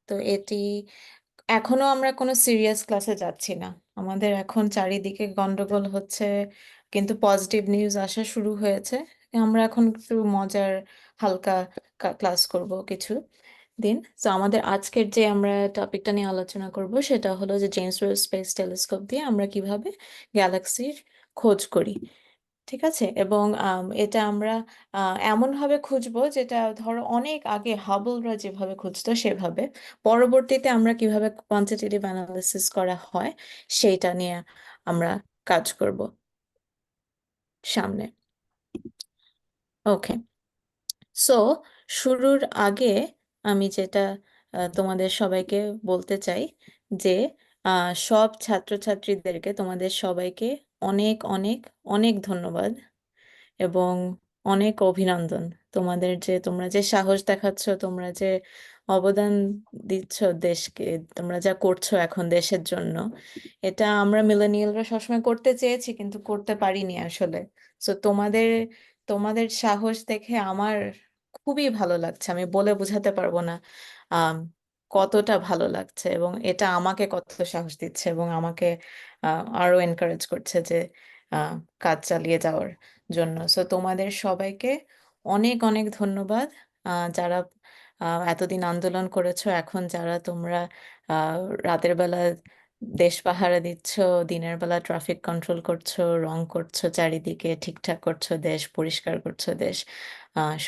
তো এটি এখনো আমরা কোনো সিরিয়াস ক্লাসে যাচ্ছি না। আমাদের এখন চারিদিকে গন্ডগোল হচ্ছে, কিন্তু পজিটিভ নিউজ আসা শুরু হয়েছে। আমরা এখন একটু মজার হালকা ক্লাস করব কিছু দিন। তো আমাদের আজকের যে আমরা টপিকটা নিয়ে আলোচনা করব সেটা হলো যে জেমস ওয়েব স্পেস টেলিস্কোপ দিয়ে আমরা কিভাবে গ্যালাক্সির খোঁজ করি। ঠিক আছে, এবং এটা আমরা এমনভাবে খুঁজবো যেটা ধরো অনেক আগে হাবলরা যেভাবে খুঁজতো সেভাবে। পরবর্তীতে আমরা কিভাবে কোয়ান্টিটেটিভ অ্যানালিসিস করা হয় সেইটা নিয়ে আমরা কাজ করব সামনে। ওকে, সো শুরুর আগে আমি যেটা তোমাদের সবাইকে বলতে চাই যে সব ছাত্রছাত্রীদেরকে তোমাদের সবাইকে অনেক অনেক অনেক ধন্যবাদ এবং অনেক অভিনন্দন। তোমরা যে সাহস দেখাচ্ছ, তোমরা যে অবদান দিচ্ছ দেশকে, তোমরা যা করছো এখন দেশের জন্য, এটা আমরা মিলেনিয়ালরা সবসময় করতে চেয়েছি কিন্তু করতে পারিনি আসলে। তো তোমাদের তোমাদের সাহস দেখে আমার খুবই ভালো লাগছে, আমি বলে বোঝাতে পারবো না আম, কতটা ভালো লাগছে, এবং এটা আমাকে কত সাহস দিচ্ছে এবং আমাকে আরো এনকারেজ করছে যে আহ, কাজ চালিয়ে যাওয়ার জন্য। সো তোমাদের সবাইকে অনেক অনেক ধন্যবাদ, যারা এতদিন আন্দোলন করেছো। এখন যারা তোমরা আহ, রাতের বেলা দেশ পাহারা দিচ্ছ, দিনের বেলা ট্রাফিক কন্ট্রোল করছো, রং করছো চারিদিকে, ঠিকঠাক করছো দেশ, পরিষ্কার করছো দেশ,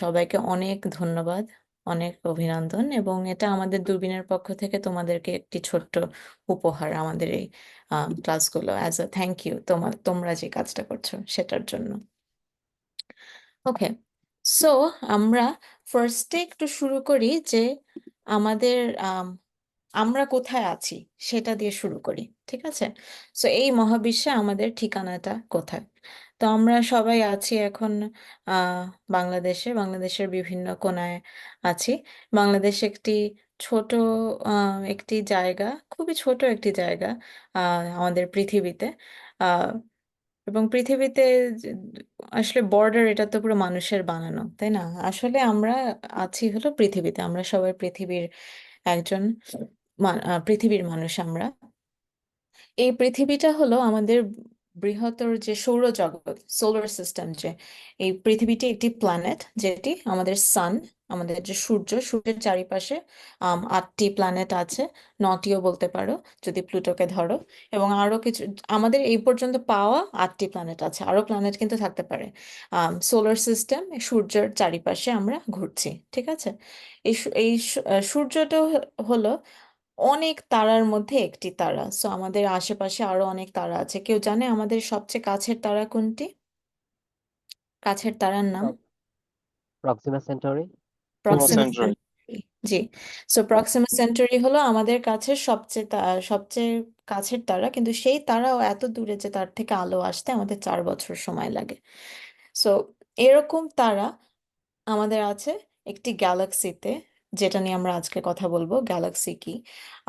সবাইকে অনেক ধন্যবাদ, অনেক অভিনন্দন। এবং এটা আমাদের দূরবীনের পক্ষ থেকে তোমাদেরকে একটি ছোট্ট উপহার, আমাদের এই ক্লাসগুলো অ্যাজ আ থ্যাংক ইউ তোমরা যে কাজটা করছো সেটার জন্য। ওকে, সো আমরা ফার্স্টে একটু শুরু করি যে আমাদের আমরা কোথায় আছি সেটা দিয়ে শুরু করি, ঠিক আছে? সো এই মহাবিশ্বে আমাদের ঠিকানাটা কোথায়? তো আমরা সবাই আছি এখন আহ বাংলাদেশের বিভিন্ন কোণায় আছি। বাংলাদেশ একটি ছোট একটি জায়গা, খুবই ছোট একটি জায়গা আমাদের পৃথিবীতে। আহ এবং পৃথিবীতে যে- আসলে বর্ডার এটা তো পুরো মানুষের বানানো, তাই না? আসলে আমরা আছি হলো পৃথিবীতে, আমরা সবাই পৃথিবীর একজন পৃথিবীর মানুষ আমরা। এই পৃথিবীটা হলো আমাদের বৃহত্তর যে সৌরজগৎ, সোলার সিস্টেম, যে এই পৃথিবীটি একটি প্ল্যানেট, যেটি আমাদের সান, আমাদের যে সূর্যের চারিপাশে 8টি প্ল্যানেট আছে, 9টিও বলতে পারো যদি প্লুটোকে ধরো, এবং আরো কিছু আমাদের এই পর্যন্ত পাওয়া 8টি প্ল্যানেট আছে, আরো প্ল্যানেট কিন্তু থাকতে পারে। সোলার সিস্টেম, সূর্যের চারিপাশে আমরা ঘুরছি, ঠিক আছে? সূর্যটা হলো অনেক তারার মধ্যে একটি তারা। সো আমাদের আশেপাশে আরো অনেক তারা আছে। কেউ জানে আমাদের সবচেয়ে কাছের তারা কোনটি? কাছের তারার নাম? Proxima Centauri. Proxima Proxima Centauri. Centauri. জি, সো প্রক্সিমা সেন্টারি হলো আমাদের কাছে সবচেয়ে কাছের তারা, কিন্তু সেই তারাও এত দূরে যে তার থেকে আলো আসতে আমাদের 4 বছর সময় লাগে। সো এরকম তারা আমাদের আছে একটি গ্যালাক্সিতে, যেটা নিয়ে আমরা আজকে কথা বলবো, গ্যালাক্সি কি।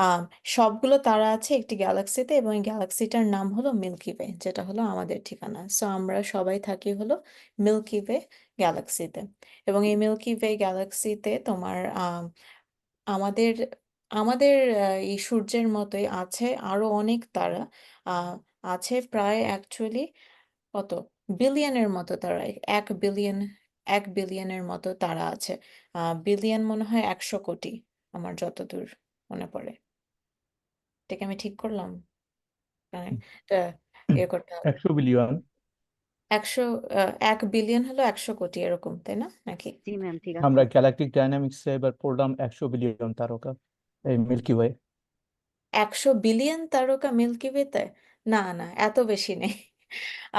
আম, সবগুলো তারা আছে একটি গ্যালাক্সিতে, এবং এই গ্যালাক্সিটার নাম হলো মিল্কি ওয়ে, যেটা হলো আমাদের ঠিকানা। সো আমরা সবাই থাকি হলো মিল্কি ওয়ে গ্যালাক্সিতে। এবং এই মিল্কি ওয়ে গ্যালাক্সিতে তোমার আমাদের আমাদের এই সূর্যের মতোই আছে আরো অনেক তারা। আহ, আছে প্রায় অ্যাকচুয়ালি কত বিলিয়নের মতো তারা, 1 বিলিয়ন, 1 বিলিয়নের মতো তারা আছে। বিলিয়ন মনে হয় 100 কোটি, আমার যতদূর মনে পড়ে। এটাকে আমি ঠিক করলাম? মানে এটা ইয়ে করতে হবে। 100 বিলিয়ন। 100, 1 বিলিয়ন হলো 100 কোটি, এরকম তাই না নাকি? জি ম্যাম, ঠিক আছে। আমরা গ্যালাকটিক ডাইনামিক্সে এবার পড়লাম 100 বিলিয়ন তারকা এই মিল্কি ওয়ে। 100 বিলিয়ন তারকা মিল্কি ওয়েতে? না না, এত বেশি নেই।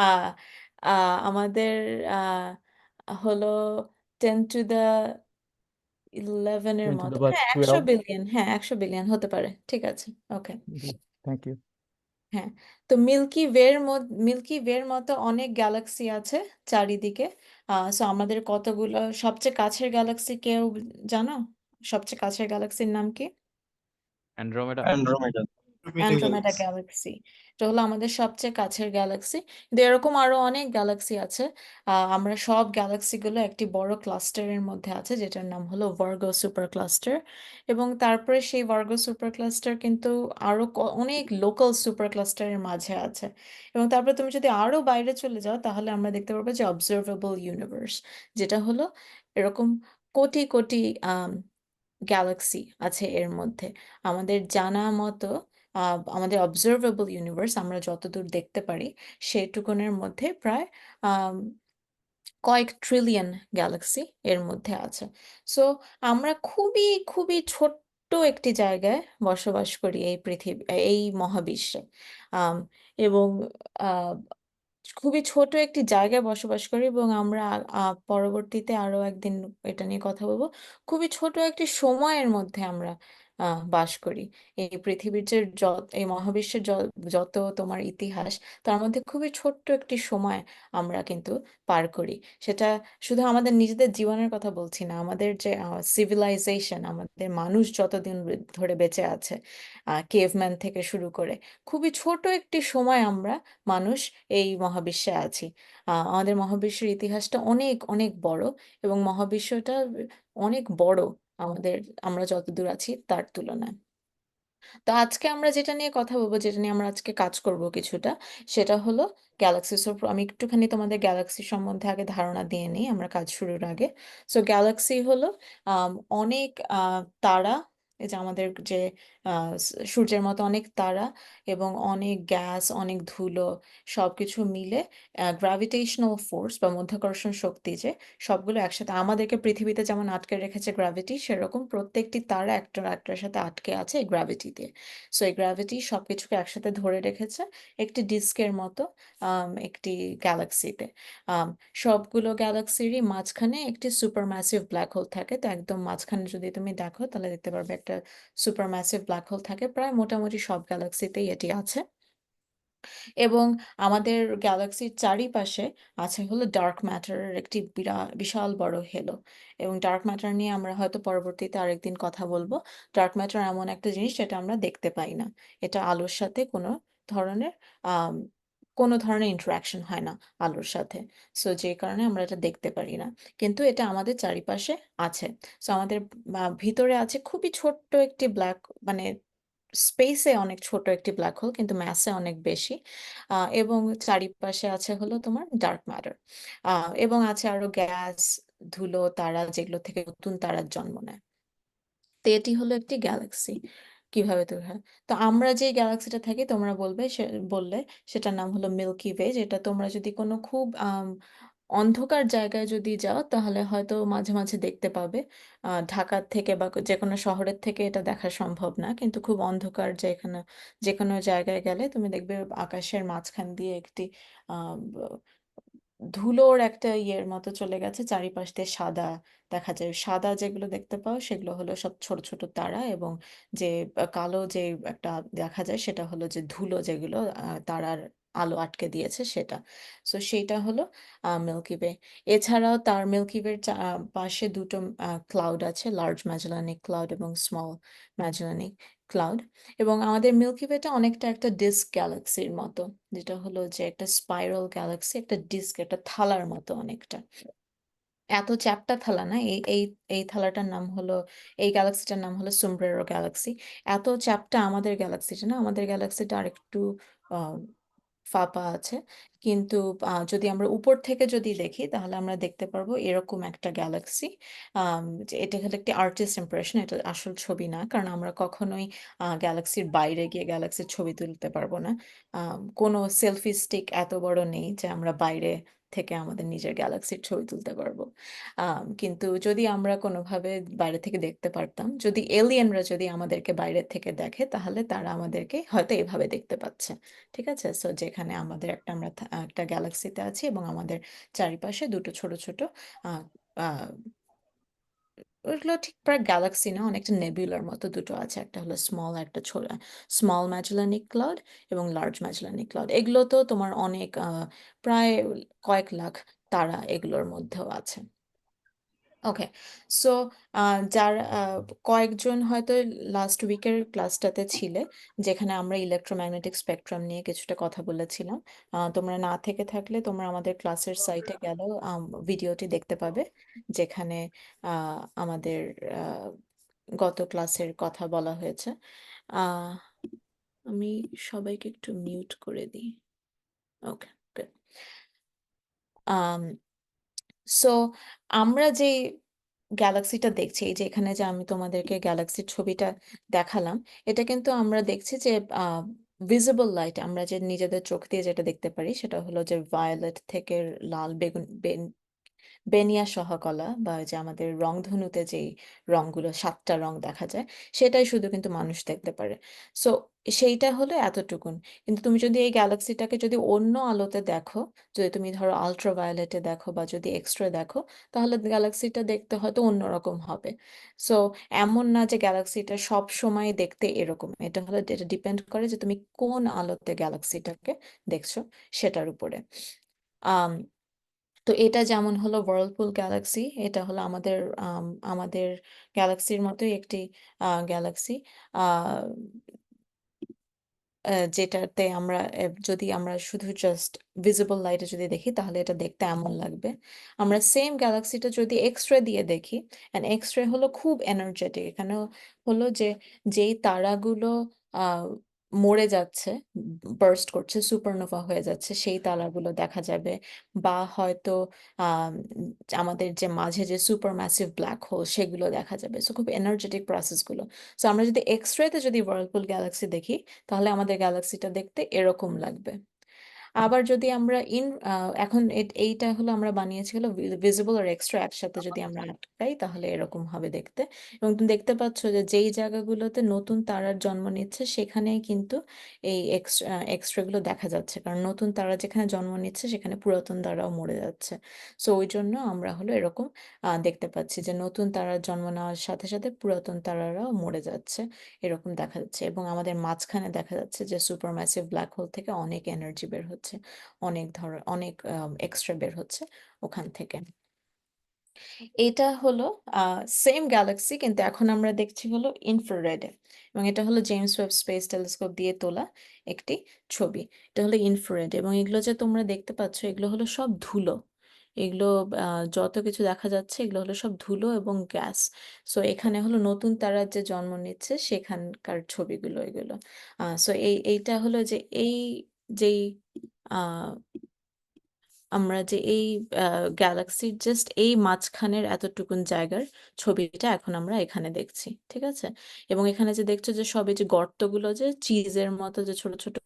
আহ আমাদের হলো 10 টু দ্য 11-এর 10 টু মতো, দ্য পাওয়ার হ্যাঁ 12। 100 বিলিয়ন, হ্যাঁ 100 বিলিয়ন হতে পারে, ঠিক আছে। ওকে, থ্যাংক ইউ। হ্যাঁ। তো মিল্কি ওয়ের মতো অনেক গ্যালাক্সি আছে চারিদিকে। সো আমাদের কতগুলো সবচেয়ে কাছের গ্যালাক্সি কেউ জানো? সবচেয়ে কাছের গ্যালাক্সির নাম কি? অ্যান্ড্রোমেডা। অ্যান্ড্রোমেডা। Andromeda Galaxy. এটা হলো আমাদের সবচেয়ে কাছের গ্যালাক্সি, কিন্তু এরকম আরো অনেক গ্যালাক্সি আছে। আমরা সব গ্যালাক্সিগুলো একটি বড় ক্লাস্টারের মধ্যে আছে, যেটার নাম হলো ভার্গো সুপার ক্লাস্টার। এবং তারপরে সেই ভার্গো সুপার ক্লাস্টার কিন্তু আরো অনেক লোকাল সুপার ক্লাস্টারের মাঝে আছে। এবং তারপরে তুমি যদি আরো বাইরে চলে যাও, তাহলে আমরা দেখতে পারবো যে অবজারভেবল ইউনিভার্স, যেটা হলো এরকম কোটি কোটি গ্যালাক্সি আছে এর মধ্যে। আমাদের জানা মতো আমাদের অবজারভেবল ইউনিভার্স আমরা যতদূর দেখতে পারি সেটুকুনের মধ্যে প্রায় আম, কয়েক ট্রিলিয়ন গ্যালাক্সি এর মধ্যে আছে। সো আমরা খুবই খুবই ছোট্ট একটি জায়গায় বসবাস করি এই পৃথিবী, এই মহাবিশ্বে। আম, এবং খুবই ছোট একটি জায়গায় বসবাস করি, এবং আমরা পরবর্তীতে আরো একদিন এটা নিয়ে কথা বলবো। খুবই ছোট একটি সময়ের মধ্যে আমরা বাস করি। এই পৃথিবীর যে এই মহাবিশ্বের যত তোমার ইতিহাস, তার মধ্যে খুবই ছোট্ট একটি সময় আমরা কিন্তু পার করি। সেটা শুধু আমাদের নিজেদের জীবনের কথা বলছি না, আমাদের যে সিভিলাইজেশন, আমাদের মানুষ যতদিন ধরে বেঁচে আছে, কেভম্যান থেকে শুরু করে, খুবই ছোট একটি সময় আমরা মানুষ এই মহাবিশ্বে আছি। আমাদের মহাবিশ্বের ইতিহাসটা অনেক অনেক বড়, এবং মহাবিশ্বটা অনেক বড় আমাদের, আমরা যতদূর আছি তার তুলনায়। তো আজকে আমরা যেটা নিয়ে কথা বলবো, যেটা নিয়ে আমরা আজকে কাজ করব কিছুটা, সেটা হলো গ্যালাক্সিস। আমি একটুখানি তোমাদের গ্যালাক্সি সম্বন্ধে আগে ধারণা দিয়ে নিই আমরা কাজ শুরুর আগে। সো গ্যালাক্সি হলো অনেক তারা, এই যে আমাদের যে সূর্যের মতো অনেক তারা এবং অনেক গ্যাস, অনেক ধুলো, সবকিছু মিলে গ্র্যাভিটেশনাল ফোর্স বা মাধ্যাকর্ষণ শক্তি, যে সবগুলো একসাথে আমাদেরকে পৃথিবীতে যেমন আটকে রেখেছে গ্র্যাভিটি, সেরকম প্রত্যেকটি তারা একটার একটার সাথে আটকে আছে এই গ্র্যাভিটিতে। সো এই গ্র্যাভিটি সবকিছুকে একসাথে ধরে রেখেছে একটি ডিস্কের মতো একটি গ্যালাক্সিতে। আম, সবগুলো গ্যালাক্সিরই মাঝখানে একটি সুপার ম্যাসিভ ব্ল্যাক হোল থাকে। তো একদম মাঝখানে যদি তুমি দেখো, তাহলে দেখতে পারবে একটা সুপার ম্যাসিভ ব্ল্যাক হোল থাকে। প্রায় মোটামুটি সব গ্যালাক্সিতেই এটি আছে। এবং আমাদের গ্যালাক্সির চারিপাশে আছে হলো ডার্ক ম্যাটারের একটি বিশাল বড় হেলো। এবং ডার্ক ম্যাটার নিয়ে আমরা হয়তো পরবর্তীতে আরেকদিন কথা বলবো। ডার্ক ম্যাটার এমন একটা জিনিস যেটা আমরা দেখতে পাই না, এটা আলোর সাথে ধরনের আম, কোনো ধরনের ইন্টারাকশন হয় না আলোর সাথে। সো যে কারণে আমরা এটা দেখতে পারি না, কিন্তু এটা আমাদের চারিপাশে আছে। সো আমাদের ভিতরে আছে খুবই ছোট্ট একটি ব্ল্যাক, মানে স্পেসে অনেক ছোট একটি ব্ল্যাক হোল, কিন্তু ম্যাসে অনেক বেশি। এবং চারিপাশে আছে হলো তোমার ডার্ক ম্যাটার, এবং আছে আরো গ্যাস, ধুলো, তারা, যেগুলো থেকে নতুন তারার জন্ম নেয়। তো এটি হলো একটি গ্যালাক্সি কিভাবে তৈরি হয়। তো আমরা যে গ্যালাক্সিটা থাকি, তোমরা বললে সেটার নাম হলো মিল্কি ওয়ে। যেটা তোমরা যদি কোনো খুব অন্ধকার জায়গায় যদি যাও, তাহলে হয়তো মাঝে মাঝে দেখতে পাবে। ঢাকার থেকে বা যে কোনো শহরের থেকে এটা দেখা সম্ভব না, কিন্তু খুব অন্ধকার যেখানে যে কোনো জায়গায় গেলে তুমি দেখবে আকাশের মাঝখান দিয়ে একটি আহ ধুলোর একটা ইয়ের মতো চলে গেছে, চারিপাশ দিয়ে সাদা দেখা যায়। সাদা যেগুলো দেখতে পাও সেগুলো হলো সব ছোট ছোট তারা, এবং যে কালো যে একটা দেখা যায় সেটা হলো যে ধুলো, যেগুলো তারার আলো আটকে দিয়েছে সেটা। সো সেইটা হলো মিল্কি ওয়ে। এছাড়াও তার মিল্কি ওয়ের পাশে দুটো ক্লাউড আছে, লার্জ ম্যাজেলানিক ক্লাউড এবং স্মল ম্যাজেলানিক ক্লাউড। এবং আমাদের মিল্কি ওয়েটা অনেকটা একটা ডিস্ক গ্যালাক্সির মতো, যেটা হলো যে একটা স্পাইরাল গ্যালাক্সি, একটা ডিস্ক, একটা থালার মতো অনেকটা। এত চ্যাপ্টা থালা না, এই এই এই থালাটার নাম হলো, এই গ্যালাক্সিটার নাম হলো সুমব্রেরো গ্যালাক্সি। এত চ্যাপ্টা আমাদের গ্যালাক্সিটা না, আমাদের গ্যালাক্সিটা আরেকটু আহ, ফাঁপা আছে। কিন্তু যদি আমরা উপর থেকে যদি দেখি, তাহলে আমরা দেখতে পারবো এরকম একটা গ্যালাক্সি। যে এটা হলো একটি আর্টিস্ট ইমপ্রেশন, এটা আসল ছবি না, কারণ আমরা কখনোই গ্যালাক্সির বাইরে গিয়ে গ্যালাক্সির ছবি তুলতে পারবো না। কোনো সেলফি স্টিক এত বড় নেই যে আমরা বাইরে থেকে আমাদের নিজের গ্যালাক্সির ছবি তুলতে পারবো। কিন্তু যদি আমরা কোনোভাবে বাইরে থেকে দেখতে পারতাম, যদি এলিয়েনরা যদি আমাদেরকে বাইরে থেকে দেখে, তাহলে তারা আমাদেরকে হয়তো এভাবে দেখতে পাচ্ছে। ঠিক আছে, সো যেখানে আমাদের আমরা একটা গ্যালাক্সিতে আছি, এবং আমাদের চারিপাশে দুটো ছোট ছোট আহ আহ ওগুলো ঠিক প্রায় গ্যালাক্সি না, অনেকটা নেবিউলার মতো দুটো আছে। একটা হলো স্মল, একটা ছোট, স্মল ম্যাজেলানিক ক্লাউড এবং লার্জ ম্যাজেলানিক ক্লাউড। এগুলো তো তোমার অনেক প্রায় কয়েক লাখ তারা এগুলোর মধ্যেও আছে। ওকে, সো যারা কয়েকজন হয়তো লাস্ট উইকের ক্লাসটাতে ছিলে, যেখানে আমরা ইলেকট্রোম্যাগনেটিক স্পেকট্রাম নিয়ে কিছুটা কথা বলেছিলাম। তোমরা না থেকে থাকলে তোমরা আমাদের ক্লাসের সাইটে গেলেও ভিডিওটি দেখতে পাবে, যেখানে আমাদের আহ, গত ক্লাসের কথা বলা হয়েছে। আহ, আমি সবাইকে একটু মিউট করে দিই। ওকে, গুড। সো আমরা যে গ্যালাক্সিটা দেখছি, এই যে এখানে যে আমি তোমাদেরকে গ্যালাক্সির ছবিটা দেখালাম, এটা কিন্তু আমরা দেখছি যে ভিজিবল লাইট, আমরা যে নিজেদের চোখ দিয়ে যেটা দেখতে পারি সেটা হলো যে ভায়োলেট থেকে লাল, বেগুন, বেনিয়া সহকলা, বা ওই যে আমাদের রংধনুতে যেই রংগুলো, 7টা রং দেখা যায়, সেটাই শুধু কিন্তু মানুষ দেখতে পারে। সো সেইটা হলো এতটুকুন। কিন্তু তুমি যদি এই গ্যালাক্সিটাকে যদি অন্য আলোতে দেখো, যদি তুমি ধরো আল্ট্রাভায়োলেটে দেখো বা যদি এক্সরে দেখো, তাহলে গ্যালাক্সিটা দেখতে হয়তো অন্যরকম হবে। সো এমন না যে গ্যালাক্সিটা সব সময় দেখতে এরকম, এটা হলো, এটা ডিপেন্ড করে যে তুমি কোন আলোতে গ্যালাক্সিটাকে দেখছো সেটার উপরে। আম, তো এটা যেমন হলো ভার্লপুল গ্যালাক্সি, এটা হলো আমাদের গ্যালাক্সির মতোই একটি গ্যালাক্সি, যেটাতে আমরা যদি আমরা শুধু জাস্ট ভিজিবল লাইটে যদি দেখি তাহলে এটা দেখতে এমন লাগবে। আমরা সেম গ্যালাক্সিটা যদি এক্সরে দিয়ে দেখি, অ্যান্ড এক্সরে হলো খুব এনার্জেটিক, এখানে হলো যে যেই তারাগুলো আহ, মরে যাচ্ছে, বার্স্ট করছে, সুপারনোভা হয়ে যাচ্ছে, সেই তারাগুলো দেখা যাবে। বা হয়তো আম, আমাদের যে মাঝে যে সুপার ম্যাসিভ ব্ল্যাক হোল সেগুলো দেখা যাবে। সো খুব এনার্জেটিক প্রসেসগুলো। সো আমরা যদি এক্সরেতে যদি ভার্লপুল গ্যালাক্সি দেখি, তাহলে আমাদের গ্যালাক্সিটা দেখতে এরকম লাগবে। আবার যদি আমরা এখন এইটা হলো আমরা বানিয়েছি হলো ভিজিবল আর এক্সট্রা একসাথে যদি আমরা আটকাই তাহলে এরকম হবে দেখতে। এবং তুমি দেখতে পাচ্ছ যে যেই জায়গাগুলোতে নতুন তারার জন্ম নিচ্ছে সেখানেই কিন্তু এই এক্সট্রা গুলো দেখা যাচ্ছে, কারণ নতুন তারা যেখানে জন্ম নিচ্ছে সেখানে পুরাতন তারাও মরে যাচ্ছে। সো ওই জন্য আমরা হলো এরকম দেখতে পাচ্ছি যে নতুন তারার জন্ম নেওয়ার সাথে সাথে পুরাতন তারারাও মরে যাচ্ছে, এরকম দেখা যাচ্ছে। এবং আমাদের মাঝখানে দেখা যাচ্ছে যে সুপার ম্যাসিভ ব্ল্যাক হোল থেকে অনেক এনার্জি বের হচ্ছে, অনেক এক্সট্রা বের হচ্ছে ওখান থেকে। এটা হলো সেম গ্যালাক্সি, কিন্তু এখন আমরা দেখছি হলো ইনফ্রারেডে, এবং এটা হলো জেমস ওয়েব স্পেস টেলিস্কোপ দিয়ে তোলা একটি ছবি। এটা হলো ইনফ্রারেড, এবং এগুলো যে তোমরা দেখতে পাচ্ছ এগুলো হলো সব ধুলো। এগুলো যত কিছু দেখা যাচ্ছে এগুলো হলো সব ধুলো এবং গ্যাস। সো এখানে হলো নতুন তারা যে জন্ম নিচ্ছে সেখানকার ছবিগুলো এগুলো। সো এইটা হলো যে যেই আহ আমরা যে এই গ্যালাক্সির জাস্ট এই মাঝখানের এতটুকুন জায়গার ছবিটা এখন আমরা এখানে দেখছি, ঠিক আছে? এবং এখানে যে দেখছো যে সবে যে গর্তগুলো, যে চিজের মতো যে ছোট ছোট,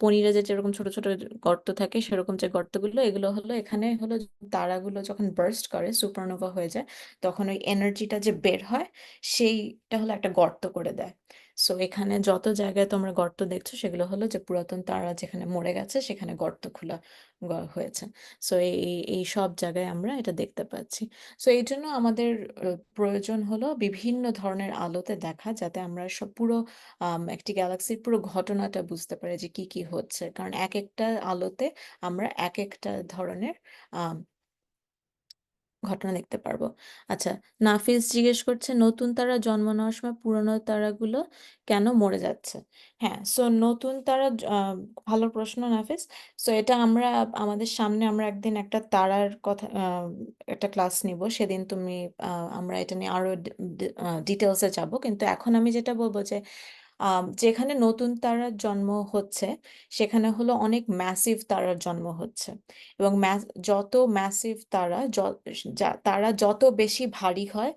পনিরে যে যেরকম ছোট ছোট গর্ত থাকে সেরকম যে গর্তগুলো, এগুলো হলো এখানে হলো তারাগুলো যখন বার্স্ট করে, সুপারনোভা হয়ে যায়, তখন ওই এনার্জিটা যে বের হয় সেইটা হলো একটা গর্ত করে দেয়। সো এখানে যত জায়গায় তোমরা গর্ত দেখছো সেগুলো হলো যে পুরাতন তারা যেখানে মরে গেছে সেখানে গর্ত খোলা হয়েছে। সো এই সব জায়গায় আমরা এটা দেখতে পাচ্ছি। সো এই জন্য আমাদের প্রয়োজন হলো বিভিন্ন ধরনের আলোতে দেখা, যাতে আমরা সব পুরো একটি গ্যালাক্সির পুরো ঘটনাটা বুঝতে পারি যে কি কি হচ্ছে, কারণ এক একটা আলোতে আমরা এক একটা ধরনের ঘটনা দেখতে পারবো। আচ্ছা, নাফিস জিজ্ঞেস করছে নতুন তারা জন্ম নেওয়ার সময় পুরনো তারাগুলো কেন মরে যাচ্ছে? হ্যাঁ, সো নতুন তারা ভালো প্রশ্ন নাফিস। সো এটা আমরা আমাদের সামনে আমরা একদিন একটা তারার কথা একটা ক্লাস নিব, সেদিন তুমি আমরা এটা নিয়ে আরো ডিটেলসে যাব। কিন্তু এখন আমি যেটা বলবো যে যেখানে নতুন তারার জন্ম হচ্ছে সেখানে হলো অনেক ম্যাসিভ তারার জন্ম হচ্ছে। এবং যত ম্যাসিভ তারা তারা যত বেশি ভারী হয়,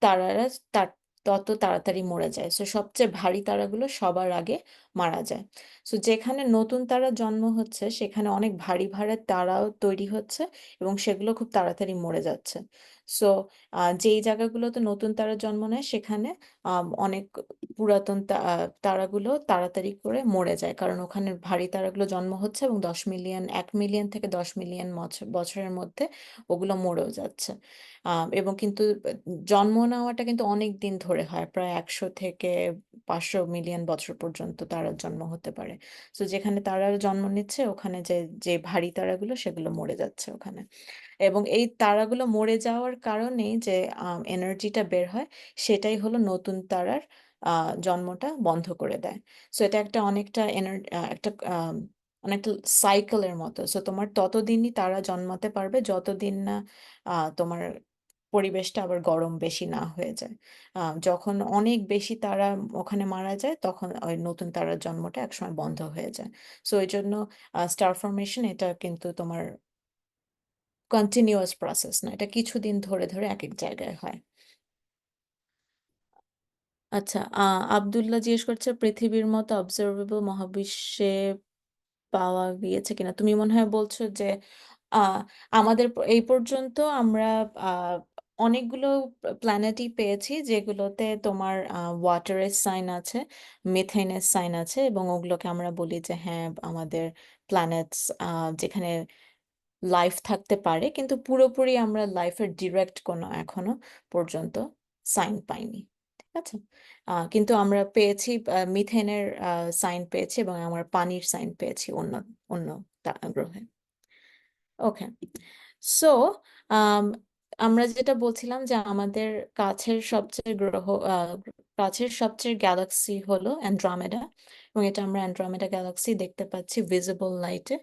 তারারা তার তত তাড়াতাড়ি মরে যায়। সো সবচেয়ে ভারী তারাগুলো সবার আগে মারা যায়। সো যেখানে নতুন তারা জন্ম হচ্ছে সেখানে অনেক ভারী ভারী তারাও তৈরি হচ্ছে এবং সেগুলো খুব তাড়াতাড়ি মরে যাচ্ছে। সো যেই জায়গাগুলোতে নতুন তারা জন্ম নেয় সেখানে অনেক পুরাতন তারাগুলো তাড়াতাড়ি করে মরে যায়, কারণ ওখানে ভারী তারাগুলো জন্ম হচ্ছে এবং 10 মিলিয়ন, 1 মিলিয়ন থেকে 10 মিলিয়ন বছরের মধ্যে ওগুলো মরেও যাচ্ছে। এবং কিন্তু জন্ম নেওয়াটা কিন্তু অনেক দিন ধরে হয়, প্রায় 100 থেকে 500 মিলিয়ন বছর পর্যন্ত তারা তারার জন্ম হতে পারে। তো যেখানে তারার জন্ম নিচ্ছে ওখানে যে যে ভারী তারাগুলো সেগুলো মরে যাচ্ছে ওখানে। এবং এই তারাগুলো মরে যাওয়ার কারণেই যে এনার্জিটা বের হয় সেটাই হলো নতুন তারার জন্মটা বন্ধ করে দেয়। সো এটা একটা অনেকটা একটা অনেকটা সাইকেলের মতো। সো তোমার ততদিনই তারা জন্মাতে পারবে যতদিন না তোমার পরিবেশটা আবার গরম বেশি না হয়ে যায়। যখন অনেক বেশি তারা ওখানে মারা যায় তখন ওই নতুন তারার জন্মটা একসময় বন্ধ হয়ে যায়। সো এই জন্য স্টার ফরমেশন এটা কিন্তু তোমার কন্টিনিউয়াস প্রসেস না, এটা কিছুদিন ধরে ধরে এক এক জায়গায় হয়। আচ্ছা, আব্দুল্লাহ জিজ্ঞেস করছে পৃথিবীর মতো অবজারভেবল মহাবিশ্বে পাওয়া গিয়েছে কিনা। তুমি মনে হয় বলছো যে আহ, আমাদের এই পর্যন্ত আমরা আহ, অনেকগুলো প্ল্যানেটই পেয়েছি যেগুলোতে তোমার ওয়াটারের সাইন আছে, মিথেনের সাইন আছে, এবং ওগুলোকে আমরা বলি যে হ্যাঁ আমাদের প্ল্যানেটস, যেখানে লাইফ থাকতে পারে, কিন্তু পুরোপুরি আমরা লাইফের ডিরেক্ট কোনো এখনো পর্যন্ত সাইন পাইনি। ঠিক আছে, কিন্তু আমরা পেয়েছি মিথেনের সাইন পেয়েছি এবং আমরা পানির সাইন পেয়েছি অন্য অন্য গ্রহে। ওকে, সো আমরা যেটা বলছিলাম যে আমাদের কাছের সবচেয়ে কাছের সবচেয়ে গ্যালাক্সি হলো অ্যান্ড্রোমেডা, এবং এটা আমরা অ্যান্ড্রোমেডা গ্যালাক্সি দেখতে পাচ্ছি ভিজিবল লাইটে।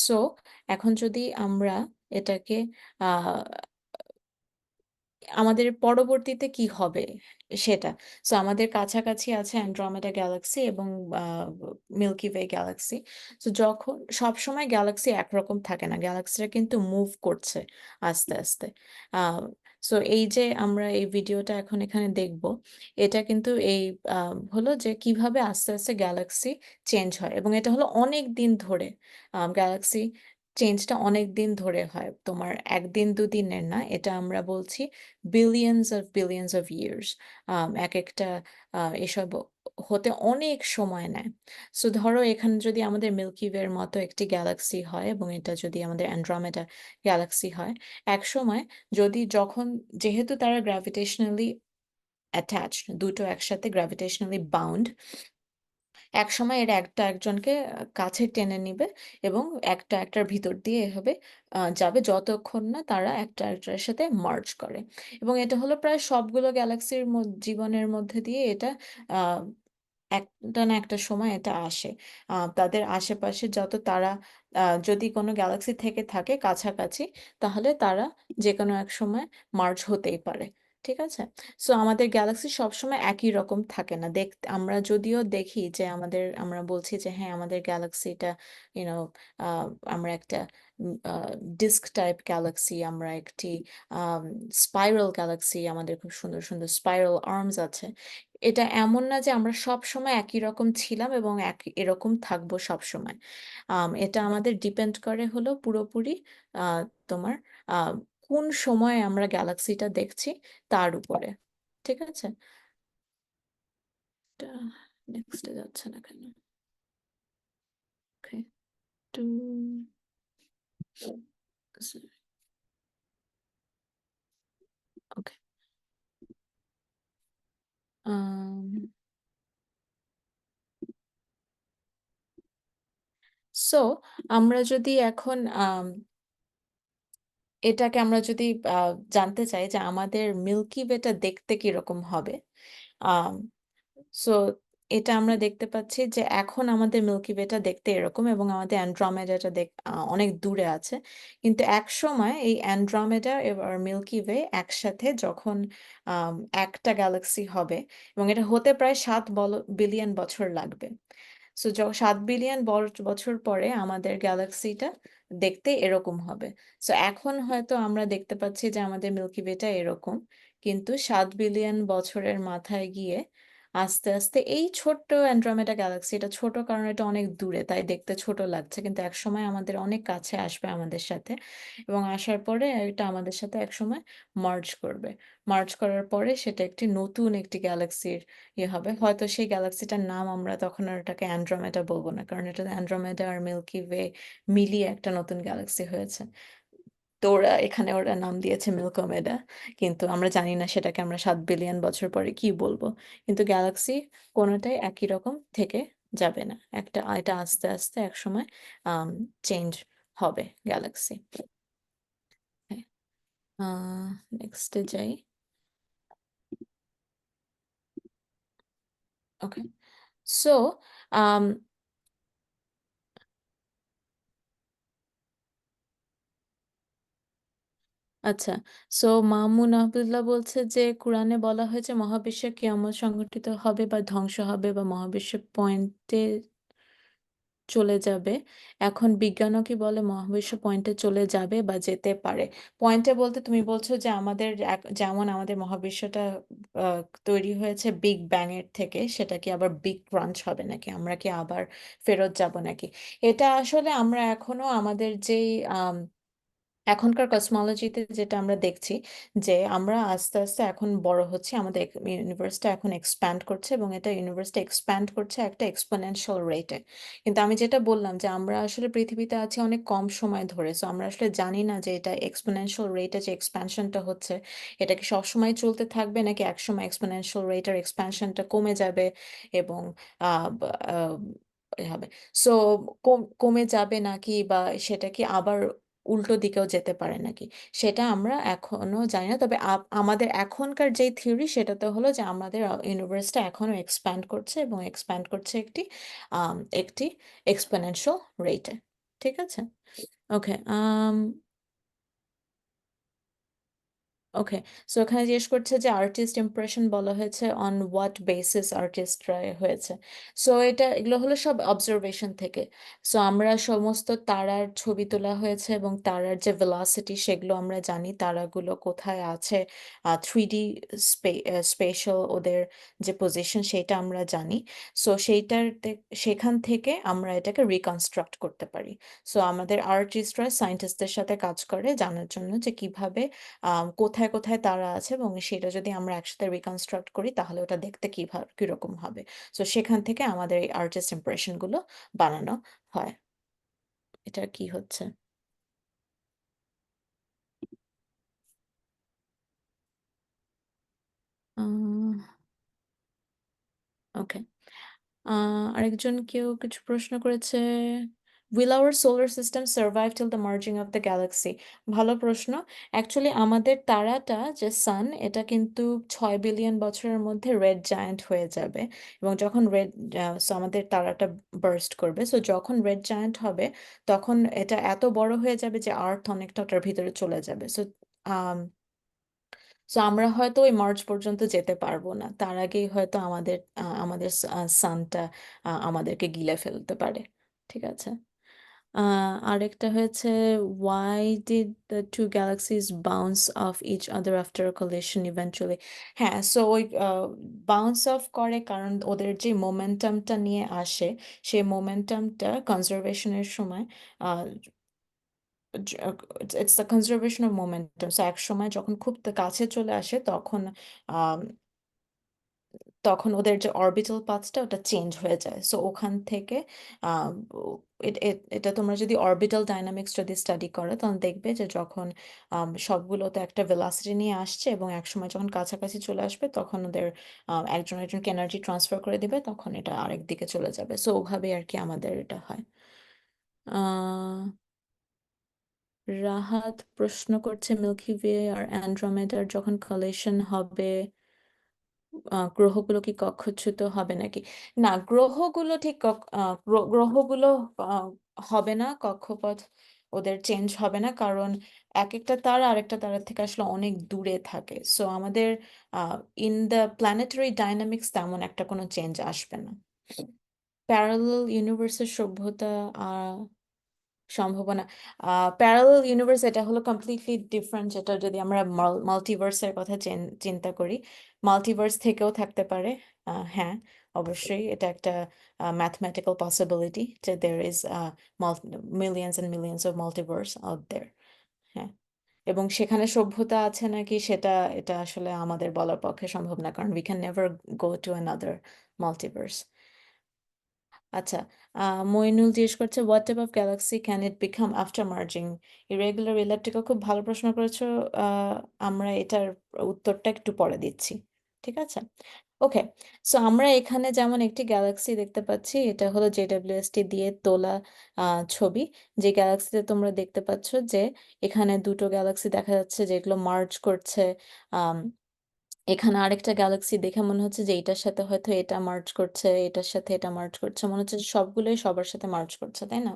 সো এখন যদি আমরা এটাকে আহ আমাদের পরবর্তীতে কি হবে সেটা, সো আমাদের কাছাকাছি আছে অ্যান্ড্রোমেডা গ্যালাক্সি এবং মিল্কি ওয়ে গ্যালাক্সি। তো যখন সব সময় গ্যালাক্সি একরকম থাকে না, গ্যালাক্সিটা কিন্তু মুভ করছে আস্তে আস্তে। সো এই যে আমরা এই ভিডিওটা এখন এখানে দেখব, এটা কিন্তু এই হলো যে কিভাবে আস্তে আস্তে গ্যালাক্সি চেঞ্জ হয়, এবং এটা হলো অনেক দিন ধরে গ্যালাক্সি চেঞ্জটা অনেক দিন ধরে হয়, তোমার একদিন দুদিনের না, এটা আমরা বলছি বিলিয়ন্স অফ ইয়ার্স। এক একটা এসব হতে অনেক সময় নেয়। সো ধরো এখানে যদি আমাদের মিল্কি ওয়ের মতো একটি গ্যালাক্সি হয় এবং এটা যদি আমাদের অ্যান্ড্রোমেডা গ্যালাক্সি হয়, এক সময় যখন যেহেতু তারা গ্র্যাভিটেশনালি অ্যাটাচড, দুটো একসাথে গ্র্যাভিটেশনালি বাউন্ড, এক সময় এরা একটা একজনকে কাছে টেনে নিবে এবং একটা একটার ভিতর দিয়ে এভাবে যাবে যতক্ষণ না তারা একটা একটার সাথে মার্জ করে। এবং এটা হলো প্রায় সবগুলো গ্যালাক্সির জীবনের মধ্যে দিয়ে এটা আহ, একটা না একটা সময় এটা আসে। তাদের আশেপাশে যত তারা যদি কোনো গ্যালাক্সি থেকে থাকে কাছাকাছি, তাহলে তারা যে কোনো এক সময় মার্জ হতেই পারে। ঠিক আছে, সো আমাদের গ্যালাক্সি সবসময় একই রকম থাকে না। আমরা যদিও দেখি যে আমরা বলছি যে হ্যাঁ আমাদের গ্যালাক্সিটা ইউনো আমরা একটা ডিস্ক টাইপ গ্যালাক্সি, আমরা একটি স্পাইরাল গ্যালাক্সি, আমাদের খুব সুন্দর সুন্দর স্পাইরাল আর্মস আছে। এটা এমন না যে আমরা সব সময় একই রকম ছিলাম এবং এরকম থাকবো সব সময়। এটা আমাদের ডিপেন্ড করে হলো পুরোপুরি আহ, তোমার আহ, কোন সময়ে আমরা গ্যালাক্সিটা দেখছি তার উপরে। ঠিক আছে, এটা নেক্সটে যাচ্ছে না কেন? ওকে, টু ওকে, সো আমরা যদি এখন এটাকে আমরা যদি জানতে চাই যে আমাদের মিল্কি ওয়েটা দেখতে কিরকম হবে, সো এটা আমরা দেখতে পাচ্ছি যে এখন আমাদের মিল্কি ওয়েটা দেখতে এরকম এবং আমাদের অ্যান্ড্রোমেডাটা অনেক দূরে আছে। কিন্তু এক সময় এই অ্যান্ড্রোমেডা এবার মিল্কি ওয়ে একসাথে যখন আম, একটা গ্যালাক্সি হবে, এবং এটা হতে প্রায় 7 বিলিয়ন বছর লাগবে। সো 7 বিলিয়ন বছর পরে আমাদের গ্যালাক্সিটা দেখতে এরকম হবে। সো এখন হয়তো আমরা দেখতে পাচ্ছি যে আমাদের মিল্কি ওয়েটা এরকম, কিন্তু 7 বিলিয়ন বছরের মাথায় গিয়ে আস্তে আস্তে এই ছোট্ট অ্যান্ড্রোমেডা গ্যালাক্সি, এটা ছোট কারণ এটা অনেক দূরে তাই দেখতে ছোট লাগছে, কিন্তু একসময় আমাদের অনেক কাছে আসবে আমাদের সাথে, এবং আসার পরে এটা আমাদের সাথে একসময় মার্জ করবে। মার্জ করার পরে সেটা একটি নতুন একটি গ্যালাক্সির হবে। হয়তো সেই গ্যালাক্সিটার নাম আমরা তখন আর এটাকে অ্যান্ড্রোমেডা বলবো না, কারণ এটা অ্যান্ড্রোমেডা আর মিল্কি ওয়ে মিলিয়ে একটা নতুন গ্যালাক্সি হয়েছে। তো ওরা নাম দিয়েছে মিল্কোমেডা, কিন্তু আমরা জানি না সেটাকে আমরা 7 বিলিয়ন বছর পরে কি বলবো। কিন্তু গ্যালাক্সি কোনোটাই একই রকম থেকে যাবে না, এটা আস্তে আস্তে একসময় চেঞ্জ হবে গ্যালাক্সি। নেক্সটে যাই। ওকে, সো আচ্ছা, সো মামুন আবদুল্লাহ বলছে যে কোরআনে বলা হয়েছে মহাবিশ্বে কিয়ামত সংঘটিত হবে বা ধ্বংস হবে বা মহাবিশ্বের পয়েন্টে চলে যাবে। এখন বিজ্ঞানও কি বলে মহাবিশ্ব পয়েন্টে চলে যাবে বা যেতে পারে? পয়েন্টে বলতে তুমি বলছো যে আমাদের যেমন আমাদের মহাবিশ্বটা আহ, তৈরি হয়েছে বিগ ব্যাং এর থেকে, সেটা কি আবার বিগ ক্রাঞ্চ হবে নাকি, আমরা কি আবার ফেরত যাব নাকি? এটা আসলে আমরা এখনো আমাদের যেই এখনকার কসমোলজিতে যেটা আমরা দেখছি, যে আমরা আস্তে আস্তে এখন বড় হচ্ছে, আমাদের ইউনিভার্সটা এখন এক্সপ্যান্ড করছে এবং এটা ইউনিভার্সটা এক্সপ্যান্ড করছে একটা এক্সপোনেনশিয়াল রেটে। কিন্তু আমি যেটা বললাম যে আমরা আসলে পৃথিবীতে আছি অনেক কম সময় ধরে, সো আমরা আসলে জানি না যে এটা এক্সপোনেনশিয়াল রেটে যে এক্সপ্যানশনটা হচ্ছে, এটা কি সবসময় চলতে থাকবে নাকি একসময় এক্সপোনেনশিয়াল রেটের এক্সপ্যানশনটা কমে যাবে এবং আহ, ব- আহ, এ হবে। সো কমে যাবে নাকি, বা সেটা কি আবার উল্টো দিকেও যেতে পারে নাকি, সেটা আমরা এখনো জানি না। তবে আমাদের এখনকার যে থিওরি সেটাতে হলো যে আমাদের ইউনিভার্সটা এখনো এক্সপ্যান্ড করছে এবং এক্সপ্যান্ড করছে একটি এক্সপোনেনশিয়াল রেটে। ঠিক আছে, ওকে। ওকে, সো এখানে জিজ্ঞেস করছে যে আর্টিস্ট ইমপ্রেশন বলা হয়েছে, অন হোয়াট বেসিস আর্টিস্টরা হয়েছে। সো এগুলো হলো সব অবজারভেশন থেকে। সো আমরা সমস্ত তারার ছবি তোলা হয়েছে এবং তারার যে ভেলোসিটি সেগুলো আমরা জানি, তারাগুলো কোথায় আছে, 3D স্পেশাল ওদের যে পজিশন সেটা আমরা জানি। সো সেখান থেকে আমরা এটাকে রিকনস্ট্রাক্ট করতে পারি। সো আমাদের আর্টিস্টরা সায়েন্টিস্টদের সাথে কাজ করে জানার জন্য যে কিভাবে কোথায় কোথায় তারা আছে, এবং সেটা যদি আমরা একসাথে রিকনস্ট্রাক্ট করি তাহলে ওটা দেখতে কিরকম হবে। সো সেখান থেকে আমাদের এই আর্টিস্ট ইমপ্রেশন গুলো বানানো হয়। এটা কি হচ্ছে? ওকে, আরেকজন কেউ কিছু প্রশ্ন করেছে, will our solar system survive till the merging of the galaxy? ভালো প্রশ্ন। অ্যাকচুয়ালি আমাদের তারাটা যে সান, এটা কিন্তু 6 বিলিয়ন বছরের মধ্যে রেড জায়ান্ট হয়ে যাবে, এবং যখন আমাদের তারাটা বার্স্ট করবে, সো যখন রেড জায়ান্ট হবে তখন এটা এত বড় হয়ে যাবে যে আর্থ অনেকটা ওটার ভিতরে চলে যাবে। সো আমরা হয়তো ওই মার্চ পর্যন্ত যেতে পারবো না, তার আগেই হয়তো আমাদের সানটা আমাদেরকে গিলে ফেলতে পারে। ঠিক আছে, আরেকটা হয়েছে, why did the two galaxies bounce off each other after a collision eventually? হ্যাঁ, সো ওই বাউন্স অফ করে কারণ ওদের যে মোমেন্টামটা নিয়ে আসে, সেই মোমেন্টামটা কনজারভেশনের সময় it's the conservation of momentum. So এক সময় যখন খুব কাছে চলে আসে তখন আম, তখন ওদের যে অরবিটাল পাথটা ওটা চেঞ্জ হয়ে যায়। সো ওখান থেকে আম, এটা তোমরা যদি অরবিটাল ডাইনামিক্স যদি স্টাডি করো তখন দেখবে যে যখন সবগুলো তো একটা ভেলোসিটি নিয়ে আসছে এবং একসময় যখন কাছাকাছি চলে আসবে তখন ওদের একজন একজনকে এনার্জি ট্রান্সফার করে দিবে, তখন এটা আরেক দিকে চলে যাবে। সো ওভাবে আর কি আমাদের এটা হয়। আহ রাহাত প্রশ্ন করছে মিল্কি ওয়ে আর অ্যান্ড্রোমেডার যখন কালেকশন হবে গ্রহগুলো কি কক্ষচ্যুত হবে নাকি? না, গ্রহগুলো ঠিক গ্রহগুলো আহ, হবে না, কক্ষপথ ওদের চেঞ্জ হবে না, কারণ এক একটা তারা আরেকটা তারার থেকে আসলে অনেক দূরে থাকে। সো আমাদের ইন দ্য প্ল্যানেটারি ডাইনামিক্স তেমন একটা কোনো চেঞ্জ আসবে না। প্যারালাল ইউনিভার্সের সভ্যতা সম্ভাবনা, প্যারালাল ইউনিভার্স এটা হলো কমপ্লিটলি ডিফারেন্ট, যেটা যদি আমরা মাল্টিভার্সের কথা চিন্তা করি, মাল্টিভার্স থেকেও থাকতে পারে। হ্যাঁ, অবশ্যই এটা একটা ম্যাথমেটিক্যাল পসিবিলিটি যে there is millions and millions of multiverse out there. হ্যাঁ, এবং সেখানে সভ্যতা আছে নাকি সেটা এটা আসলে আমাদের বলার পক্ষে সম্ভব না, কারণ we can never go to another multiverse. আচ্ছা, মইনুল জিজ্ঞেস করছে what type of Galaxy can it become after merging irregular electrical. খুব ভালো প্রশ্ন করেছো। আমরা এটার উত্তরটা একটু পরে দিচ্ছি, ঠিক আছে? ওকে, সো আমরা এখানে যেমন একটি গ্যালাক্সি দেখতে পাচ্ছি, এটা হলো জেডাব্লিউএসটি দিয়ে তোলা ছবি। যে গ্যালাক্সিতে তোমরা দেখতে পাচ্ছ যে এখানে দুটো গ্যালাক্সি দেখা যাচ্ছে যেগুলো মার্জ করছে। আম, এখানে আরেকটা গ্যালাক্সি দেখে মনে হচ্ছে যে এটার সাথে হয়তো এটা মার্জ করছে, এটার সাথে এটা মার্জ করছে, মনে হচ্ছে যে সবগুলোই সবার সাথে মার্জ করছে, তাই না?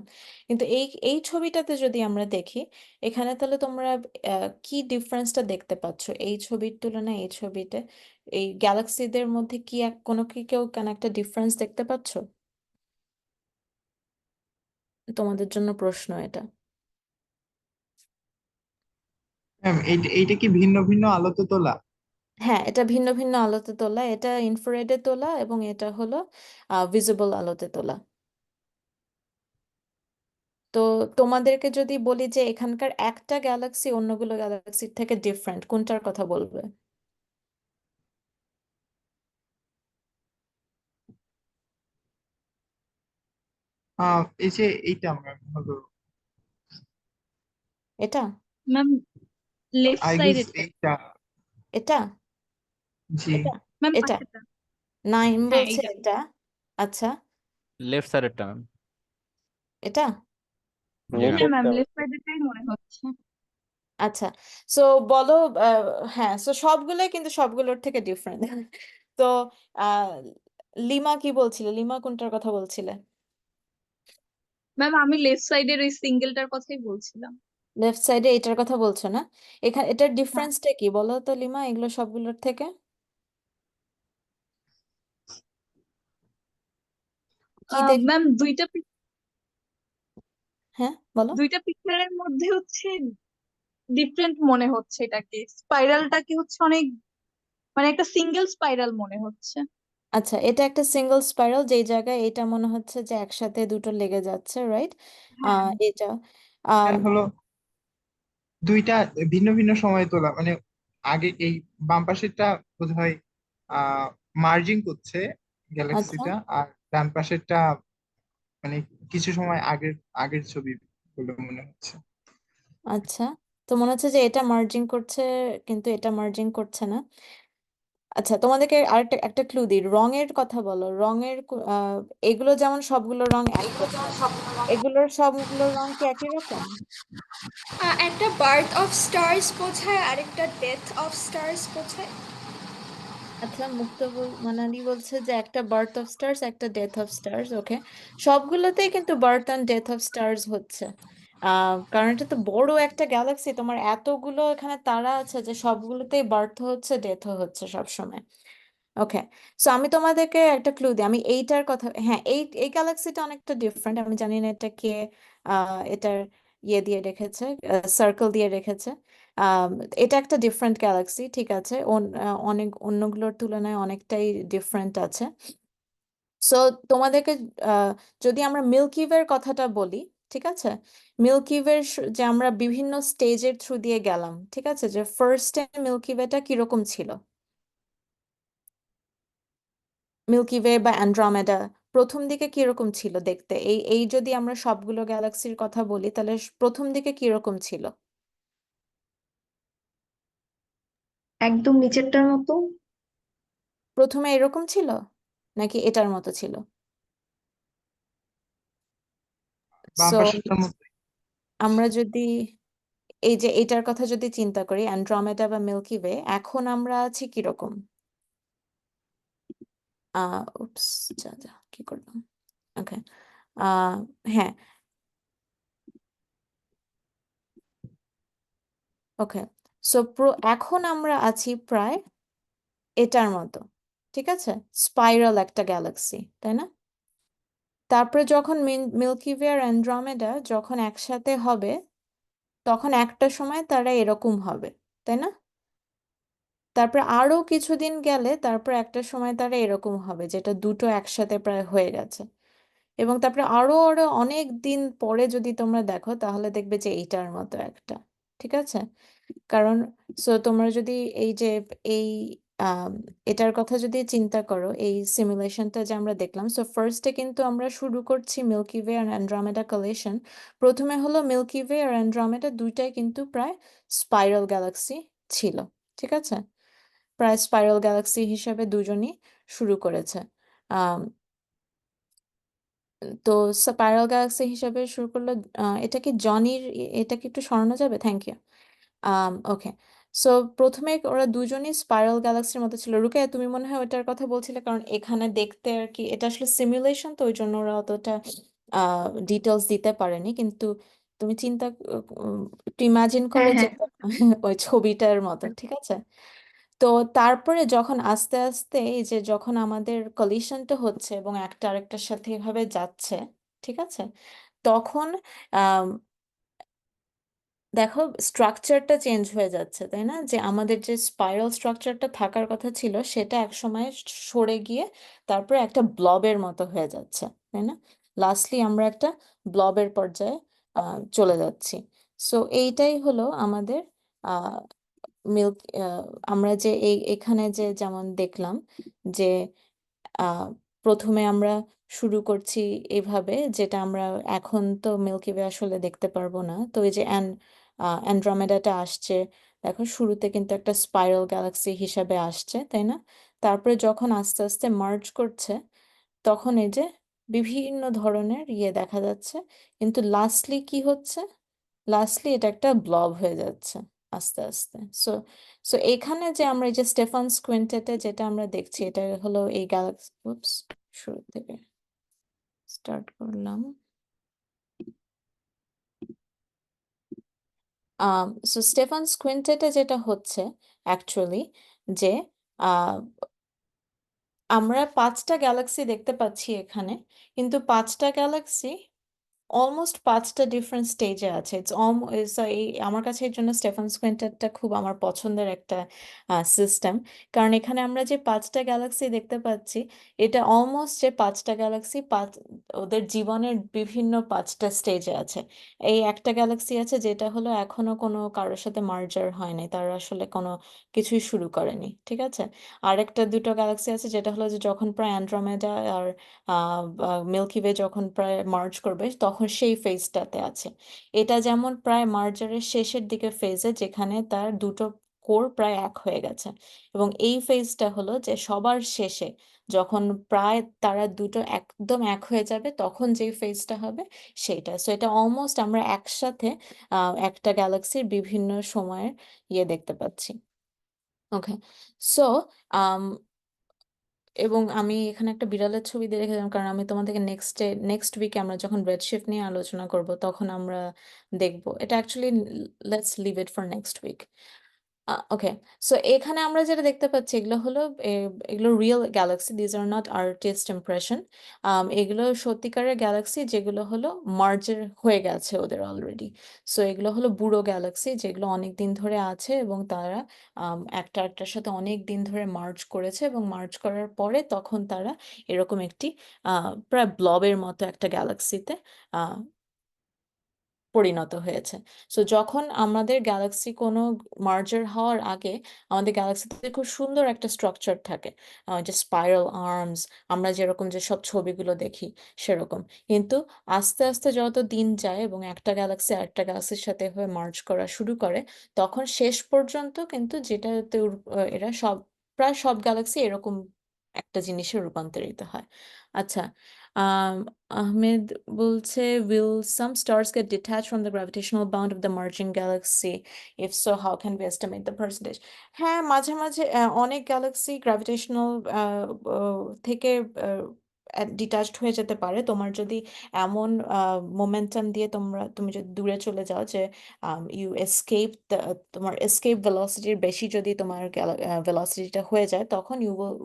কিন্তু এই এই ছবিটাতে যদি আমরা দেখি, এখানে তাহলে তোমরা কি ডিফারেন্সটা দেখতে পাচ্ছ এই ছবির তুলনায় এই ছবিতে? এই গ্যালাক্সিদের মধ্যে কি কোনো কি কেউ কেন একটা ডিফারেন্স দেখতে পাচ্ছ? তোমাদের জন্য প্রশ্ন এটা। ম্যাম এইটা কি ভিন্ন ভিন্ন আলোতে তোলা? হ্যাঁ, এটা ভিন্ন ভিন্ন আলোতে তোলা, এটা ইনফ্রারেডে তোলা এবং এটা হলো ভিজিবল আলোতে তোলা। তো তোমাদেরকে যদি বলি যে এখানকার একটা গ্যালাক্সি অন্যগুলো গ্যালাক্সির থেকে ডিফারেন্ট, কোনটার কথা বলবে? এই যে এইটা ম্যাম হলো, এটা ম্যাম লেফট আই গেস সাইডেরটা। এইটা। এটা জি। এটা ম্যাম এটা পাশেরটা। নাইম হ্যাঁ বলছে এইটা। এটা। আচ্ছা, লেফট সাইডেরটা ম্যাম। এটা জি ম্যাম। হ্যাঁ ম্যাম লেফটেরটা লেফট সাইডেরটাই মনে হচ্ছে। আচ্ছা। সো বলো, হ্যাঁ, সো সবগুলোই কিন্তু সবগুলোর থেকে ডিফারেন্ট। তো আহ লিমা কি বলছিলে? লিমা কোনটার কথা বলছিলে? ম্যাম আমি লেফট সাইডের ওই সিঙ্গেলটার কথাই বলছিলাম। লেফট সাইডে এটার কথা বলছো না? এখানে এটার হ্যাঁ ডিফারেন্সটা কি বলো তো লিমা, এগুলো সবগুলোর থেকে কি দেখ? ম্যাম হ্যাঁ বলো। দুইটা পিকচারের মধ্যে হচ্ছে ডিফারেন্ট মনে হচ্ছে। এটাকে স্পাইরালটাকে হচ্ছে অনেক, মানে একটা সিঙ্গেল স্পাইরাল মনে হচ্ছে। আচ্ছা, এটা একটা সিঙ্গেল স্পাইরাল, যেই জায়গায় এটা মনে হচ্ছে যে একসাথে দুটো লেগে যাচ্ছে, রাইট? হ্যাঁ এটা আম, হলো দুইটা ভিন্ন ভিন্ন সময়ে তোলা, মানে আগে এই বাম পাশেরটা বোধহয় মার্জিং করছে আচ্ছা গ্যালাক্সিটা, আর ডান পাশেরটা মানে কিছু সময় আগের আগের ছবি বলে মনে হচ্ছে। আচ্ছা, তো মনে হচ্ছে যে এটা মার্জিং করছে কিন্তু এটা মার্জিং করছে না। আচ্ছা, তোমাদেরকে আরেকটা একটা ক্লু দিই, রঙের কথা বলো। রঙের এগুলো যেমন সবগুলো রং একরকম, এগুলোর সবগুলো রং কি একই রকম? একটা বার্থ অফ স্টার্স বোঝায়, আরেকটা ডেথ অফ স্টার্স বোঝায়। আচ্ছা, মানালি বলছে যে একটা বার্থ অফ স্টার্স একটা ডেথ অফ স্টার্স। ওকে, সবগুলোতেই কিন্তু birth and death of stars হচ্ছে। কারণ এটা তো বড় একটা গ্যালাক্সি, তোমার এতগুলো এখানে তারা আছে যে সবগুলোতেই বার্থ হচ্ছে ডেথও হচ্ছে সবসময়। ওকে, সো আমি তোমাদেরকে একটা ক্লু দিই, আমি এইটার কথা, হ্যাঁ, এই এই গ্যালাক্সিটা অনেকটা ডিফারেন্ট। আমি জানি না এটা কে এটার ইয়ে দিয়ে রেখেছে, সার্কেল দিয়ে রেখেছে। আম, এটা একটা ডিফারেন্ট গ্যালাক্সি, ঠিক আছে, অনেক অন্যগুলোর তুলনায় অনেকটাই ডিফারেন্ট আছে। সো তোমাদেরকে আহ, যদি আমরা মিল্কি ওয়ের কথাটা বলি, ঠিক আছে, মিল্কি ওয়ের যে আমরা বিভিন্ন স্টেজের থ্রু দিয়ে গেলাম, ঠিক আছে, যে ফার্স্টে মিল্কি ওয়েটা কিরকম ছিল, মিল্কি ওয়ে বা অ্যান্ড্রোমেডা প্রথম দিকে কিরকম ছিল দেখতে? এই এই যদি আমরা সবগুলো গ্যালাক্সির কথা বলি তাহলে প্রথম দিকে কিরকম ছিল? একদম নিচেরটার মতো। প্রথমে এরকম ছিল নাকি এটার মতো ছিল? বাম সো পাশেরটার মধ্যে। আমরা যদি এই যে এটার কথা যদি চিন্তা করি, অ্যান্ড্রোমেডা বা মিল্কি ওয়ে, এখন আমরা আছি কিরকম? উপস, যা যা কি করলাম। ওকে, হ্যাঁ, ওকে, সো এখন আমরা আছি প্রায় এটার মতো, ঠিক আছে, স্পাইরাল একটা গ্যালাক্সি, তাই না? তারপরে যখন মিল্কি ওয়ে আর অ্যান্ড্রোমেডা যখন একসাথে হবে তখন একটা সময় তারা এরকম হবে, তাই না? তারপরে আরো কিছুদিন গেলে তারপর একটা সময় তারা এরকম হবে, যেটা দুটো একসাথে প্রায় হয়ে গেছে। এবং তারপরে আরো আরো অনেক দিন পরে যদি তোমরা দেখো তাহলে দেখবে যে এইটার মতো একটা, ঠিক আছে। কারণ তোমরা যদি এই যে এই আম, এটার কথা যদি চিন্তা করো, এই সিমুলেশনটা যে আমরা দেখলাম, সো ফার্স্টে কিন্তু আমরা শুরু করছি মিল্কি ওয়ে আর অ্যান্ড্রোমেডা কালেকশন। প্রথমে হলো মিল্কি ওয়ে আর অ্যান্ড্রোমেডা, দুইটাই কিন্তু প্রায় স্পাইরাল গ্যালাক্সি ছিল, ঠিক আছে? প্রায় স্পাইরাল গ্যালাক্সি হিসেবে দুজনই শুরু করেছে। আম, তো স্পাইরাল গ্যালাক্সি হিসেবে শুরু করলো। এটা কি জনির, এটা কি একটু সরানো যাবে? Thank you. ওকে, সো প্রথমে ওরা দুজনই স্পাইরাল গ্যালাক্সির মতো ছিল। রুকায়া, তুমি মনে হয় ওটার কথা বলছিলে, কারণ এখানে দেখতে আর কি এটা আসলে সিমুলেশন, তো ওই জন্য ওরা অতটা ডিটেলস দিতে পারেনি। কিন্তু তুমি চিন্তা একটু ইমাজিন করো হ্যাঁ যে হ্যাঁ ওই ছবিটার মতো, ঠিক আছে? তো তারপরে যখন আস্তে আস্তে এই যে যখন আমাদের কলিশনটা হচ্ছে এবং একটা আরেকটার সাথে এভাবে যাচ্ছে, ঠিক আছে, তখন দেখো স্ট্রাকচারটা চেঞ্জ হয়ে যাচ্ছে, তাই না? যে আমাদের যে স্পাইরাল স্ট্রাকচারটা থাকার কথা ছিল সেটা একসময় সরে গিয়ে তারপরে একটা ব্লবের মতো হয়ে যাচ্ছে, তাই না? লাস্টলি আমরা একটা ব্লবের পর্যায়ে চলে যাচ্ছি। সো এইটাই হলো আমাদের মিল্ক। আমরা যে এখানে যে যেমন দেখলাম যে আহ, প্রথমে আমরা শুরু করছি এভাবে, যেটা আমরা এখন তো মিল্কি ওয়ে আসলে দেখতে পারবো না। তো এই যে অ্যান্ড্রোমেডাটা আসছে, দেখো শুরুতে কিন্তু একটা স্পাইরাল গ্যালাক্সি হিসাবে আসছে, তাই না? তারপরে যখন আস্তে আস্তে মার্জ করছে, তখন এই যে বিভিন্ন ধরনের ইয়ে দেখা যাচ্ছে, কিন্তু লাস্টলি কি হচ্ছে? লাস্টলি এটা একটা ব্লব হয়ে যাচ্ছে আস্তে আস্তে। সো সো এখানে যে আমরা এই যে স্টেফানস কোয়েন্টেটে যেটা আমরা দেখছি, এটা হলো এই গ্যালাক্সি। উপস, শুরু থেকে স্টার্ট করলাম। সো স্টেফানস কোয়েন্টেটে যেটা হচ্ছে অ্যাকচুয়ালি যে আহ, আমরা 5টা গ্যালাক্সি দেখতে পাচ্ছি এখানে, কিন্তু 5টা গ্যালাক্সি অলমোস্ট 5টা ডিফারেন্ট স্টেজে আছে। এই আমার কাছে এর জন্য স্টেফান কোয়েন্টেটটা খুব আমার পছন্দের একটা সিস্টেম। কারণ এখানে আমরা যে 5টা গ্যালাক্সি দেখতে পাচ্ছি, এটা অলমোস্ট যে 5টা গ্যালাক্সি ওদের জীবনের বিভিন্ন 5টা স্টেজে আছে। এই একটা গ্যালাক্সি আছে যেটা হলো এখনো কোনো কারোর সাথে মার্জার হয় নাই, তারা আসলে কোনো কিছুই শুরু করেনি, ঠিক আছে? আরেকটা দুটো গ্যালাক্সি আছে যেটা হলো যে যখন প্রায় অ্যান্ড্রোমেডা আর মিল্কি ওয়ে যখন প্রায় মার্জ করবে তখন সেই ফেজটাতে আছে। এটা যেমন প্রায় মার্জারের শেষের দিকে ফেজে, যেখানে তার দুটো কোর প্রায় এক হয়ে গেছে। এবং এই ফেজটা হলো যে সবার শেষে, যখন প্রায় তারা দুটো একদম এক হয়ে যাবে তখন যেই ফেজটা হবে সেইটা। সো এটা অলমোস্ট আমরা একসাথে একটা গ্যালাক্সির বিভিন্ন সময়ের ইয়ে দেখতে পাচ্ছি। ওকে, সো এবং আমি এখানে একটা বিড়ালের ছবি দিয়ে রেখেছিলাম, কারণ আমি তোমাদেরকে নেক্সট উইকে আমরা যখন রেডশিফট নিয়ে আলোচনা করব তখন আমরা দেখব এটা। Actually let's leave it for next week. Okay, so এখানে আমরা যেটা দেখতে পাচ্ছি এগুলো হলো এগুলো real galaxy, these are not artist impression. এগুলো সত্যিকারের গ্যালাক্সি যেগুলো হলো মার্জের হয়ে গেছে ওদের অলরেডি। সো এগুলো হলো বুড়ো গ্যালাক্সি যেগুলো অনেক দিন ধরে আছে এবং তারা একটা একটার সাথে অনেক দিন ধরে মার্জ করেছে, এবং মার্জ করার পরে তখন তারা এরকম একটি প্রায় ব্লবের মতো একটা গ্যালাক্সিতে পরিণত হয়েছে। সো যখন আমাদের গ্যালাক্সি কোনো মার্জার হওয়ার আগে আমাদের গ্যালাক্সিতে খুব সুন্দর একটা স্ট্রাকচার থাকে, যে স্পাইরাল আর্মস, আমরা যেরকম যে সব ছবিগুলো দেখি সেরকম। কিন্তু আস্তে আস্তে যত দিন যায় এবং একটা গ্যালাক্সি আরেকটা গ্যালাক্সির সাথে হয়ে মার্জ করা শুরু করে, তখন শেষ পর্যন্ত কিন্তু যেটাতে এরা প্রায় সব গ্যালাক্সি এরকম একটা জিনিসে রূপান্তরিত হয়। আচ্ছা, আহ Ahmed বলছে, will some stars get detached from the gravitational bound of the merging galaxy? If so, how can we estimate the percentage? হ্যাঁ, মাঝে মাঝে অনেক গ্যালাক্সি গ্র্যাভিটেশনাল থেকে ডিটাচড হয়ে যেতে পারে। তোমার যদি এমন মোমেন্টাম দিয়ে তুমি যদি দূরে চলে যাও যে ইউ এসকেপ, তোমার এসকেপ ভেলোসিটির বেশি যদি তোমার ভেলোসিটিটা হয়ে যায়, তখন you will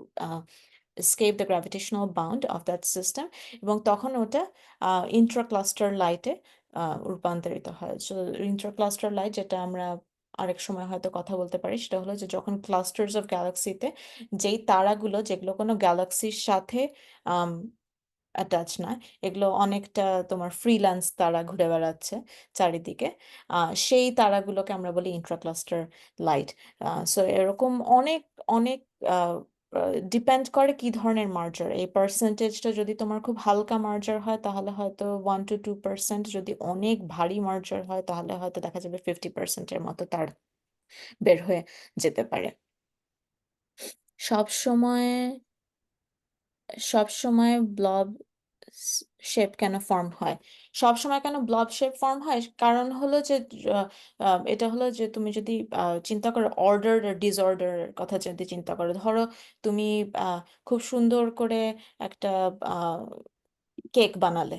escape the gravitational bound of that system, এবং তখন ওটা ইন্ট্রাক্লাস্টার লাইটে রূপান্তরিত হয়। সো ইন্ট্রাক্লাস্টার লাইট, যেটা আমরা আরেক সময় হয়তো কথা বলতে পারি, সেটা হলো যে যখন ক্লাস্টার্স অফ গ্যালাক্সিতে যেই তারাগুলো যেগুলো কোনো গ্যালাক্সির সাথে অ্যাটাচ না, এগুলো অনেকটা তোমার ফ্রিল্যান্স তারা ঘুরে বেড়াচ্ছে চারিদিকে, সেই তারাগুলোকে আমরা বলি ইন্ট্রাক্লাস্টার লাইট। সো এরকম অনেক অনেক ডিপেন্ড করে কি ধরনের মার্জার। এই পার্সেন্টেজটা যদি তোমার খুব হালকা মার্জার হয় তাহলে হয়তো 1 to 2%, যদি অনেক ভারী মার্জার হয় তাহলে হয়তো দেখা যাবে 50%-এর মতো তার বের হয়ে যেতে পারে। সব সময় সবসময় ব্লব শেপ কেন ফর্ম হয়? সবসময় কেন ব্লব শেপ ফর্ম হয়? কারণ হলো যে আহ, এটা হলো যে তুমি যদি চিন্তা করো অর্ডার ডিসঅর্ডারের কথা যদি চিন্তা করো, ধরো তুমি আহ, খুব সুন্দর করে একটা কেক বানালে,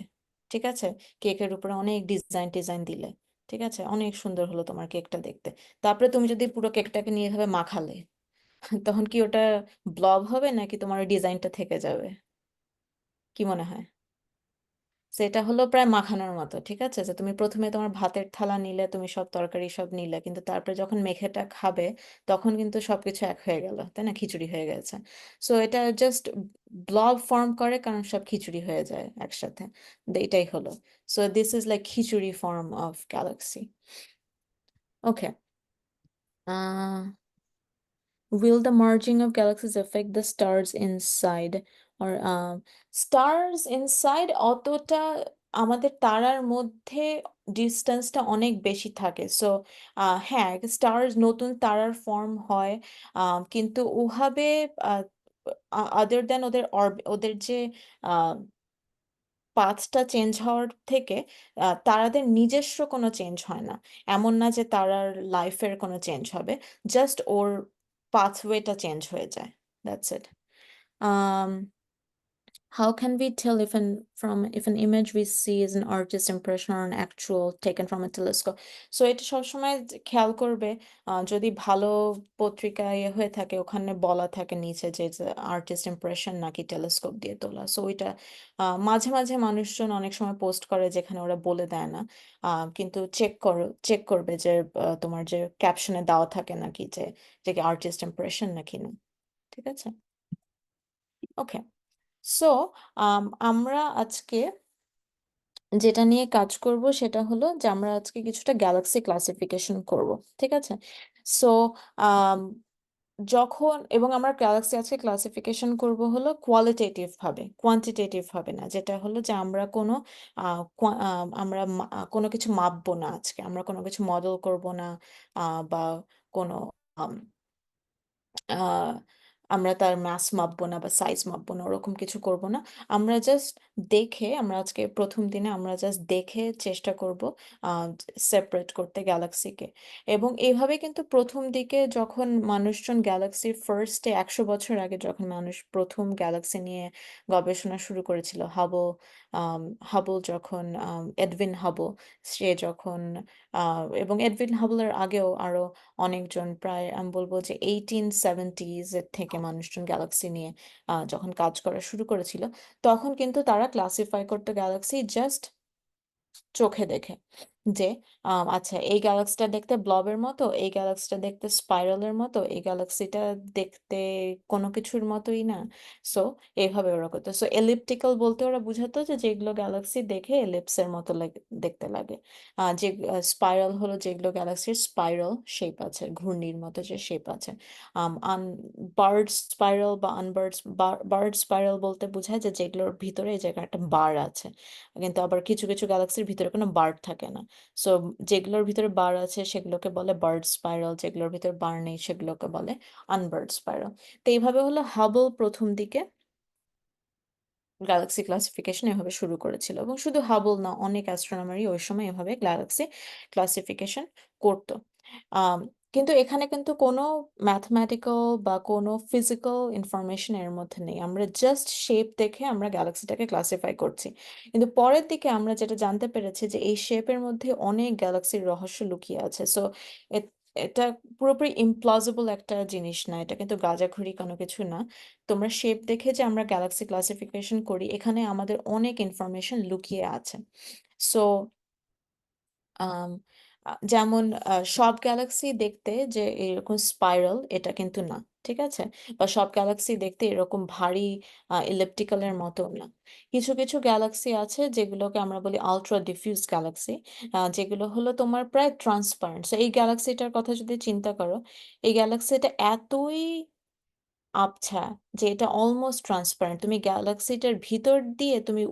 ঠিক আছে, কেকের উপরে অনেক ডিজাইন ডিজাইন দিলে, ঠিক আছে, অনেক সুন্দর হলো তোমার কেকটা দেখতে। তারপরে তুমি যদি পুরো কেকটাকে নিয়ে এভাবে মাখালে, তখন কি ওটা ব্লব হবে নাকি তোমার ডিজাইনটা থেকে যাবে? কি মনে হয়? সেটা হলো প্রায় মাখানোর মতো, ঠিক আছে, যে তুমি প্রথমে তোমার ভাতের থালা নিলে, তুমি সব তরকারি সব নিলে, কিন্তু তারপরে যখন মেখেটা খাবে তখন কিন্তু সবকিছু এক হয়ে গেল, তাই না, খিচুড়ি হয়ে গেছে। সো এটা জাস্ট ব্লব ফর্ম করে কারণ সব খিচুড়ি হয়ে যায় একসাথে, এটাই হলো। So this is like khichdi form of galaxy. Okay, will the merging of galaxies affect the stars inside? Or stars inside অতটা, আমাদের তারার মধ্যে ডিস্টেন্সটা অনেক বেশি থাকে। সো হ্যাঁ, স্টার্স নতুন তারার ফর্ম হয়, কিন্তু ওভাবে আদার দেন ওদের ওদের যে পাথটা চেঞ্জ হওয়ার থেকে তারাদের নিজস্ব কোনো চেঞ্জ হয় না। এমন না যে তারার লাইফের কোনো চেঞ্জ হবে, জাস্ট ওর পাথওয়েটা চেঞ্জ হয়ে যায়, that's it. How can we tell if an image we see is an artist impression or an actual taken from a telescope? So এটা সবসময় খেয়াল করবে, যদি ভালো পত্রিকায় হয়ে থাকে ওখানে বলা থাকে নিচে যে আর্টিস্ট ইমপ্রেশন নাকি টেলিস্কোপ দিয়ে তোলা। সো এটা মাঝে মাঝে মানুষজন অনেক সময় পোস্ট করে যেখানে ওরা বলে দেয় না, কিন্তু চেক করবে যে তোমার যে ক্যাপশনে দেওয়া থাকে নাকি যে এটা কি আর্টিস্ট ইমপ্রেশন নাকি না, ঠিক আছে। ওকে, সো আমরা আজকে যেটা নিয়ে কাজ করব সেটা হলো যে আমরা আজকে কিছুটা গ্যালাক্সি ক্লাসিফিকেশন করব, ঠিক আছে। সো যখন, এবং আমরা গ্যালাক্সি আজকে ক্লাসিফিকেশন করব হলো কোয়ালিটেটিভ ভাবে, কোয়ান্টিটেটিভ ভাবে না, যেটা হলো যে আমরা কোনো কোনো কিছু মাপবো না আজকে, আমরা কোনো কিছু মডেল করব না, বা কোনো আম, আহ, আমরা তার মাস মাপবো না বা সাইজ মাপবো না, ওরকম কিছু করব না। আমরা জাস্ট আমরা আজকে প্রথম দিনে আমরা জাস্ট দেখে চেষ্টা করব সেপারেট করতে গ্যালাক্সিকে। এবং এইভাবে কিন্তু প্রথম দিকে যখন মানুষজন গ্যালাক্সি ফার্স্টে 100 বছর আগে যখন মানুষ প্রথম গ্যালাক্সি নিয়ে গবেষণা শুরু করেছিল, হাবল যখন এডভিন হাবল, সে যখন এবং এডভিন হাবলের আগেও আরো অনেকজন, প্রায় আমি বলবো যে 1870s এর থেকে মানুষজন গ্যালাক্সি নিয়ে যখন কাজ করা শুরু করেছিল, তখন কিন্তু তারা ক্লাসিফাই করতো গ্যালাক্সি জাস্ট চোখে দেখে, যে আচ্ছা এই গ্যালাক্সিটা দেখতে ব্লবের মতো, এই গ্যালাক্সিটা দেখতে স্পাইরালের মতো, এই গ্যালাক্সিটা দেখতে কোনো কিছুর মতোই না। সো এইভাবে ওরা করতো। সো এলিপ্টিক্যাল বলতে ওরা বুঝাতো যে যেগুলো গ্যালাক্সি দেখে এলিপসের মতো দেখতে লাগে, যে স্পাইরাল হলো যেগুলো গ্যালাক্সির স্পাইরাল শেপ আছে, ঘূর্ণির মতো যে শেপ আছে। বার্ড স্পাইরাল বা আনবার্ড, বার্ড স্পাইরাল বলতে বোঝায় যে যেগুলোর ভিতরে এই জায়গায় একটা বার আছে, কিন্তু আবার কিছু কিছু গ্যালাক্সির ভিতরে কোনো বার্ড থাকে না। সো যেগুলোর ভিতরে বার আছে সেগুলোকে বলে বার্ড স্পাইরাল, যেগুলোর ভিতরে বার নেই সেগুলোকে বলে আনবার্ড স্পাইরাল। তো এইভাবে হলো হাবল প্রথম দিকে গ্যালাক্সি ক্লাসিফিকেশন এভাবে শুরু করেছিল, এবং শুধু হাবল না, অনেক অ্যাস্ট্রোনমারই ওই সময় এভাবে গ্যালাক্সি ক্লাসিফিকেশন করতো। কিন্তু এখানে কিন্তু কোনো ম্যাথমেটিক্যাল বা কোনো ফিজিক্যাল ইনফরমেশন এর মধ্যে নেই, আমরা জাস্ট শেপ দেখে আমরা গ্যালাক্সিটাকে ক্লাসিফাই করছি। কিন্তু পরের দিকে আমরা যেটা জানতে পেরেছি যে এই শেপের মধ্যে অনেক গ্যালাক্সির রহস্য লুকিয়ে আছে। সো এটা পুরোপুরি ইমপ্লজিবল একটা জিনিস না, এটা কিন্তু গাঁজাখুরি কোনো কিছু না। তোমরা শেপ দেখে যে আমরা গ্যালাক্সি ক্লাসিফিকেশন করি, এখানে আমাদের অনেক ইনফরমেশন লুকিয়ে আছে। সো যেমন সব গ্যালাক্সি দেখতে যে এরকম স্পাইরাল, এটা কিন্তু না, ঠিক আছে? বা সব গ্যালাক্সি দেখতে এরকম ভারী ইলিপ্টিক্যালের মতো না। কিছু কিছু গ্যালাক্সি আছে যেগুলোকে আমরা বলি আলট্রা ডিফিউজ গ্যালাক্সি, যেগুলো হলো তোমার প্রায় ট্রান্সপারেন্ট। এই গ্যালাক্সিটার কথা যদি চিন্তা করো, এই গ্যালাক্সিটা এতই আবছা যে এটা অলমোস্ট ট্রান্সপারেন্ট। তুমি গ্যালাক্সিটার ভিতর দিয়ে তুমি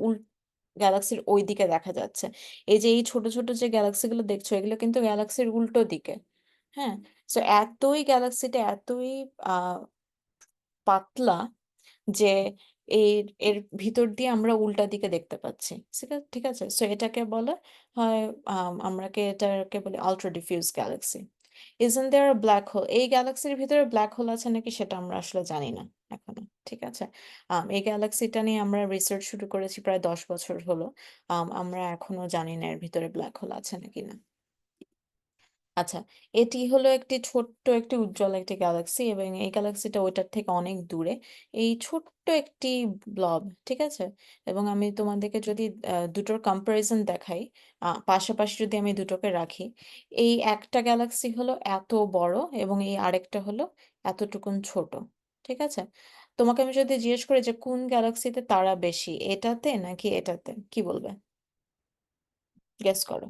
গ্যালাক্সির ওই দিকে দেখা যাচ্ছে। এই যে এই ছোট ছোট যে গ্যালাক্সিগুলো দেখছো, এগুলো কিন্তু গ্যালাক্সির উল্টো দিকে। হ্যাঁ, সো এতই গ্যালাক্সিটা এতই আহ পাতলা যে এর এর ভিতর দিয়ে আমরা উল্টা দিকে দেখতে পাচ্ছি। ঠিক আছে, সো এটাকে বলে হয় এটাকে বলে ultra diffuse galaxy. Isn't there black hole? এই গ্যালাক্সির ভিতরে ব্ল্যাক হোল আছে নাকি সেটা আমরা আসলে জানি না এখনো। ঠিক আছে, এই গ্যালাক্সিটা নিয়ে আমরা রিসার্চ শুরু করেছি প্রায় 10 বছর হলো। আমরা এখনো জানি না এর ভিতরে ব্ল্যাক হোল আছে নাকি না। আচ্ছা, এটি হলো একটি ছোট্ট একটি উজ্জ্বল একটি গ্যালাক্সি, এবং এই গ্যালাক্সিটা ওইটার থেকে অনেক দূরে। এই ছোট্ট একটি ব্লব, ঠিক আছে। এবং আমি তোমাদেরকে যদি দুটোর কম্পারিজন দেখাই, পাশাপাশি যদি আমি দুটোকে রাখি, এই একটা গ্যালাক্সি হলো এত বড় এবং এই আরেকটা হলো এতটুকুন ছোট। ঠিক আছে, তোমাকে আমি যদি জিজ্ঞেস করি যে কোন গ্যালাক্সিতে তারা বেশি, এটাতে নাকি এটাতে, কি বলবে? গেস করো।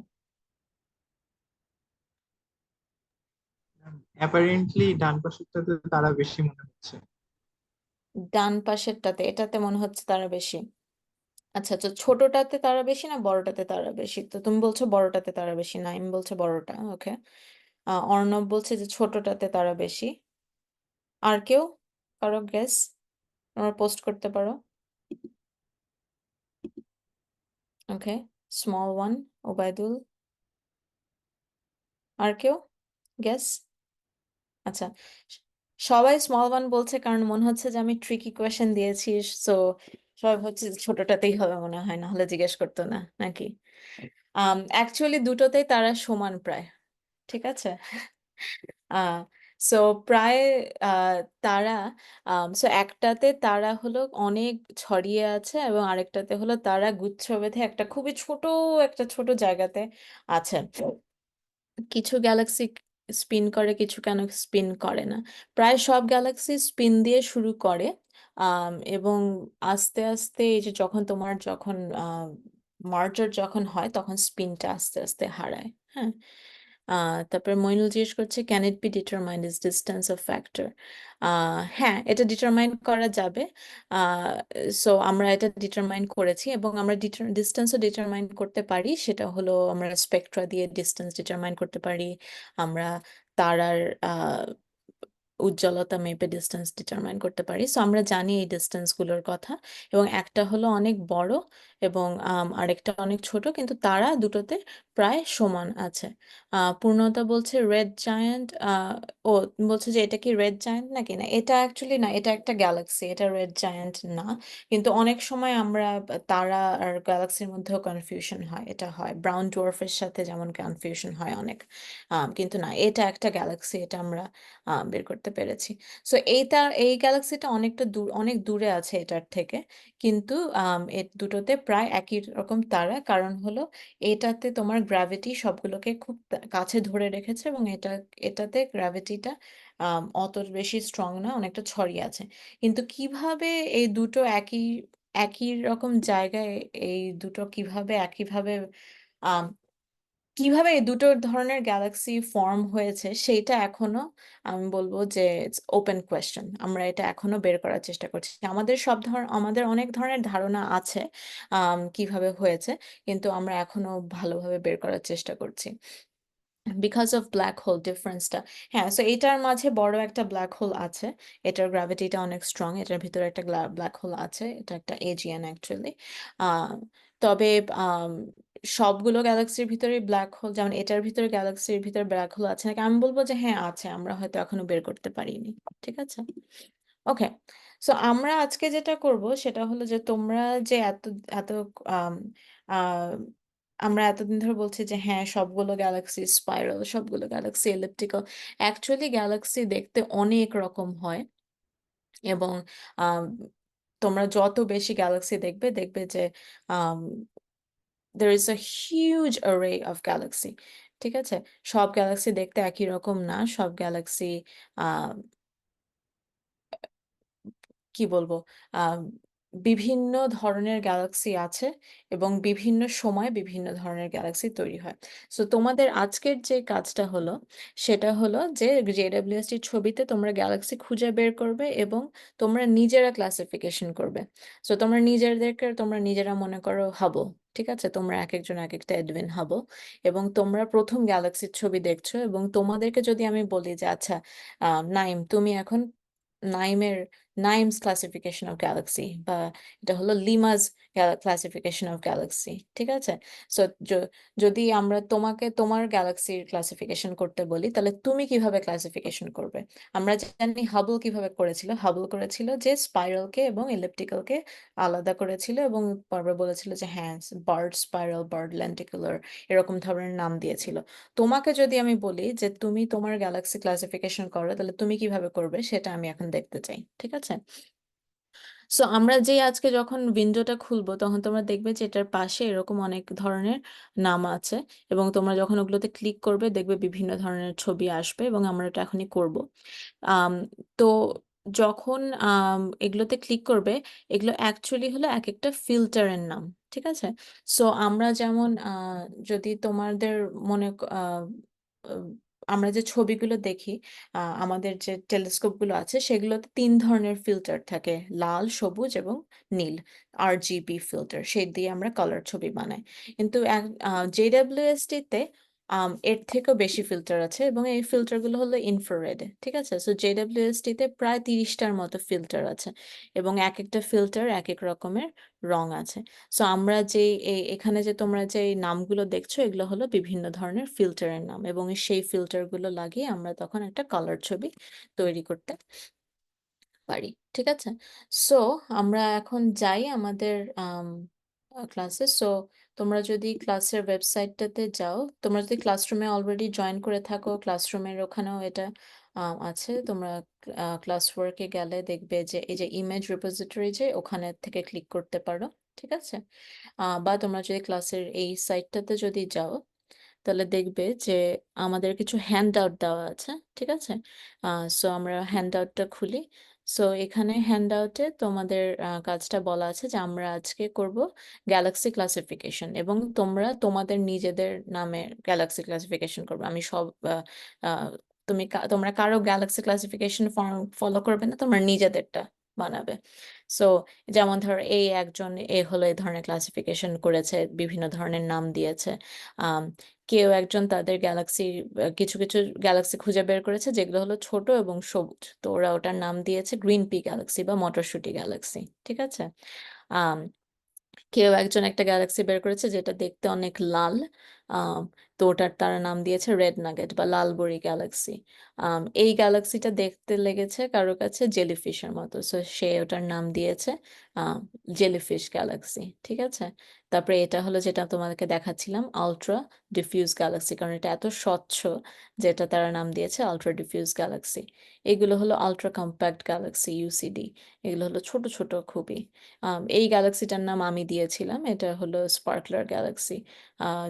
অ্যাপারেন্টলি ডান পাশেরটাতে তারা বেশি মনে হচ্ছে। ডান পাশেরটাতে, এটাতে মনে হচ্ছে তারা বেশি। আচ্ছা আচ্ছা, ছোটটাতে তারা বেশি না বড়টাতে তারা বেশি? তো তুমি বলছো বড়টাতে তারা বেশি, নাইম বলছে বড়টা। ওকে, অর্ণব বলছে যে ছোটটাতে তারা বেশি। আর কেউ কারো গেস তোমরা পোস্ট করতে পারো। ওকে, স্মল ওয়ান, ওবায়দুল। আর কেউ গেস? আচ্ছা, স- সবাই স্মল ওয়ান বলছে কারণ মনে হচ্ছে যে আমি ট্রিকি কোয়েশ্চেন দিয়েছি। সো সবাই হচ্ছে ছোটটাতেই হবে মনে হয়, না হলে জিজ্ঞেস করতো না নাকি? অ্যাকচুয়ালি দুটোতেই তারা সমান প্রায়। ঠিক আছে, আহ সো প্রায় আহ তারা সো একটাতে তারা হলো অনেক ছড়িয়ে আছে এবং আরেকটাতে হলো তারা গুচ্ছ বেঁধে একটা খুবই ছোট একটা ছোট জায়গাতে আছে। কিছু গ্যালাক্সি স্পিন করে, কিছু কেন স্পিন করে না। প্রায় সব গ্যালাক্সি স্পিন দিয়ে শুরু করে, এবং আস্তে আস্তে এই যে যখন মার্জার যখন হয় তখন স্পিনটা আস্তে আস্তে হারায়। হ্যাঁ, তারপর মইনুল জিজ্ঞেস করছে can it be determined, is distance of factor? হ্যাঁ, এটা ডিটারমাইন করা যাবে। সো আমরা এটা ডিটারমাইন করেছি এবং আমরা ডিস্টেন্সও ডিটারমাইন করতে পারি। সেটা হলো আমরা স্পেকট্রা দিয়ে ডিস্টেন্স ডিটারমাইন করতে পারি। আমরা তারার উজ্জ্বলতা মেপে ডিস্টেন্স ডিটারমাইন করতে পারি। সো আমরা জানি এই ডিস্টেন্সগুলোর কথা, এবং একটা হলো অনেক বড় এবং আরেকটা অনেক ছোট, কিন্তু তারা দুটোতে প্রায় সমান আছে। পূর্ণতা বলছে রেড জায়ান্ট। ও বলছে যে এটা কি রেড জায়ান্ট নাকি না? এটা অ্যাকচুয়ালি না, এটা একটা গ্যালাক্সি, এটা রেড জায়ান্ট না। কিন্তু অনেক সময় আমরা তারা আর গ্যালাক্সির মধ্যেও কনফিউশন হয়, এটা হয় ব্রাউন ডোয়ার্ফের সাথে যেমন কনফিউশন হয় অনেক। কিন্তু না, এটা একটা গ্যালাক্সি, এটা আমরা বের করতে পেরেছি। সো এই গ্যালাক্সিটা অনেকটা দূর, অনেক দূরে আছে এটার থেকে, কিন্তু এর দুটোতে প্রায় একই রকম তারা। কারণ হলো এটাতে তোমার গ্র্যাভিটি সবগুলোকে খুব কাছে ধরে রেখেছে, এবং এটাতে গ্র্যাভিটিটা অত বেশি স্ট্রং না, অনেকটা ছড়িয়ে আছে। কিন্তু কিভাবে এই দুটো একই একই রকম জায়গায়, এই দুটো কিভাবে একইভাবে আম, কিভাবে এই দুটো ধরনের গ্যালাক্সি ফর্ম হয়েছে সেইটা এখনো আমি বলবো যে ওপেন কোয়েশ্চেন। আমরা এটা এখনো বের করার চেষ্টা করছি। আমাদের অনেক ধরনের ধারণা আছে কিভাবে হয়েছে, কিন্তু আমরা এখনো ভালোভাবে বের করার চেষ্টা করছি। বিকজ অফ ব্ল্যাক হোল ডিফারেন্সটা, হ্যাঁ, সো এটার মাঝে বড় একটা ব্ল্যাক হোল আছে। এটার গ্র্যাভিটিটা অনেক স্ট্রং, এটার ভিতরে একটা ব্ল্যাক হোল আছে, এটা একটা এজিয়ান অ্যাকচুয়ালি। তবে আম, সবগুলো গ্যালাক্সির ভিতরে ব্ল্যাক হোল, যেমন এটার ভিতরে গ্যালাক্সির ভিতরে ব্ল্যাক হোল আছে নাকি, আমি বলবো যে হ্যাঁ আছে, আমরা হয়তো এখনো বের করতে পারিনি। ঠিক আছে, ওকে। সো আমরা আজকে যেটা করব সেটা হলো যে তোমরা যে এত এত আম, আহ, আমরা এতদিন ধরে বলছি যে হ্যাঁ সবগুলো গ্যালাক্সি স্পাইরাল, সবগুলো গ্যালাক্সি এলিপ্টিক্যাল। অ্যাকচুয়ালি গ্যালাক্সি দেখতে অনেক রকম হয়, এবং আম, তোমরা যত বেশি গ্যালাক্সি দেখবে দেখবে যে there is a huge array of galaxy। ঠিক আছে, সব গ্যালাক্সি দেখতে একই রকম না, সব গ্যালাক্সি কি বলবো আহ, বিভিন্ন ধরনের গ্যালাক্সি আছে এবং বিভিন্ন সময় বিভিন্ন ধরনের গ্যালাক্সি তৈরি হয়। সো তোমাদের আজকের যে কাজটা হলো সেটা হলো যে জেডাব্লিউএসটির ছবিতে তোমরা গ্যালাক্সি খুঁজে বের করবে এবং তোমরা নিজেরা ক্লাসিফিকেশন করবে। সো তোমরা নিজেদেরকে তোমরা নিজেরা মনে করো হাবল, ঠিক আছে? তোমরা এক একজন এক একটা এডউইন হাবল এবং তোমরা প্রথম গ্যালাক্সির ছবি দেখছো এবং তোমাদেরকে যদি আমি বলি যে আচ্ছা নাইম তুমি এখন নাইমের নাইমস ক্লাসিফিকেশন অফ গ্যালাক্সি বা এটা হলো লিমাস ক্লাসিফিকেশন অফ গ্যালাক্সি, ঠিক আছে? সো যদি আমরা তোমাকে তোমার গ্যালাক্সির ক্লাসিফিকেশন করতে বলি তাহলে তুমি কিভাবে ক্লাসিফিকেশন করবে? আমরা জানি হাবল কিভাবে করেছিল। হাবল করেছিল যে স্পাইরালকে এবং ইলিপ্টিক্যালকে আলাদা করেছিল এবং পরে বলেছিল যে হ্যাঁ বার্ড স্পাইরাল, বার্ড লেন্টিকুলার এরকম ধরনের নাম দিয়েছিল। তোমাকে যদি আমি বলি যে তুমি তোমার গ্যালাক্সি ক্লাসিফিকেশন করো তাহলে তুমি কিভাবে করবে সেটা আমি এখন দেখতে চাই, ঠিক আছে? সো আমরা যে আজকে যখন উইন্ডোটা খুলবো তখন তোমরা দেখবে যে এটার পাশে এরকম অনেক ধরনের নাম আছে এবং তোমরা যখন ওগুলোতে ক্লিক করবে দেখবে বিভিন্ন ধরনের ছবি আসবে এবং আমরা এটা এখনই করব। আম, তো যখন এগুলোতে ক্লিক করবে এগুলো অ্যাকচুয়ালি হলো এক একটা ফিল্টারের নাম, ঠিক আছে? সো আমরা যেমন যদি তোমাদের মনে আহ, আমরা যে ছবিগুলো দেখি আমাদের যে টেলিস্কোপগুলো আছে সেগুলোতে 3 ধরনের ফিল্টার থাকে, লাল, সবুজ এবং নীল, RGB ফিল্টার, সেই দিয়ে আমরা কালার ছবি বানাই। কিন্তু JWST-তে এর থেকেও বেশি ফিল্টার আছে এবং এই ফিল্টারগুলো হলো ইনফ্রারেড, ঠিক আছে? সো JWST-তে প্রায় 30টার মতো ফিল্টার আছে এবং এক একটা ফিল্টার এক এক রকমের রং আছে। সো আমরা যে এখানে যে তোমরা যে এই নামগুলো দেখছো এগুলো হলো বিভিন্ন ধরনের ফিল্টারের নাম এবং সেই ফিল্টারগুলো লাগিয়ে আমরা তখন একটা কালার ছবি তৈরি করতে পারি, ঠিক আছে? সো আমরা এখন যাই আমাদের ক্লাসে। সো তোমরা যদি ক্লাসের ওয়েবসাইটটাতে যাও, তোমরা যদি ক্লাসরুমে অলরেডি জয়েন করে থাকো ক্লাসরুমের ওখানেও এটা আছে। তোমরা ক্লাস ওয়ার্কে গেলে দেখবে যে এই যে ইমেজ রিপোজিটরি যে ওখানে থেকে ক্লিক করতে পারো, ঠিক আছে? বা তোমরা যদি ক্লাসের এই সাইটটাতে যদি যাও তাহলে দেখবে যে আমাদের কিছু হ্যান্ড আউট দেওয়া আছে, ঠিক আছে? সো আমরা হ্যান্ড আউটটা খুলি। সো এখানে হ্যান্ড আউটে তোমাদের কাজটা বলা আছে যে আমরা আজকে করব গ্যালাক্সি ক্লাসিফিকেশন এবং তোমরা তোমাদের নিজেদের নামে গ্যালাক্সি ক্লাসিফিকেশন করবে। আমি সব আহ, তোমরা কারো গ্যালাক্সি ক্লাসিফিকেশন ফলো করবে না, তোমরা নিজেদেরটা বানাবে। সো যেমন ধরো এই একজন হলো এই ধরনের ক্লাসিফিকেশন করেছে, বিভিন্ন ধরনের নাম দিয়েছে। আম, কেউ একজন তাদের গ্যালাক্সির কিছু কিছু গ্যালাক্সি খুঁজে বের করেছে যেগুলো হলো ছোট এবং সবুজ, তো ওরা ওটার নাম দিয়েছে গ্রিন পি গ্যালাক্সি বা মটরশুঁটি গ্যালাক্সি, ঠিক আছে? আম, কেউ একজন একটা গ্যালাক্সি বের করেছে যেটা দেখতে অনেক লাল, আম, তো ওটার তারা নাম দিয়েছে রেড নাগেট বা লালবরি গ্যালাক্সি। এই গ্যালাক্সিটা দেখতে লেগেছে কারো কাছে জেলিফিশের মতো, সো সে ওটার নাম দিয়েছে জেলিফিশ গ্যালাক্সি, ঠিক আছে? তারপরে এটা হলো যেটা তোমাদেরকে দেখাচ্ছিলাম আলট্রা ডিফিউজ গ্যালাক্সি, কারণ এটা এত স্বচ্ছ যেটা তারা নাম দিয়েছে আলট্রা ডিফিউজ গ্যালাক্সি। এগুলো হলো আলট্রা কম্প্যাক্ট গ্যালাক্সি, UCD। এগুলো হলো ছোট ছোট খুবই। এই গ্যালাক্সিটার নাম আমি দিয়েছিলাম, এটা হলো স্পার্কলার গ্যালাক্সি,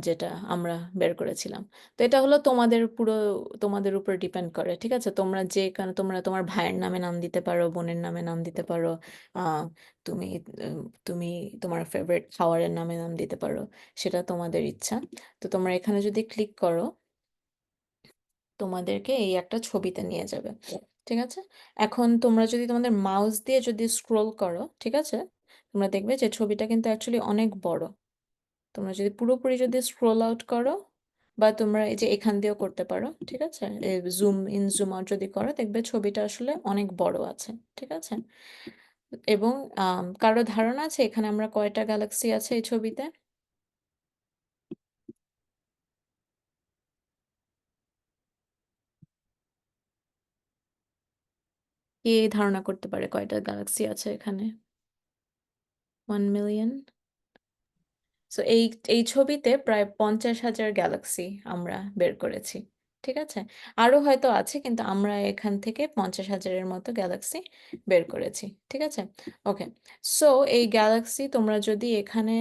যেটা আমরা বের করেছিলাম। তো এটা হলো তোমাদের পুরো তোমাদের উপর ডিপেন্ড করে, ঠিক আছে? তোমরা যে কারণ তোমরা তোমার ভাইয়ের নামে নাম দিতে পারো, বোনের নামে নাম দিতে পারো, আহ তুমি তুমি তোমার ফেভারিট খাবারের নামে নাম দিতে পারো, সেটা তোমাদের ইচ্ছা। তো তোমরা এখানে যদি ক্লিক করো তোমাদেরকে এই একটা ছবিতে নিয়ে যাবে, ঠিক আছে? এখন তোমরা যদি তোমাদের মাউস দিয়ে যদি স্ক্রোল করো, ঠিক আছে, তোমরা দেখবে যে ছবিটা কিন্তু অ্যাকচুয়ালি অনেক বড়। তোমরা যদি পুরোপুরি যদি স্ক্রোল আউট করো বা তোমরা এই যে এখান দিয়েও করতে পারো, ঠিক আছে? জুম ইন জুম আউট যদি করো দেখবে ছবিটা আসলে অনেক বড় আছে, ঠিক আছে? এবং কারো ধারণা আছে এখানে আমরা কয়টা গ্যালাক্সি আছে এই ছবিতে? কে ধারণা করতে পারে কয়টা গ্যালাক্সি আছে এখানে? 1 মিলিয়ন। সো এই ছবিতে প্রায় 50,000 গ্যালাক্সি আমরা বের করেছি, ঠিক আছে? আরো হয়তো আছে কিন্তু আমরা এখান থেকে 50,000-এর মতো গ্যালাক্সি বের করেছি, ঠিক আছে? ওকে। সো এই গ্যালাক্সি তোমরা যদি এখানে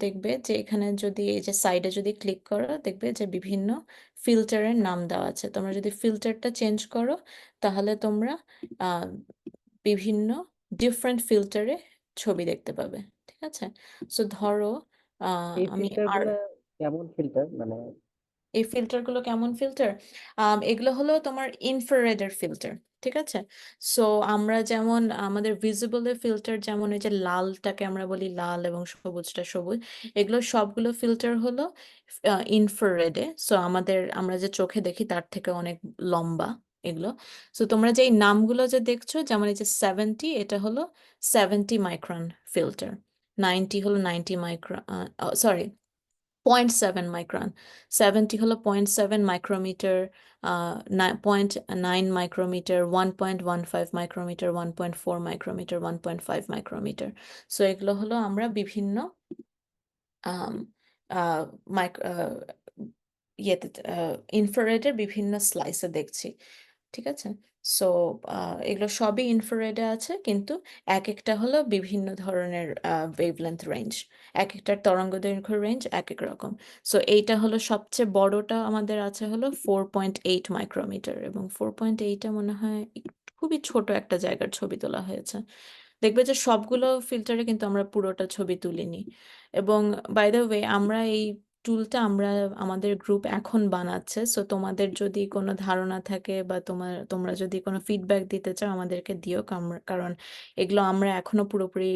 দেখবে যে এখানে যদি এই যে সাইডে যদি ক্লিক করো দেখবে যে বিভিন্ন ফিল্টারের নাম দেওয়া আছে। তোমরা যদি ফিল্টারটা চেঞ্জ করো তাহলে তোমরা আহ বিভিন্ন ডিফারেন্ট ফিল্টারে ছবি দেখতে পাবে, ঠিক আছে? সো ধরো এই আমি ফিল্টার আর গুলা কেমন ফিল্টার মানে? এই ফিল্টারগুলো কেমন ফিল্টার? এগুলো হলো তোমার ইনফ্রারেডের ফিল্টার, ঠিক আছে? সো আমরা যেমন আমাদের ভিজিবলের ফিল্টার, যেমন এই যে লালটাকে আমরা বলি লাল এবং সবুজটা সবুজ, এগুলো সবগুলো ফিল্টার হলো ইনফ্রারেডে। সো আমরা যে চোখে দেখি তার থেকে অনেক লম্বা এগুলো। সো তোমরা যে এই নামগুলো যে দেখছো, যেমন এই যে 70, এটা হলো 70 মাইক্রন ফিল্টার, 90 হলো 90 মাইক্রন, সরি 0.7 মাইক্রন, 70 হলো 0.7 micrometer, 0.9 micrometer, 1.15 micrometer, 1.4 micrometer, 1.5 micrometer. So এগুলো হলো আমরা বিভিন্ন আম, আহ, মাইক- আহ, ইয়েতে ইনফ্রারেডের বিভিন্ন স্লাইসে দেখছি, ঠিক আছে? সো এগুলো সবই ইনফ্রারেডে আছে, কিন্তু এক একটা হলো বিভিন্ন ধরনের ওয়েভলেন্থ রেঞ্জ, এক একটার তরঙ্গদৈর্ঘ্য রেঞ্জ এক এক রকম। সো এইটা হলো সবচেয়ে বড়টা আমাদের আছে হলো 4.8 মাইক্রোমিটার, এবং 4.8টা মনে হয় খুবই ছোট একটা জায়গার ছবি তোলা হয়েছে। দেখবে যে সবগুলো ফিল্টারে কিন্তু আমরা পুরোটা ছবি তুলিনি। এবং বাই দ্য ওয়ে, আমরা এই টুলটা আমাদের গ্রুপ এখন বানাচ্ছে। সো তোমাদের যদি কোনো ধারণা থাকে বা তোমরা যদি কোনো ফিডব্যাক দিতে চাও আমাদেরকে দিও, কারণ এগুলো আমরা এখনো পুরোপুরি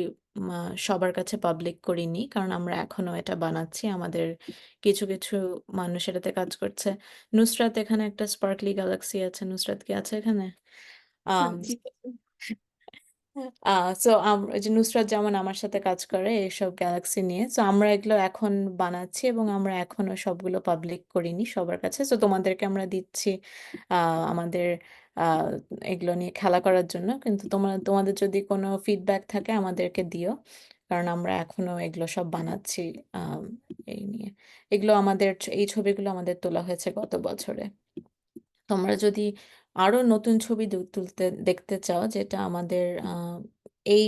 সবার কাছে পাবলিক করিনি, কারণ আমরা এখনো এটা বানাচ্ছি। আমাদের কিছু কিছু মানুষ এটাতে কাজ করছে। নুসরাত, এখানে একটা স্পার্কলি গ্যালাক্সি আছে, নুসরাত কি আছে এখানে? আম, জি। সো যে নুসরাত যেমন আমার সাথে কাজ করে এইসব গ্যালাক্সি নিয়ে, সো আমরা এগুলো এখন বানাচ্ছি এবং আমরা এখনো সবগুলো পাবলিক করিনি সবার কাছে। সো তোমাদেরকে আমরা দিচ্ছি আমাদের আহ, এগুলো নিয়ে খেলা করার জন্য, কিন্তু তোমাদের যদি কোনো ফিডব্যাক থাকে আমাদেরকে দিও, কারণ আমরা এখনো এগুলো সব বানাচ্ছি। আম, এই নিয়ে এগুলো এই ছবিগুলো আমাদের তোলা হয়েছে গত বছরে। তোমরা যদি আরো নতুন ছবি তুলতে দেখতে চাও, যেটা আমাদের এই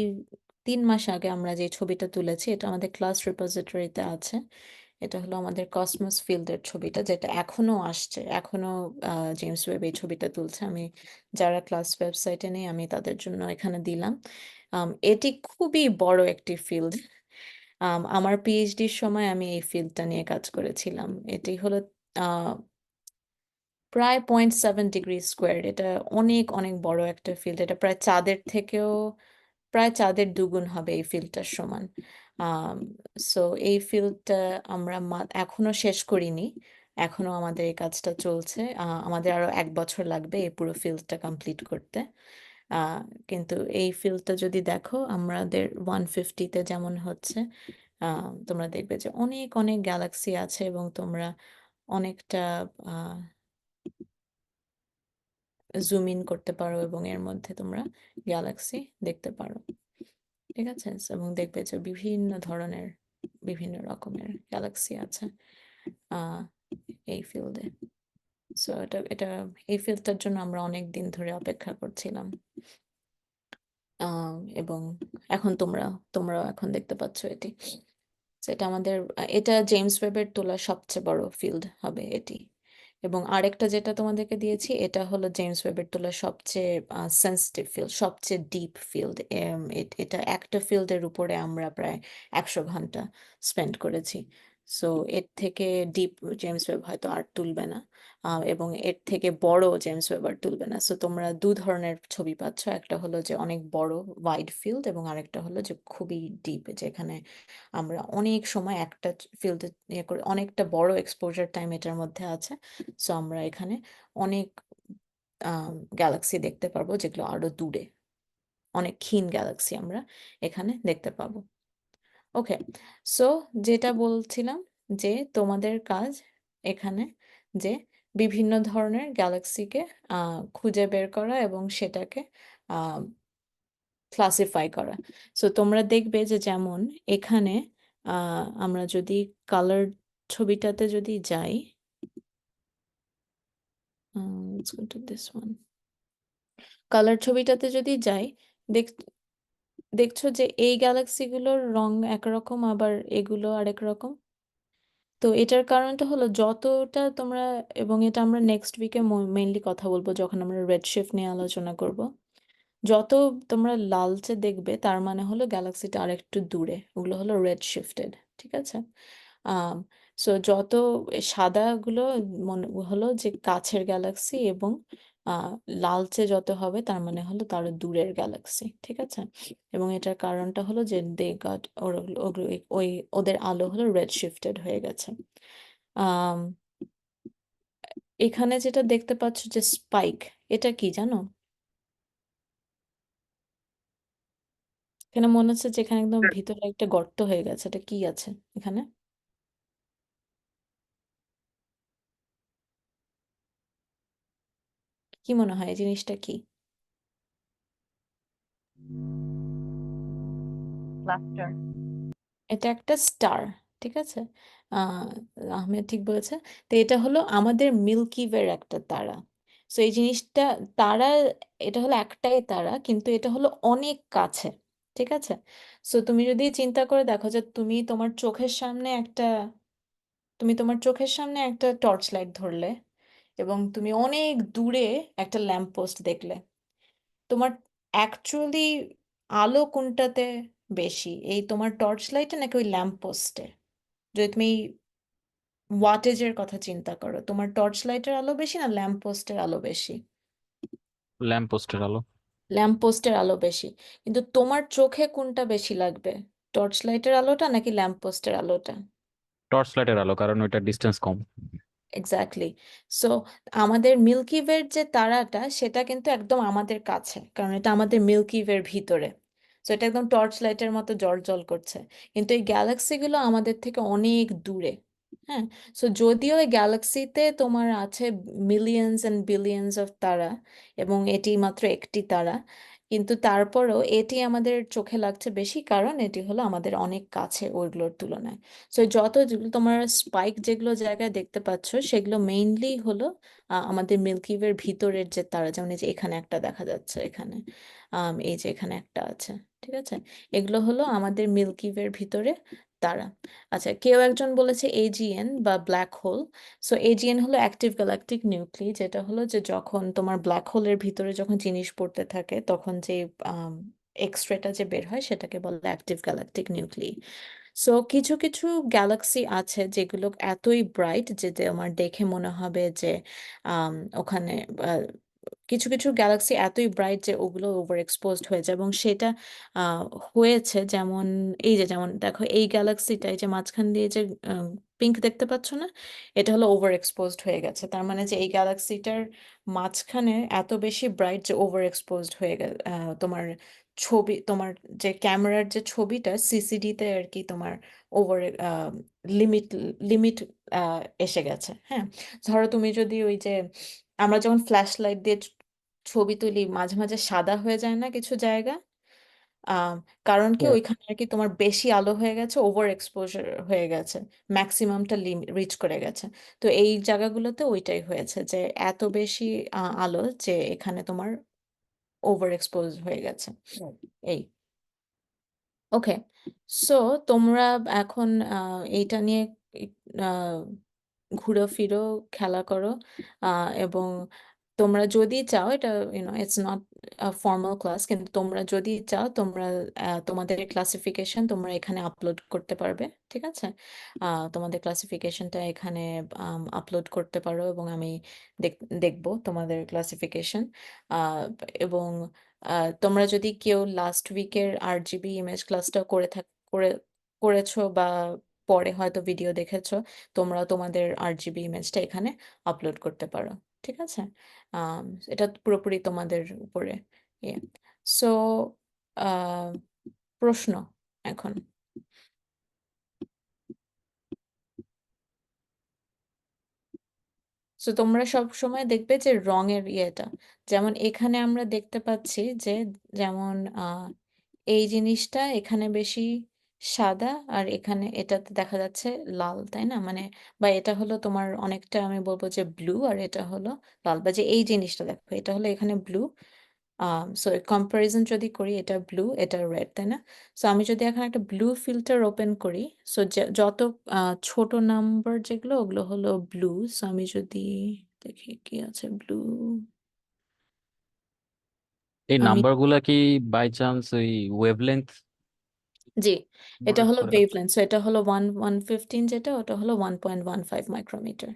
3 মাস আগে আমরা যে ছবিটা তুলেছি, এটা আমাদের ক্লাস রিপোজিটরিতে আছে। এটা হলো আমাদের কসমস ফিল্ডের ছবিটা, যেটা এখনো আসছে, এখনো জেমস ওয়েব এই ছবিটা তুলছে। আমি যারা ক্লাস ওয়েবসাইটে নেই আমি তাদের জন্য এখানে দিলাম। এটি খুবই বড় একটি ফিল্ড। আমার পিএইচডির সময় আমি এই ফিল্ডটা নিয়ে কাজ করেছিলাম। এটি হলো প্রায় 0.7 ডিগ্রি স্কোয়ার। এটা অনেক অনেক বড় একটা ফিল্ড। এটা প্রায় চাঁদের দুগুণ হবে এই ফিল্ডটার সমান। সো এই ফিল্ডটা আমরা এখনো শেষ করিনি, এখনো আমাদের এই কাজটা চলছে। আমাদের আরো 1 বছর লাগবে এই পুরো ফিল্ডটা কমপ্লিট করতে। আহ, কিন্তু এই ফিল্ডটা যদি দেখো আমাদের 150-তে যেমন হচ্ছে, তোমরা দেখবে যে অনেক অনেক গ্যালাক্সি আছে, এবং তোমরা অনেকটা জুম ইন করতে পারো এবং এর মধ্যে তোমরা গ্যালাক্সি দেখতে পারো, ঠিক আছে? এবং দেখবে যে বিভিন্ন রকমের গ্যালাক্সি আছে আহ এই ফিল্ডে। সো এই ফিল্ডটার জন্য আমরা অনেক দিন ধরে অপেক্ষা করছিলাম। এবং এখন তোমরাও এখন দেখতে পাচ্ছ এটি। সেটা এটা জেমস ওয়েবের তোলা সবচেয়ে বড় ফিল্ড হবে এটি। এবং আরেকটা যেটা তোমাদেরকে দিয়েছি, এটা হলো জেমস ওয়েবের তোলা সবচেয়ে সেন্সিটিভ ফিল্ড, সবচেয়ে ডিপ ফিল্ড। এটা একটা ফিল্ডের উপরে আমরা প্রায় 100 ঘন্টা স্পেন্ড করেছি। সো এর থেকে ডিপ জেমস ওয়েব হয়তো আর তুলবে না, এবং এর থেকে বড় জেমস ওয়েব আর তুলবে না। সো তোমরা 2 ধরনের ছবি পাচ্ছ, একটা হলো যে অনেক বড় ওয়াইড ফিল্ড, এবং আরেকটা হলো যে খুবই ডিপ, যেখানে আমরা অনেক সময় একটা ফিল্ডে ইয়ে করে অনেকটা বড় এক্সপোজার টাইম এটার মধ্যে আছে। সো আমরা এখানে অনেক গ্যালাক্সি দেখতে পারবো, যেগুলো আরো দূরে, অনেক ক্ষীণ গ্যালাক্সি আমরা এখানে দেখতে পাবো। ওকে, সো যেটা বলছিলাম যে তোমাদের কাজ এখানে যে বিভিন্ন ধরনের গ্যালাক্সিকে খুঁজে বের করা এবং সেটাকে ক্লাসিফাই করা। সো তোমরা দেখবে যে যেমন এখানে আমরা যদি কালার ছবিটাতে যদি যাই, let's go to this one. Colour ছবিটাতে যদি যাই, দেখছো যে এই গ্যালাক্সিগুলোর রং একরকম, আবার এগুলো আরেক রকম। তো এটার কারণটা হলো যতটা তোমরা, এবং এটা আমরা নেক্সট উইকে মেইনলি কথা বলবো যখন আমরা রেড শিফট নিয়ে আলোচনা করব। যত তোমরা লালচে দেখবে তার মানে হলো গ্যালাক্সিটা আরেকটু দূরে, ওগুলো হলো রেড শিফটেড, ঠিক আছে। আম সো যত সাদাগুলো মনে হলো যে কাছের গ্যালাক্সি, এবং আহ লালচে যত হবে তার মানে হলো তারও দূরের গ্যালাক্সি, ঠিক আছে। এবং এটার কারণটা হলো যে দে গট, ওই ওদের আলো হলো রেড শিফটেড হয়ে গেছে। আম এখানে যেটা দেখতে পাচ্ছ যে স্পাইক, এটা কি জানো? এখানে মনে হচ্ছে যে এখানে একদম ভিতরে একটা গর্ত হয়ে গেছে, এটা কি আছে এখানে? কি মনে হয় এই জিনিসটা কি? ক্লাস্টার। এটা একটা স্টার, ঠিক আছে। আহ আহমেদ ঠিক বলেছে। তো এটা হলো আমাদের মিল্কি ওয়ের একটা তারা। সো এই জিনিসটা, তারা, এটা হলো একটাই তারা, কিন্তু এটা হলো অনেক কাছে, ঠিক আছে। সো তুমি যদি চিন্তা করে দেখো যে তুমি তোমার চোখের সামনে একটা টর্চ লাইট ধরলে, এবং তুমি অনেক দূরে একটা ল্যাম্প পোস্ট দেখলে, তোমার অ্যাকচুয়ালি আলো কোনটাতে বেশি, এই তোমার টর্চ লাইটে নাকি ওই ল্যাম্প পোস্টে? যদি তুমি ওয়াটেজের কথা চিন্তা করো, তোমার টর্চ লাইটের আলো বেশি না ল্যাম্প পোস্টের আলো বেশি? ল্যাম্প পোস্টের আলো। ল্যাম্প পোস্টের আলো বেশি, কিন্তু তোমার চোখে কোনটা বেশি লাগবে, টর্চ লাইটের আলোটা নাকি ল্যাম্প পোস্টের আলোটা? টর্চ লাইটের আলো, কারণ ওইটার ডিস্টেন্স কম। এক্স্যাক্টলি। সো আমাদের মিল্কি ওয়ের যে তারাটা, সেটা কিন্তু একদম আমাদের কাছে, কারণ এটা আমাদের মিল্কি ওয়ের ভিতরে। সো এটা একদম টর্চ লাইটের মতো জ্বল করছে, কিন্তু এই গ্যালাক্সিগুলো আমাদের থেকে অনেক দূরে। হ্যাঁ। সো যদিও এই গ্যালাক্সিতে তোমার আছে মিলিয়ন্স অ্যান্ড বিলিয়ন্স অফ তারা, এবং এটি মাত্র একটি তারা, কিন্তু তারপরও এটি আমাদের চোখে লাগছে বেশি, কারণ এটি হলো আমাদের অনেক কাছে ওইগুলোর তুলনায়। সো যত যেগুলো তোমার স্পাইক যেগুলো জায়গায় দেখতে পাচ্ছ, সেগুলো মেইনলি হলো আমাদের মিল্কি ওয়ের ভিতরের যে তারা, যেমন এই যে এখানে একটা দেখা যাচ্ছে, এখানে এই যে এখানে একটা আছে, ঠিক আছে। এগুলো হলো আমাদের মিল্কি ওয়ের ভিতরে তারা। আচ্ছা, কেউ একজন বলেছে এজিএন বা ব্ল্যাক হোল। সো এজিএন হলো অ্যাক্টিভ গ্যালাকটিক নিউক্লি, যেটা হলো যে যখন তোমার ব্ল্যাক হোলের ভিতরে যখন জিনিস পড়তে থাকে, তখন যে এক্সরেটা যে বের হয় সেটাকে বলে অ্যাক্টিভ গ্যালাকটিক নিউক্লি। সো কিছু কিছু গ্যালাক্সি আছে যেগুলো এতই ব্রাইট যে যে আমার দেখে মনে হবে যে ওখানে আহ, কিছু কিছু গ্যালাক্সি এতই ব্রাইট যে ওগুলো ওভার এক্সপোজড হয়ে যায়, এবং সেটা আহ, হয়েছে। যেমন এই যে, যেমন দেখো এই গ্যালাক্সিটা, এই যে মাঝখান দিয়ে যে পিঙ্ক দেখতে পাচ্ছ না, এটা হলো ওভার এক্সপোজড হয়ে গেছে। তার মানে যে এই গ্যালাক্সিটার মাঝখানে এত বেশি ব্রাইট যে ওভার এক্সপোজড হয়ে গেছে। তোমার তোমার যে ক্যামেরার যে ছবিটা সিসিডিতে আর কি, তোমার ওভার লিমিট লিমিট এসে গেছে। হ্যাঁ। ধরো তুমি যদি ওই যে আমরা যখন ফ্ল্যাশ লাইট দিয়ে ছবি তুলি, মাঝে মাঝে সাদা হয়ে যায় না কিছু জায়গা? আহ কারণ কি হ্যাঁ, ওইখানে আর কি তোমার বেশি আলো হয়ে গেছে, ওভার এক্সপোজার হয়ে গেছে, ম্যাক্সিমামটা রিচ করে গেছে। তো এই জায়গাগুলোতে ওইটাই হয়েছে, যে এত বেশি আলো যে এখানে তোমার ওভার এক্সপোজ হয়ে গেছে। এই, ওকে। সো তোমরা এখন এইটা নিয়ে আহ, ঘুরো ফিরো, খেলা করো, এবং তোমরা যদি চাও, এটা ইটস নট ফর্মাল ক্লাস, কিন্তু তোমরা যদি চাও, তোমরা তোমাদের ক্লাসিফিকেশন তোমরা এখানে আপলোড করতে পারবে, ঠিক আছে। তোমাদের ক্লাসিফিকেশনটা এখানে আপলোড করতে পারো, এবং আমি দেখবো তোমাদের ক্লাসিফিকেশন। এবং তোমরা যদি কেউ লাস্ট উইকের আরজিবি ইমেজ ক্লাসটা করেছো, বা পরে হয়তো ভিডিও দেখেছো, তোমরা তোমাদের আরজিবি ইমেজটা এখানে আপলোড করতে পারো, ঠিক আছে। আম, এটা পুরোপুরি তোমাদের উপরে ইয়ে। সো প্রশ্ন এখন, সো তোমরা সব সময় দেখবে যে রঙের ইয়েটা, যেমন এখানে আমরা দেখতে পাচ্ছি যে, যেমন এই জিনিসটা এখানে বেশি সাদা, আর এখানে এটাতে দেখা যাচ্ছে লাল, তাই না? মানে, বা এটা হলো তোমার অনেকটা, আমি বলবো যে ব্লু, আর এটা হলো লাল, বা যে এই জিনিসটা দেখো, এটা হলো এখানে ব্লু। সো কম্পারিজন যদি করি, এটা ব্লু, এটা রেড, তাই না? সো আমি যদি এখন একটা ব্লু ফিল্টার ওপেন করি, সো যত ছোট নাম্বার যেগুলো, ওগুলো হলো ব্লু। সো আমি যদি দেখি কি আছে ব্লু, এই আমি নাম্বারগুলা কি বাই চান্স ওই ওয়েভলেন্থ জি এটা মার্ক হলো করে? ওয়েভলেন্থ, সো এটা হলো 115, যেটা ওটা হলো 1.15 মাইক্রোমিটার।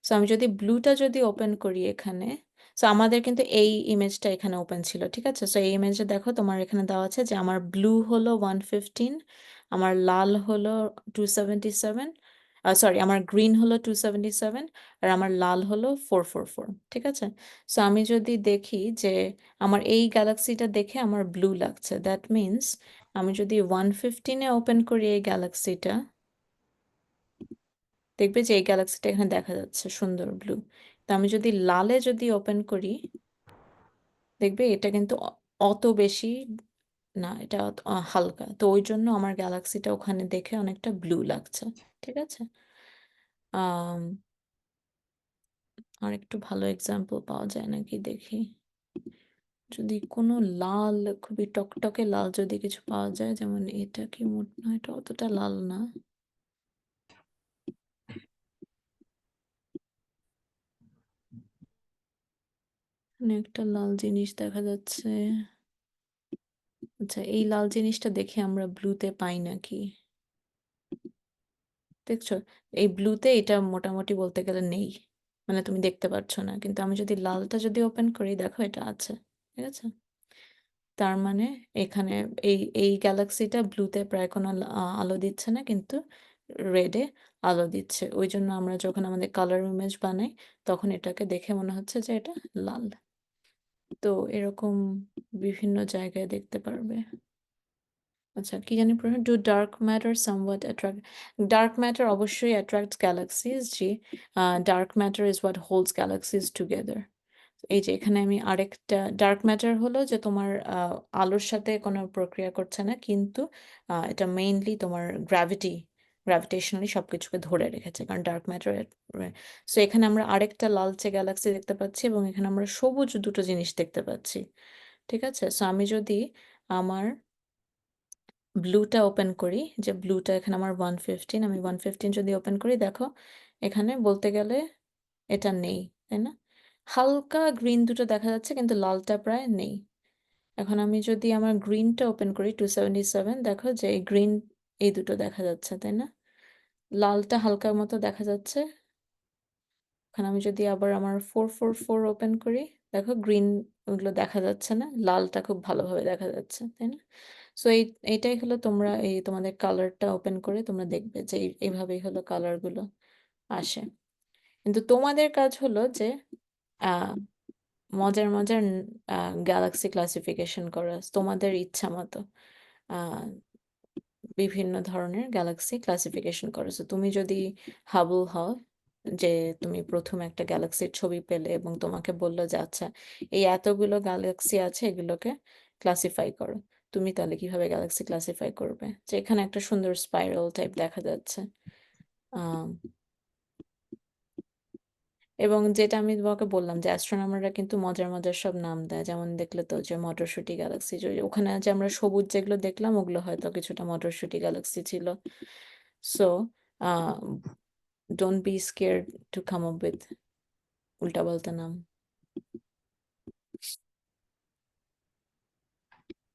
সো আমি যদি ব্লুটা যদি ওপেন করি এখানে, সো আমাদের কিন্তু এই ইমেজটা এখানে ওপেন ছিল, ঠিক আছে? সো এই ইমেজে দেখো তোমার এখানে দেওয়া আছে যে আমার ব্লু হলো 115, আমার লাল হলো 277, সরি আমার গ্রিন হলো 277, আর আমার লাল হলো 444, ঠিক আছে? সো আমি যদি দেখি যে আমার এই গ্যালাক্সিটা দেখে আমার ব্লু লাগছে, দ্যাট মিনস আমি যদি 115-এ ওপেন করি এই গ্যালাক্সিটা, দেখবে যে এই গ্যালাক্সিটা এখানে দেখা যাচ্ছে সুন্দর ব্লু। তো আমি যদি লালে যদি ওপেন করি, দেখবে এটা কিন্তু অত বেশি না, এটা হালকা, তো ওই জন্য আমার গ্যালাক্সিটা ওখানে দেখে অনেকটা ব্লু লাগছে, ঠিক আছে? আম, আর একটু ভালো এক্সাম্পল পাওয়া যায় নাকি দেখি, যদি কোনো লাল, খুবই টকটকে লাল যদি কিছু পাওয়া যায়, যেমন এটা কি মোট না, এটা অতটা লাল না, এখানে একটা লাল জিনিস দেখা যাচ্ছে। আচ্ছা এই লাল জিনিসটা দেখে আমরা ব্লুতে পাই নাকি, দেখছো? এই ব্লুতে এটা মোটামুটি বলতে গেলে নেই, মানে তুমি দেখতে পাচ্ছ না, কিন্তু আমি যদি লালটা যদি ওপেন করি, দেখো এটা আছে, ঠিক আছে? তার মানে এখানে এই এই গ্যালাক্সিটা ব্লুতে প্রায় কোনো আলো দিচ্ছে না, কিন্তু রেডে আলো দিচ্ছে, ওই জন্য আমরা যখন আমাদের কালার ইমেজ বানাই তখন এটাকে দেখে মনে হচ্ছে যে এটা লাল। তো এরকম বিভিন্ন জায়গায় দেখতে পারবে। আচ্ছা কি জানি প্রশ্ন, do dark matter somewhat attract, dark matter অবশ্যই অ্যাট্রাক্টস গ্যালাক্সিজ, জি। Dark matter is what holds galaxies together. এই যে এখানে আমি আরেকটা, ডার্ক ম্যাটার হলো যে তোমার আলোর সাথে কোনো প্রক্রিয়া করছে না, কিন্তু এটা মেইনলি তোমার গ্র্যাভিটেশনালি সবকিছুকে ধরে রেখেছে, কারণ ডার্ক ম্যাটার। সো এখানে আমরা আরেকটা লালচে গ্যালাক্সি দেখতে পাচ্ছি, এবং এখানে আমরা সবুজ দুটো জিনিস দেখতে পাচ্ছি, ঠিক আছে? সো আমি যদি আমার ব্লুটা ওপেন করি, যে ব্লুটা এখানে আমার 115, আমি 115 যদি ওপেন করি, দেখো এখানে বলতে গেলে এটা নেই, তাই না? হালকা গ্রিন দুটো দেখা যাচ্ছে, কিন্তু লালটা প্রায় নেই। এখন আমি যদি আমার গ্রিনটা ওপেন করি 277, দেখো যে এই গ্রিন, এই দুটো দেখা যাচ্ছে, তাই না? লালটা হালকা মতো দেখা যাচ্ছে। এখন আমি যদি আবার আমার 444 ওপেন করি, দেখো গ্রিন ওগুলো দেখা যাচ্ছে না, লালটা খুব ভালোভাবে দেখা যাচ্ছে, তাই না? সো এইটাই হলো, তোমরা এই তোমাদের কালারটা ওপেন করে তোমরা দেখবে যে এইভাবেই হলো কালারগুলো আসে। কিন্তু তোমাদের কাজ হলো যে আহ মজার মজার গ্যালাক্সি ক্লাসিফিকেশন করা, তোমাদের ইচ্ছা মতো আহ বিভিন্ন ধরনের গ্যালাক্সি ক্লাসিফিকেশন করো। So, তুমি যদি হাবল হও, যে তুমি প্রথম একটা গ্যালাক্সির ছবি পেলে এবং তোমাকে বললো যে আচ্ছা এই এতগুলো গ্যালাক্সি আছে, এগুলোকে ক্লাসিফাই করো, তুমি তাহলে কিভাবে গ্যালাক্সি ক্লাসিফাই করবে? যে এখানে একটা সুন্দর স্পাইরাল টাইপ দেখা যাচ্ছে, আহ এবং যেটা আমি তোমাকে বললাম যে অ্যাস্ট্রোনমাররা কিন্তু মজার মজার সব নাম দেয়, যেমন দেখলে তো যে মটরশুঁটি গ্যালাক্সি, ওখানে যে আমরা সবুজ যেগুলো দেখলাম ওগুলো হয়তো কিছুটা মটরশুঁটি গ্যালাক্সি ছিল। So don't be scared to come up with উল্টাপাল্টা নাম।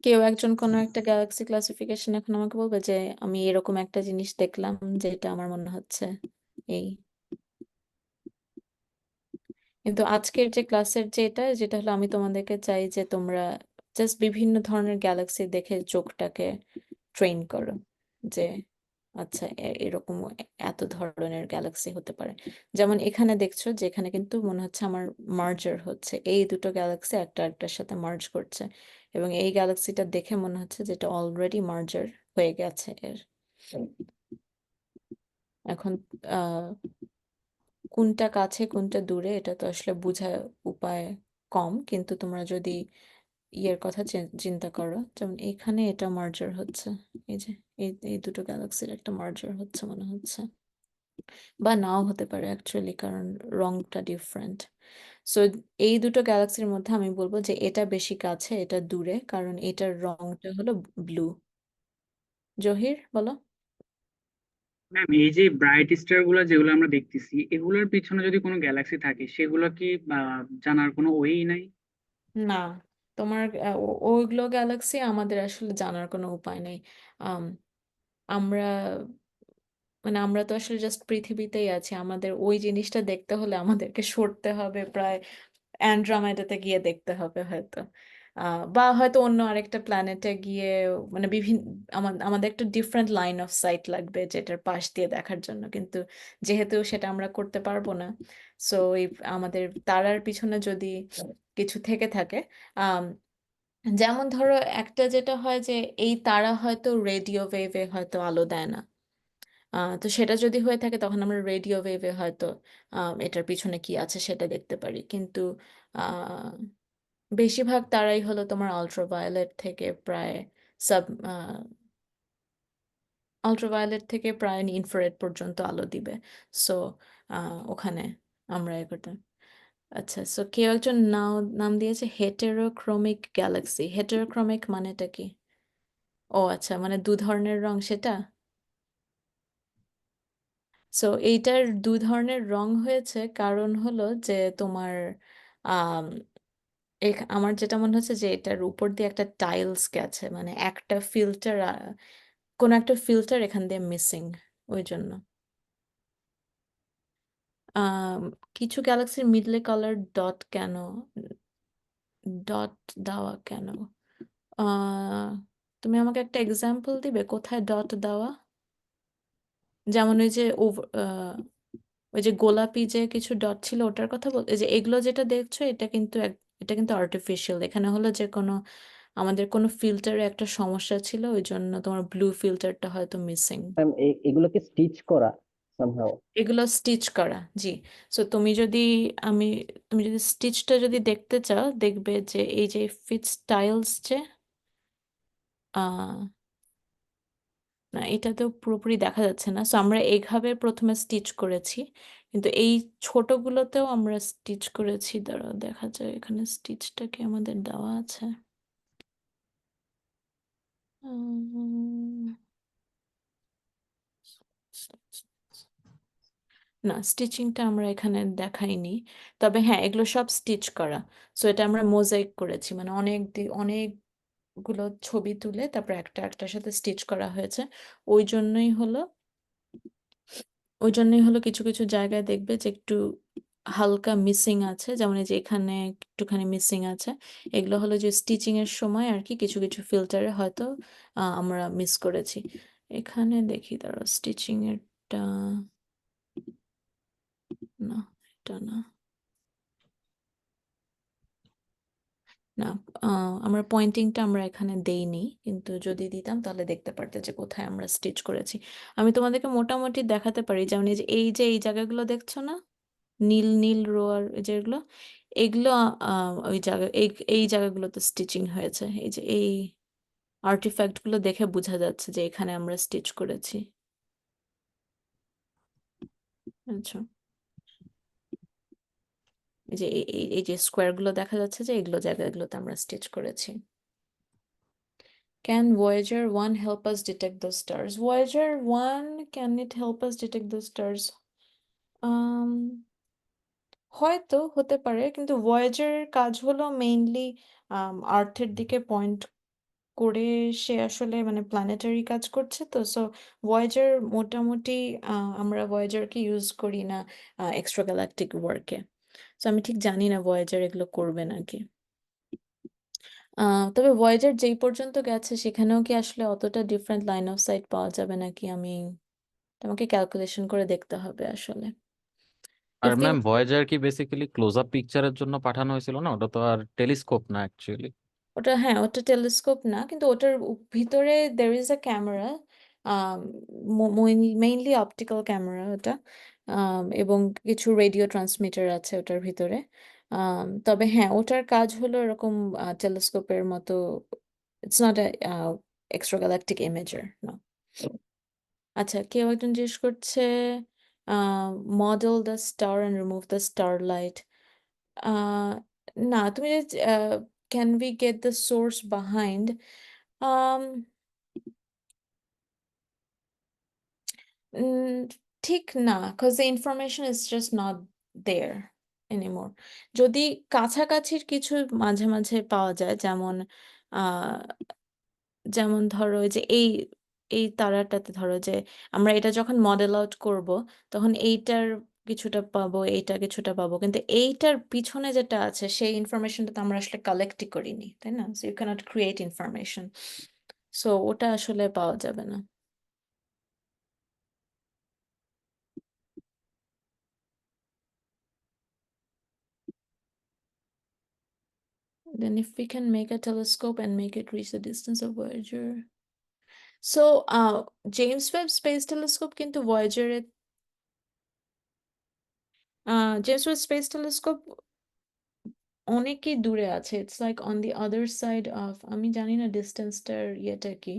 কেউ একজন কোনো একটা গ্যালাক্সি ক্লাসিফিকেশন এখন আমাকে বলবে যে আমি এরকম একটা জিনিস দেখলাম যেটা আমার মনে হচ্ছে এই। কিন্তু আজকের যে ক্লাসের যেটা হলো, আমি তোমাদেরকে চাই যে তোমরা জাস্ট বিভিন্ন ধরনের গ্যালাক্সি দেখে চোখটাকে ট্রেন করো, যে আচ্ছা এরকম এত ধরনের গ্যালাক্সি হতে পারে। যেমন এখানে দেখছো যে এখানে কিন্তু মনে হচ্ছে আমার মার্জার হচ্ছে, এই দুটো গ্যালাক্সি একটা একটার সাথে মার্জ করছে, এবং এই গ্যালাক্সিটা দেখে মনে হচ্ছে যেটা অলরেডি মার্জার হয়ে গেছে এর। এখন আহ কোনটা কাছে কোনটা দূরে এটা তো আসলে বোঝার উপায় কম, কিন্তু তোমরা যদি ইয়ের কথা চিন্তা করো, যেমন এখানে এটা মার্জার হচ্ছে, এই যে এই দুটো গ্যালাক্সির একটা মার্জার হচ্ছে মনে হচ্ছে, বা নাও হতে পারে অ্যাকচুয়ালি, কারণ রংটা ডিফারেন্ট। সো এই দুটো গ্যালাক্সির মধ্যে আমি বলবো যে এটা বেশি কাছে, এটা দূরে, কারণ এটার রংটা হলো ব্লু। জহির বলো। ম্যাম, এই যে ব্রাইট স্টার গুলা যেগুলো আমরা দেখতেছি, এগুলোর পিছনে যদি কোনো গ্যালাক্সি থাকে, সেগুলো কি জানার কোনো ওয়েই নাই? না, তোমার ওইগুলো গ্যালাক্সি আমাদের আসলে জানার কোনো উপায় নেই। আম, আমরা আমরা তো আসলে জাস্ট পৃথিবীতেই আছি, আমাদের ওই জিনিসটা দেখতে হলে আমাদেরকে সরতে হবে প্রায় অ্যান্ড্রোমেডাতে গিয়ে দেখতে হবে হয়তো, বা হয়তো অন্য আরেকটা প্ল্যানেটে গিয়ে বিভিন্ন আমাদের একটা ডিফারেন্ট লাইন অফ সাইট লাগবে যেটার পাশ দিয়ে দেখার জন্য, কিন্তু যেহেতু সেটা আমরা করতে পারবো না, সো এই আমাদের তারার পিছনে যদি কিছু থেকে থাকে, আম, যেমন ধরো একটা যেটা হয় যে এই তারা হয়তো রেডিও ওয়েভে হয়তো আলো দেয় না, তো সেটা যদি হয়ে থাকে তখন আমরা রেডিও ওয়েভে হয়তো এটার পিছনে কি আছে সেটা দেখতে পারি, কিন্তু আহ, বেশিরভাগ তারাই হলো তোমার আল্ট্রাভায়োলেট থেকে প্রায় সাব আল্ট্রাভায়োলেট থেকে প্রায় ইনফ্রারেড পর্যন্ত আলো দিবে। সো ওখানে আমরা এ করতাম। আচ্ছা, সো কেউ একজন নাম দিয়েছে হেটেরোক্রোমিক গ্যালাক্সি। হেটেরোক্রোমিক মানেটা কি? ও আচ্ছা, মানে দু ধরনের রং সেটা। সো এইটার দু ধরনের রং হয়েছে কারণ হলো যে তোমার আম, আমার যেটা মনে হচ্ছে যে এটার উপর দিয়ে একটা টাইলস গেছে, মানে একটা ফিল্টার, কোন একটা ফিল্টার এখান দিয়ে মিসিং, ওই জন্য। আম, কিছু গ্যালাক্সির মিডলে কালার ডট কেন? ডট দেওয়া কেন? আহ তুমি আমাকে একটা এক্সাম্পল দিবে কোথায় ডট দেওয়া? যেমন ওই যে গোলাপি যে কিছু ডট ছিল ওটার কথা বল, এই যে এগুলো যেটা দেখছো এটা কিন্তু এটা কিন্তু আর্টিফিশিয়াল। এখানে হলো যে আমাদের কোনো ফিল্টারে একটা সমস্যা ছিল, ওই জন্য তোমার ব্লু ফিল্টারটা হয়তো মিসিং। ম্যাম এগুলোকে স্টিচ করা সামহাও। এগুলো স্টিচ করা, জি। সো আমি তুমি যদি স্টিচটা যদি দেখতে চাও দেখবে যে এই যে ফিট স্টাইলস যে আহ না, এটা তো পুরোপুরি দেখা যাচ্ছে না, সো আমরা এইভাবে প্রথমে স্টিচ করেছি, কিন্তু এই ছোটগুলোতেও আমরা স্টিচ করেছি। দাঁড়াও দেখা যায় এখানে স্টিচটা কি আমাদের দেওয়া আছে। উম, না, স্টিচিংটা আমরা এখানে দেখাইনি, তবে হ্যাঁ এগুলো সব স্টিচ করা। সো এটা আমরা মোজাইক করেছি, মানে অনেকগুলো ছবি তুলে তারপর একটা একটার সাথে স্টিচ করা হয়েছে। ওই জন্যই হলো ওই জন্যই হলো কিছু কিছু জায়গায় দেখবে যে একটু হালকা মিসিং আছে, যেমন এই যে এখানে একটুখানি মিসিং আছে। এগুলো হলো যে স্টিচিং এর সময় আর কি কিছু কিছু ফিল্টারে হয়তো আমরা মিস করেছি। এখানে দেখি, দাঁড়াও, স্টিচিং এরটা না, এটা না, না, আমরা পয়েন্টিংটা আমরা এখানে দেইনি, কিন্তু যদি দিতাম তাহলে দেখতে পারতে যে কোথায় আমরা স্টিচ করেছি। আমি তোমাদেরকে মোটামুটি দেখাতে পারি, যেমন এই জায়গাগুলো দেখছো না, নীল নীল রো আর যেগুলো, এগুলো ওই জায়গা এই জায়গাগুলোতে স্টিচিং হয়েছে। এই যে এই আর্টিফ্যাক্ট গুলো দেখে বোঝা যাচ্ছে যে এখানে আমরা স্টিচ করেছি। আচ্ছা, এই যে এই যে স্কোয়ার গুলো দেখা যাচ্ছে যে এগুলো জায়গাগুলোতে আমরা স্টিচ করেছি। Can Voyager 1 help us detect the stars? Voyager 1, can it help us detect the stars? Um, হয়তো হতে পারে, কিন্তু ভয়েজারের কাজ হলো মেইনলি আর্থের দিকে পয়েন্ট করে, সে আসলে মানে প্ল্যানেটারি কাজ করছে তো। সো ভয়েজার মোটামুটি আমরা ভয়েজারকে ইউজ করি না এক্সট্রা গ্যালাকটিক ওয়ার্কে। সো আমি ঠিক জানি না ভয়েজার এগুলো করবে নাকি। তবে ভয়েজার যেই পর্যন্ত গেছে সেখানেও কি আসলে অতটা ডিফারেন্ট লাইন অফ সাইট পাওয়া যাবে নাকি, আমাকে ক্যালকুলেশন করে দেখতে হবে আসলে। আর ইফ দি ম্যাম ভয়েজার কি বেসিক্যালি ক্লোজ আপ পিকচারের জন্য পাঠানো হয়েছিল না? ওটা তো আর টেলিস্কোপ না অ্যাকচুয়ালি। ওটা, হ্যাঁ ওটা টেলিস্কোপ না, কিন্তু ওটার ভিতরে there is a camera, mainly optical camera ওটা, এবং কিছু রেডিও ট্রান্সমিটার আছে ওটার ভিতরে। তবে হ্যাঁ ওটার কাজ হলো এরকম টেলিস্কোপের মতো, it's not extra galactic imager, না। আচ্ছা, কেউ একজন জিজ্ঞেস করছে model the star and remove the starlight. না, তুমি can we get the source behind, um ঠিক না, because the information is just not there. anymore. যদি কাছাকাছির কিছু মাঝে মাঝে পাওয়া যায়, যেমন আহ যেমন ধরো ওই যে এই তারাটাতে ধরো যে আমরা এটা যখন মডেল আউট করব তখন এইটার কিছুটা পাবো, এইটা কিছুটা পাবো, কিন্তু এইটার পিছনে যেটা আছে সেই ইনফরমেশনটা তো আমরা আসলে কালেক্টই করিনি, তাই না? So you cannot create information, so ওটা আসলে পাওয়া যাবে না। Then if we can make a telescope and make it reach the distance of Voyager. So, James Webb Space Telescope কিন্তু Voyager এর James Webb Space Telescope অনেকই দূরে আছে। It's like on the other side of, আমি জানি না ডিস্টেন্সটার ইয়েটা কি,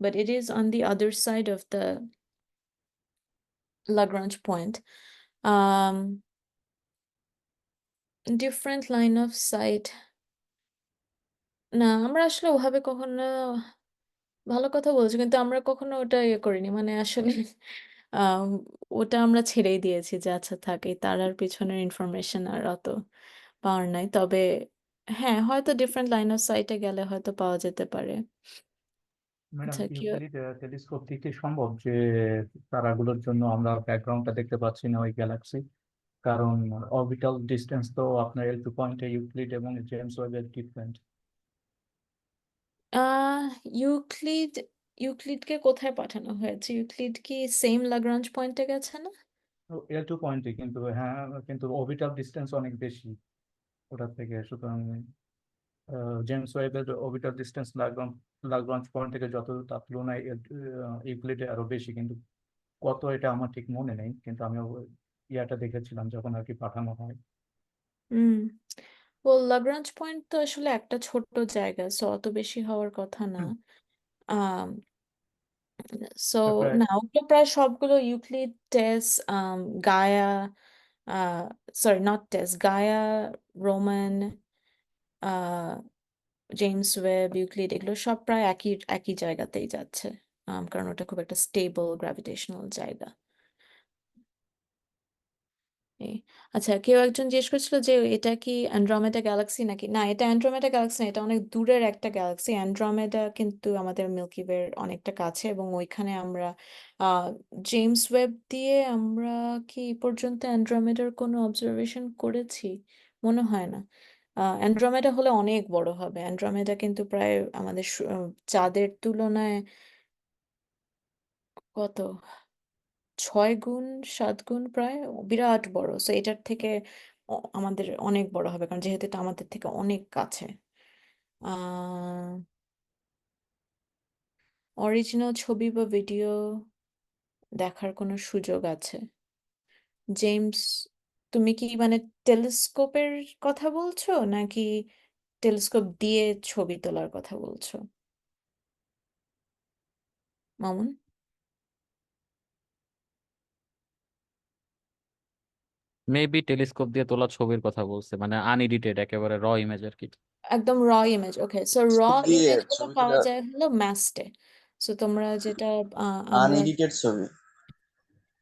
but it is on the other side of the Lagrange point. Um, different line of sight. না, আমরা আসলে ওভাবে কখনো, ভালো কথা বলছো, কিন্তু আমরা কখনো ওটা ইয়ে করিনি, মানে আসলে আম, ওটা আমরা ছেড়েই দিয়েছি যে আচ্ছা থাক, এই তারার পিছনের ইনফরমেশন আর অত পাওয়ার নাই। তবে হ্যাঁ, হয়তো ডিফারেন্ট লাইন অফ সাইটে গেলে হয়তো পাওয়া যেতে পারে। ম্যাডাম, আচ্ছা কি ইউক্লিড টেলিস্কোপ থেকে সম্ভব যে তারাগুলোর জন্য আমরা ব্যাকগ্রাউন্ডটা দেখতে পাচ্ছি না ওই গ্যালাক্সি? কারণ অরবিটাল ডিস্টেন্স তো আপনার L2 পয়েন্টে ইউক্লিড এবং জেমস ওয়েবের ডিফারেন্ট। আহ ইউক্লিড ইউক্লিডকে কোথায় পাঠানো হয়েছে? ইউক্লিড কি সেম লাগরাঞ্জ পয়েন্টে গেছে না? L2 পয়েন্টে, কিন্তু হ্যাঁ, কিন্তু অরবিটাল ডিস্টেন্স অনেক বেশি ওটার থেকে, সুতরাং জেমস ওয়েবের অরবিটাল ডিস্টেন্স লাগরাঞ্জ পয়েন্ট থেকে যত, তার তুলনায় ইউক্লিডে আরো বেশি, কিন্তু কত এটা আমার ঠিক মনে নেই, কিন্তু আমি ইয়াটা দেখেছিলাম যখন আর কি পাঠানো হয়। হুম, ও লাগরাঞ্জ পয়েন্ট তো আসলে একটা ছোট জায়গা, সো অত বেশি হওয়ার কথা না। আহ সো তারপরে না, ওগুলো প্রায় সবগুলো Euclid, TESS, Gaia, sorry not TESS, Gaia, Roman, James Webb, Euclid, এগুলো সব প্রায় একই একই জায়গাতেই যাচ্ছে, কারণ ওটা খুব একটা স্টেবল গ্র্যাভিটেশনাল জায়গা। এই, আচ্ছা, কেউ একজন জিজ্ঞেস করছিল যে এটা কি অ্যান্ড্রোমেডা গ্যালাক্সি নাকি? না, এটা অ্যান্ড্রোমেডা গ্যালাক্সি না, এটা অনেক দূরের একটা গ্যালাক্সি। অ্যান্ড্রোমেডা কিন্তু আমাদের মিল্কি ওয়ের অনেকটা কাছে, এবং ওইখানে আমরা জেমস ওয়েব দিয়ে আমরা কি এই পর্যন্ত অ্যান্ড্রোমেডার কোনো অবজারভেশন করেছি? মনে হয় না। অ্যান্ড্রোমেডা হলে অনেক বড় হবে। অ্যান্ড্রোমেডা কিন্তু প্রায় আমাদের চাঁদের তুলনায় কত, 6 গুণ 7 গুণ প্রায়, বিরাট বড়। সো এটার থেকে আমাদের অনেক বড় হবে, কারণ যেহেতু এটা আমাদের থেকে অনেক কাছে। অরিজিনাল ছবি বা ভিডিও দেখার কোনো সুযোগ আছে? জেমস, তুমি কি মানে টেলিস্কোপের কথা বলছো নাকি টেলিস্কোপ দিয়ে ছবি তোলার কথা বলছো, মামুন? মেবি টেলিস্কোপ দিয়ে তোলা ছবির কথা বলছে, মানে আনএডিটেড একেবারে র ইমেজ আর কি। একদম র ইমেজ। ওকে, সো র স্কোপ দিয়ে ইমেজ গুলো ছবি পাওয়া তোলা, যায় হলো ম্যাস্টে। সো তোমরা যেটা আমরা, আনএডিটেড ছবি,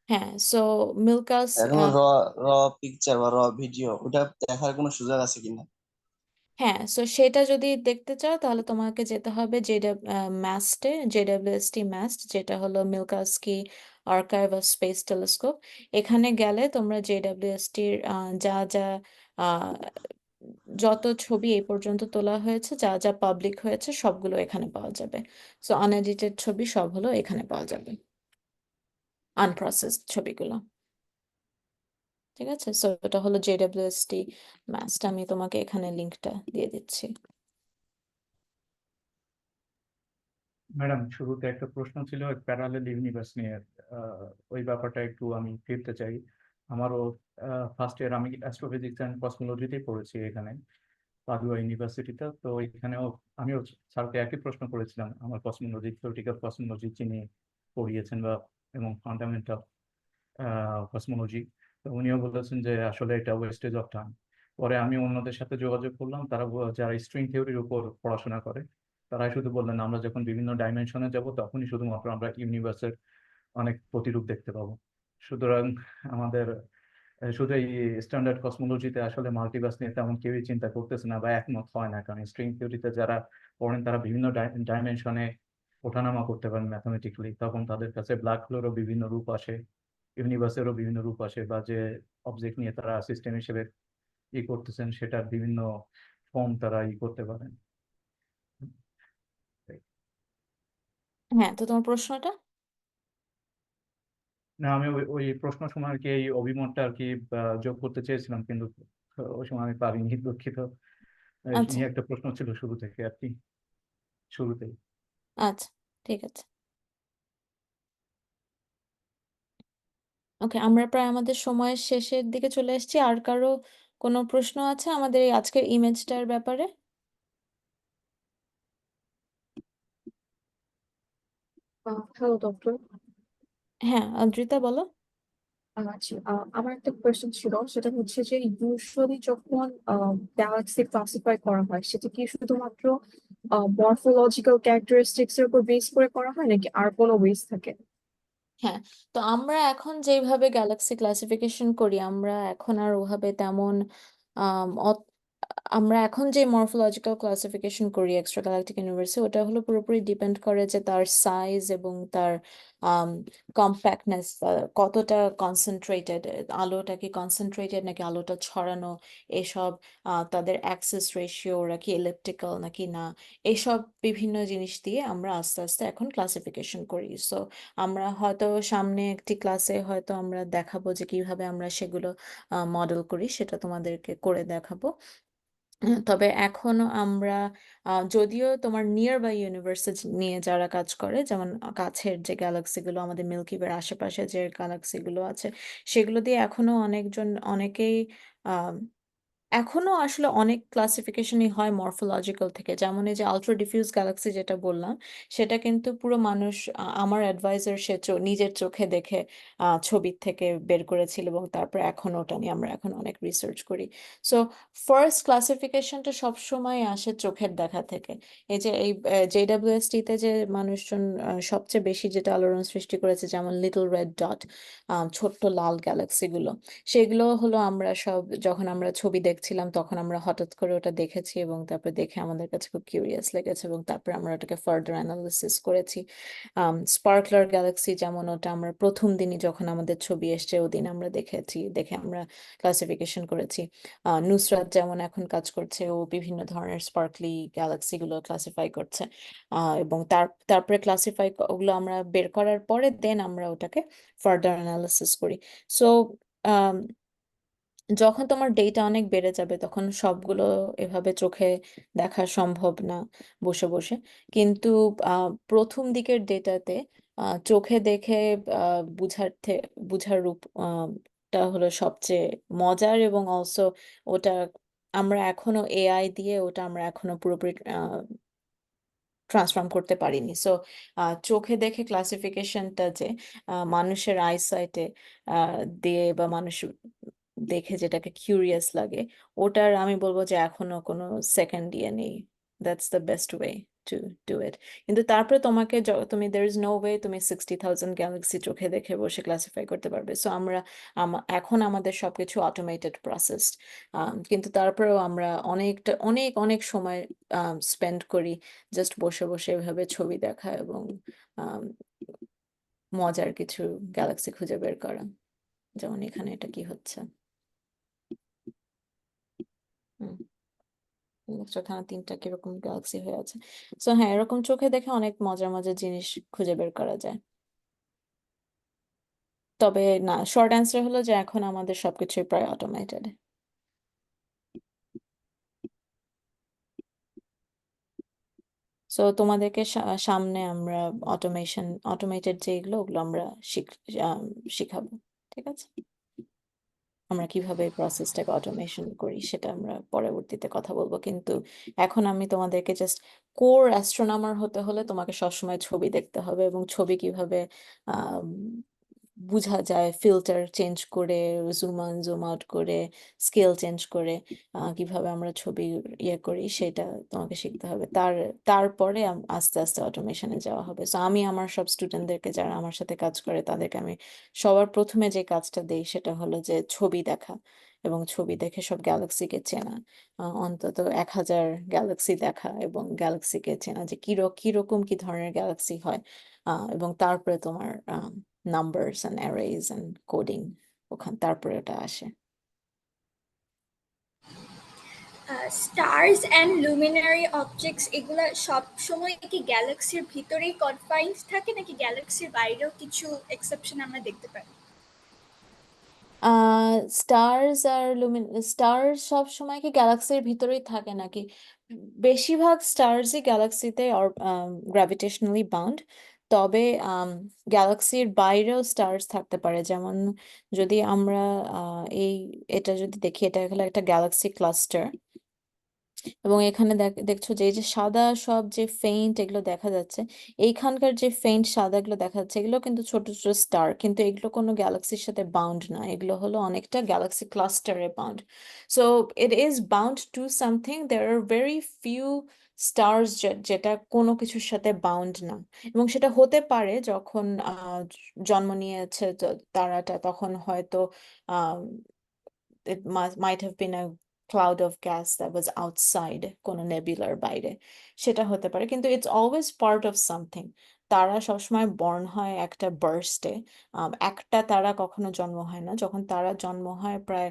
হ্যাঁ, সো মিলকাস, এখন র র পিকচার বা র ভিডিও ওটা দেখার কোনো সুযোগ আছে কিনা? হ্যাঁ, সো সেটা যদি দেখতে চাও তাহলে তোমাকে যেতে হবে ম্যাস্টে, JWST ম্যাস্ট, যেটা হলো মিলকাস্কি আর্কাইভ অফ স্পেস টেলিস্কোপ। এখানে গেলে তোমরা JWSTর যা যা আহ, যত ছবি এই পর্যন্ত তোলা হয়েছে, যা যা পাবলিক হয়েছে, সবগুলো এখানে পাওয়া যাবে। সো আনএডিটেড ছবি সব হলো এখানে পাওয়া যাবে, আনপ্রসেসড ছবিগুলো। ঠিক আছে, সো এটা হলো JWST ম্যাস্ট। আমি তোমাকে এখানে লিঙ্কটা দিয়ে দিচ্ছি। ম্যাডাম, শুরুতে একটা প্রশ্ন ছিল প্যারালাল ইউনিভার্স নিয়ে। ওই ব্যাপারটা একটু আমি ফিরতে চাই। আমারও ফার্স্ট ইয়ার আমি অ্যাস্ট্রোফিজিক্স অ্যান্ড কসমোলজিতেই পড়েছি এখানে পাদুয়া ইউনিভার্সিটিতে। তো এখানেও আমিও স্যারকে একই প্রশ্ন করেছিলাম, আমার কসমোলজি, থিওরিটিক্যাল কসমোলজি যিনি পড়িয়েছেন বা এবং ফান্ডামেন্টাল কসমোলজি। তো উনিও বলেছেন যে আসলে এটা ওয়েস্টেজ অফ টাইম। পরে আমি অন্যদের সাথে যোগাযোগ করলাম, তারা যারা স্ট্রিং থিওরির উপর পড়াশোনা করে, তারাই শুধু বললেন আমরা যখন বিভিন্ন ডাইমেনশনে যাব তখনই শুধুমাত্র আমরা ইউনিভার্সের অনেক প্রতিরূপ দেখতে পাবো। সুতরাং আমাদের শুধু এই স্ট্যান্ডার্ড কসমোলজিতে আসলে মাল্টিভার্স নিয়ে তেমন কেউই চিন্তা করতেছে না বা একমত হয় না, কারণ স্ট্রিং থিওরিতে যারা পড়েন তারা বিভিন্ন ডাইমেনশনে ওঠানামা করতে পারেন ম্যাথমেটিক্যালি, তখন তাদের কাছে ব্ল্যাক হোলেরও বিভিন্ন রূপ আসে, ইউনিভার্সেরও বিভিন্ন রূপ আসে, বা যে অবজেক্ট নিয়ে তারা সিস্টেম হিসেবে করতেছেন সেটার বিভিন্ন ফর্ম তারা করতে পারেন। হ্যাঁ, তো তোমার প্রশ্নটা? না, আমি ওই ওই প্রশ্ন সময় আর কি এই অভিমতটা আর কি যোগ করতে চেয়েছিলাম, কিন্তু ওই সময় আমি পারিনি, দুঃখিত। আচ্ছা নিয়ে একটা প্রশ্ন ছিল শুরু থেকে আর কি, শুরুতেই। আচ্ছা, ঠিক আছে। ওকে, আমরা প্রায় আমাদের সময়ের শেষের দিকে চলে এসেছি। আর কারো কোনো প্রশ্ন আছে আমাদের এই আজকের ইমেজটার ব্যাপারে? Hello doctor. হ্যাঁ, অদ্রিতা বলো। আচ্ছা, আমার একটা কোয়েশ্চেন ছিল, সেটা হচ্ছে যে ইউজুয়ালি যখন গ্যালাক্সি ক্লাসিফাই করা হয় সেটা কি শুধুমাত্র মরফোলজিক্যাল ক্যারেক্টারিস্টিক্স এর উপর বেস করে করা হয় নাকি আর কোনো ওয়েস থাকে? হ্যাঁ, তো আমরা এখন যেভাবে গ্যালাক্সি ক্লাসিফিকেশন করি, আমরা এখন আর ওভাবে তেমন আমরা এখন যে মরফোলজিক্যাল ক্লাসিফিকেশন করি এক্সট্রা গ্যালাকটিক ইউনিভার্সে, ওটা হলো পুরোপুরি ডিপেন্ড করে যে তার সাইজ এবং তার কম্প্যাক্টনেস, কতটা কনসেন্ট্রেটেড, আলোটা কি কনসেন্ট্রেটেড নাকি আলোটা ছড়ানো, এসব তাদের অ্যাক্সেস রেশিও, ওরা কি এলিপ্টিক্যাল নাকি না, এসব বিভিন্ন জিনিস দিয়ে আমরা আস্তে আস্তে এখন ক্লাসিফিকেশন করি। সো আমরা হয়তো সামনে একটি ক্লাসে হয়তো আমরা দেখাবো যে কিভাবে আমরা সেগুলো মডেল করি, সেটা তোমাদেরকে করে দেখাবো। তবে এখনো আমরা যদিও তোমার নিয়ার বাই ইউনিভার্সে নিয়ে যারা কাজ করে, যেমন কাছের যে গ্যালাক্সিগুলো, আমাদের মিল্কি ওয়ের আশেপাশে যে গ্যালাক্সিগুলো আছে, সেগুলো দিয়ে এখনো অনেকেই আহ এখনো আসলে অনেক ক্লাসিফিকেশনই হয় মরফোলজিক্যাল থেকে। যেমন এই যে আলট্রা ডিফিউজ গ্যালাক্সি যেটা বললাম, সেটা কিন্তু পুরো মানুষ, আমার অ্যাডভাইজার সে নিজের চোখে দেখে ছবির থেকে বের করেছিল, এবং তারপর এখন ওটা নিয়ে আমরা এখন অনেক রিসার্চ করি। সো ফার্স্ট ক্লাসিফিকেশনটা সবসময় আসে চোখের দেখা থেকে। এই যে এই JWST তে যে মানুষজন সবচেয়ে বেশি যেটা আলোড়ন সৃষ্টি করেছে, যেমন লিটল রেড ডট, ছোট্ট লাল গ্যালাক্সিগুলো, সেগুলো হলো আমরা সব যখন আমরা ছবি দেখছিলাম তখন আমরা হঠাৎ করে ওটা দেখেছি, এবং তারপর দেখে আমাদের কাছে খুব কিউরিয়াস লেগেছে, এবং তারপর আমরা ওটাকে ফার্দার অ্যানালিসিস করেছি। স্পার্কলার গ্যালাক্সি যেমন, ওটা আমরা প্রথম দিনই যখন আমাদের ছবি এসছে ওদিন আমরা দেখেছি, দেখে আমরা ক্লাসিফিকেশন করেছি। নুসরাত যেমন এখন কাজ করছে, ও বিভিন্ন ধরনের স্পার্কলি গ্যালাক্সিগুলো ক্লাসিফাই করছে, এবং তারপরে ক্লাসিফাই ওগুলো আমরা বের করার পরে দেন আমরা ওটাকে ফার্দার অ্যানালিসিস করি। সো যখন তোমার ডেটা অনেক বেড়ে যাবে তখন সবগুলো এভাবে চোখে দেখা সম্ভব না বসে বসে, কিন্তু প্রথম দিকের ডেটাতে চোখে দেখে বুঝার রূপ টা হলো সবচেয়ে মজার, এবং অলসো ওটা আমরা এখনো এআই দিয়ে ওটা আমরা এখনো পুরোপুরি ট্রান্সফর্ম করতে পারিনি। সো চোখে দেখে ক্লাসিফিকেশনটা যে মানুষের আইসাইটে দিয়ে বা মানুষ দেখে যেটাকে কিউরিয়াস লাগে, ওটার আমি বলবো যে এখনো কোনো সেকেন্ড ইয়ে নেই। That's the best way to do it. কিন্তু তারপরে তোমাকে তুমি দের ইজ নো ওয়ে তুমি 60,000 গ্যালাক্সি চোখে দেখে বসে ক্লাসিফাই করতে পারবে। সো এখন আমাদের সবকিছু অটোমেটেড প্রসেস, কিন্তু তারপরেও আমরা অনেক অনেক সময় স্পেন্ড করি জাস্ট বসে বসে এভাবে ছবি দেখা এবং আম, মজার কিছু গ্যালাক্সি খুঁজে বের করা, যেমন এখানে এটা কি হচ্ছে। এখানে 3টা কিরকম গ্যালাক্সি হয়ে আছে। সো হ্যাঁ, এরকম চোখে দেখে অনেক মজার মজার জিনিস খুঁজে বের করা যায়। তবে না, শর্ট অ্যান্সার হলো যে এখন আমাদের সবকিছুই প্রায় অটোমেটেড। সো তোমাদেরকে সামনে আমরা অটোমেটেড যেগুলো ওগুলো আমরা শিখাবো। ঠিক আছে, আমরা কিভাবে এই প্রসেসটাকে অটোমেশন করি সেটা আমরা পরবর্তীতে কথা বলবো, কিন্তু এখন আমি তোমাদেরকে জাস্ট কোর অ্যাস্ট্রোনমার হতে হলে তোমাকে সবসময় ছবি দেখতে হবে, এবং ছবি কিভাবে বোঝা যায় ফিল্টার চেঞ্জ করে, জুম অন জুম আউট করে, স্কেল চেঞ্জ করে কিভাবে আমরা ছবি ইয়ে করি সেটা তোমাকে শিখতে হবে। তারপরে আস্তে আস্তে অটোমেশনে যাওয়া হবে। সো আমি আমার সব স্টুডেন্টদেরকে যারা আমার সাথে কাজ করে তাদেরকে আমি সবার প্রথমে যে কাজটা দেই সেটা হলো যে ছবি দেখা এবং ছবি দেখে সব গ্যালাক্সিকে চেনা, অন্তত 1000 গ্যালাক্সি দেখা এবং গ্যালাক্সিকে চেনা যে কিরকম কি ধরনের গ্যালাক্সি হয়, এবং তারপরে তোমার নাম্বারস অ্যান্ড অ্যারেজ অ্যান্ড কোডিং তারপরে ওটা আসে। স্টার্স অ্যান্ড লুমিনারি অবজেক্টস এগুলা সব সময় কি গ্যালাক্সির ভিতরেই কনফাইন্ড থাকে নাকি গ্যালাক্সির বাইরেও কিছু এক্সেপশন আমরা দেখতে পাই? স্টার্স সব সময় কি গ্যালাক্সির ভিতরেই থাকে নাকি? বেশিরভাগ স্টার্সই গ্যালাক্সিতে গ্র্যাভিটেশনালি বাউন্ড, তবে গ্যালাক্সির বাইরেও স্টার্স থাকতে পারে। যেমন যদি আমরা এটা যদি দেখি, এটা হলো একটা গ্যালাক্সি ক্লাস্টার, এবং এখানে দেখছো যে এই যে সাদা সব যে ফেইন্ট এগুলো দেখা যাচ্ছে, এইখানকার যে ফেইন্ট সাদাগুলো দেখা যাচ্ছে এগুলো কিন্তু ছোট ছোট স্টার, কিন্তু এগুলো কোনো গ্যালাক্সির সাথে বাউন্ড না, এগুলো হলো অনেকটা গ্যালাক্সি ক্লাস্টারে bound. So it is bound to something. There are very few stars যেটা কোনো কিছুর সাথে বাউন্ড না, এবং সেটা হতে পারে যখন জন্ম নিয়েছে তারাটা, তখন হয়তো it might have been a cloud of gas that was outside কোনো নেবুলার বাইরে, সেটা হতে পারে, কিন্তু it's always part of something. তারা সবসময় বর্ন হয় একটা বার্স্টে। একটা তারা কখনো জন্ম হয় না, যখন তারা জন্ম হয় প্রায়